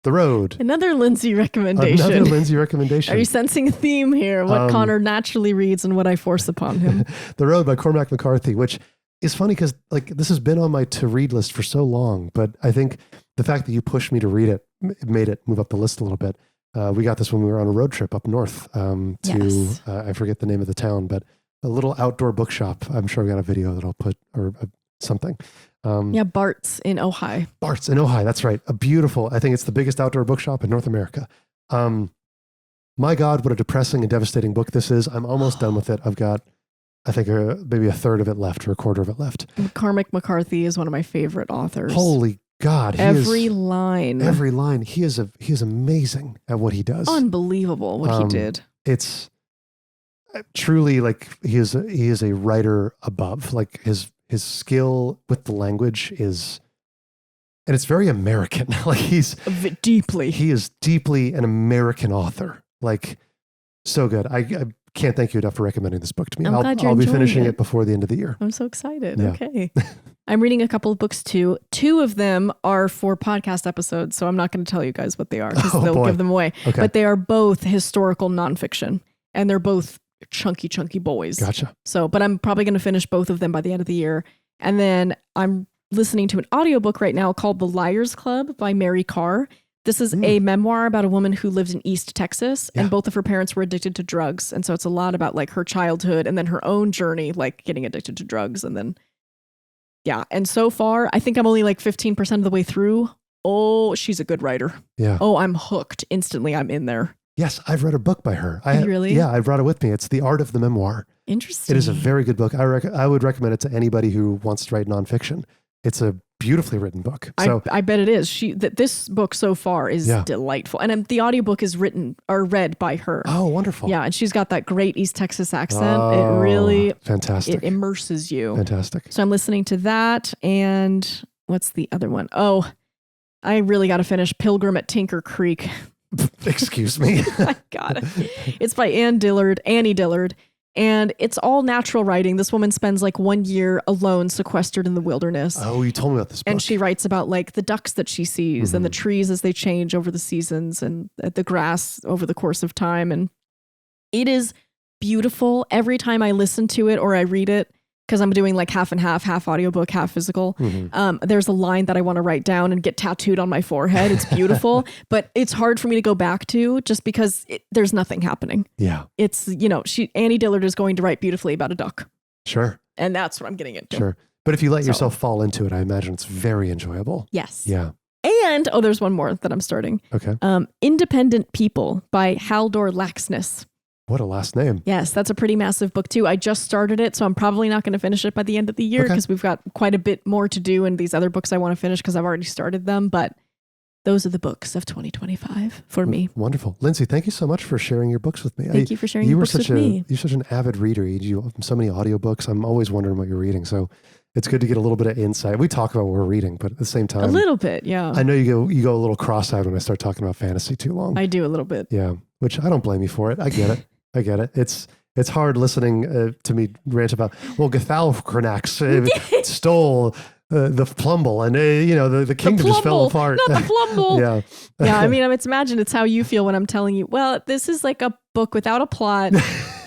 The Road. Another Lindsay recommendation. Another Lindsay recommendation. Are you sensing a theme here? What Connor naturally reads and what I force upon him. The Road by Cormac McCarthy, which is funny because like this has been on my to-read list for so long, but I think the fact that you pushed me to read it made it move up the list a little bit. We got this when we were on a road trip up north to, I forget the name of the town, but a little outdoor bookshop. I'm sure we got a video that I'll put or something. Bart's in Ojai. Bart's in Ojai. That's right. A beautiful, I think it's the biggest outdoor bookshop in North America. My God, what a depressing and devastating book this is. I'm almost done with it. I've got, I think maybe a third of it left or a quarter of it left. Cormac McCarthy is one of my favorite authors. Holy God. Every line. He is amazing at what he does. Unbelievable what he did. It's truly like he is a writer above. Like his skill with the language is, and it's very American. Like he is deeply an American author. Like so good. I can't thank you enough for recommending this book to me. I'll be finishing it before the end of the year. I'm so excited. Yeah. Okay. I'm reading a couple of books too. 2 of them are for podcast episodes, so I'm not going to tell you guys what they are because they'll give them away. Okay. But they are both historical nonfiction, and they're both chunky boys. Gotcha. So, but I'm probably going to finish both of them by the end of the year. And then I'm listening to an audiobook right now called The Liars Club by Mary Carr. This is a memoir about a woman who lived in East Texas, and both of her parents were addicted to drugs. And so it's a lot about like her childhood and then her own journey, like getting addicted to drugs. And then, and so far, I think I'm only like 15% of the way through. Oh, she's a good writer. Yeah. Oh, I'm hooked instantly. I'm in there. Yes, I've read a book by her. Really? Yeah, I've brought it with me. It's The Art of the Memoir. Interesting. It is a very good book. I would recommend it to anybody who wants to write nonfiction. It's a beautifully written book. So I bet it is. This book so far is delightful. And the audiobook is written or read by her. Oh, wonderful. Yeah, and she's got that great East Texas accent. It really fantastic. It immerses you. Fantastic. So I'm listening to that. And what's the other one? Oh, I really got to finish Pilgrim at Tinker Creek. Excuse me. I got it. It's by Annie Dillard. And it's all natural writing. This woman spends like 1 year alone, sequestered in the wilderness. Oh, you told me about this book. And she writes about like the ducks that she sees and the trees as they change over the seasons and the grass over the course of time. And it is beautiful. Every time I listen to it or I read it, because I'm doing like half and half audiobook, half physical. There's a line that I want to write down and get tattooed on my forehead. It's beautiful, but it's hard for me to go back to just because there's nothing happening. Yeah. It's, Annie Dillard is going to write beautifully about a duck. Sure. And that's what I'm getting into. Sure. But if you let yourself fall into it, I imagine it's very enjoyable. Yes. Yeah. And, there's one more that I'm starting. Okay. Independent People by Haldor Laxness. What a last name. Yes, that's a pretty massive book too. I just started it, so I'm probably not going to finish it by the end of the year because we've got quite a bit more to do and these other books I want to finish because I've already started them. But those are the books of 2025 for me. Wonderful. Lindsay, thank you so much for sharing your books with me. Thank you for sharing your books with me. You're such an avid reader. You do so many audiobooks. I'm always wondering what you're reading. So it's good to get a little bit of insight. We talk about what we're reading, but at the same time, a little bit, yeah. I know you go a little cross-eyed when I start talking about fantasy too long. I do a little bit. Yeah, which I don't blame you for it. I get it. I get it. It's hard listening to me rant about, Githalcranax stole the Plumble and, the kingdom just fell apart. Not the Plumble. Yeah. Yeah, I mean, it's imagine it's how you feel when I'm telling you, well, this is like a book without a plot.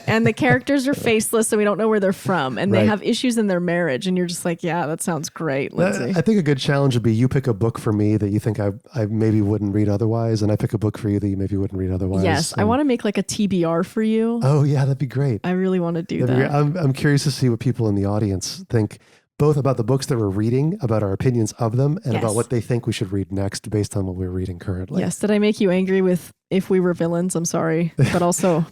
And the characters are faceless, so we don't know where they're from. And they have issues in their marriage. And you're just like, yeah, that sounds great, Lindsay. I think a good challenge would be you pick a book for me that you think I maybe wouldn't read otherwise. And I pick a book for you that you maybe wouldn't read otherwise. Yes, I want to make like a TBR for you. Oh, yeah, that'd be great. I really want to do that. I'm curious to see what people in the audience think, both about the books that we're reading, about our opinions of them, and about what they think we should read next based on what we're reading currently. Yes. Did I make you angry with If We Were Villains? I'm sorry. But also...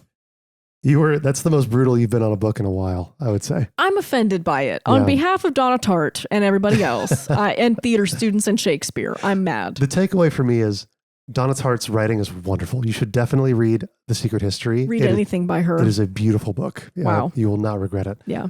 That's the most brutal you've been on a book in a while, I would say. I'm offended by it. On behalf of Donna Tartt and everybody else, and theater students and Shakespeare, I'm mad. The takeaway for me is Donna Tartt's writing is wonderful. You should definitely read The Secret History. Read anything by her. It is a beautiful book. Wow. You will not regret it. Yeah.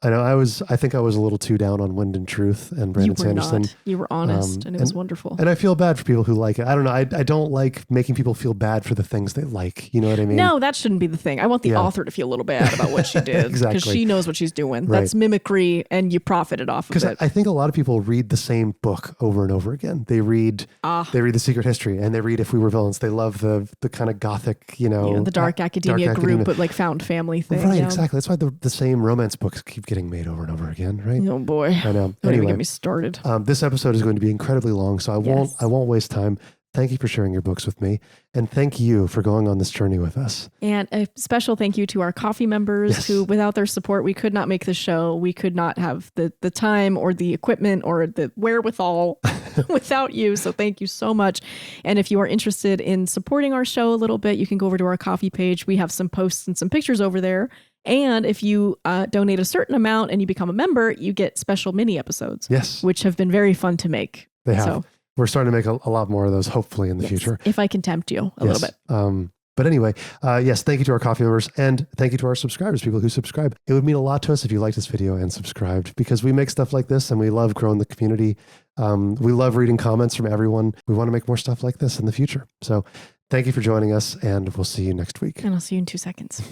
I know I think I was a little too down on Wind and Truth and Brandon Sanderson. Not. You were honest and it was wonderful. And I feel bad for people who like it. I don't know. I don't like making people feel bad for the things they like. You know what I mean? No, that shouldn't be the thing. I want the author to feel a little bad about what she did. Exactly. Because she knows what she's doing. Right. That's mimicry and you profited off of it. Because I think a lot of people read the same book over and over again. They read The Secret History and they read If We Were Villains. They love the kind of gothic, the dark academia group, but like found family thing. Right, exactly. That's why the same romance books keep getting made over and over again, right? Oh boy. I know. Don't anyway, even get me started. This episode is going to be incredibly long, so I won't waste time. Thank you for sharing your books with me. And thank you for going on this journey with us. And a special thank you to our coffee members who, without their support, we could not make the show. We could not have the time or the equipment or the wherewithal without you. So thank you so much. And if you are interested in supporting our show a little bit, you can go over to our coffee page. We have some posts and some pictures over there. And if you donate a certain amount and you become a member, you get special mini episodes. Yes. Which have been very fun to make. They have. So, we're starting to make a lot more of those, hopefully, in the future. If I can tempt you a little bit. But anyway, yes, thank you to our coffee members and thank you to our subscribers, people who subscribe. It would mean a lot to us if you liked this video and subscribed because we make stuff like this and we love growing the community. We love reading comments from everyone. We want to make more stuff like this in the future. So thank you for joining us and we'll see you next week. And I'll see you in 2 seconds.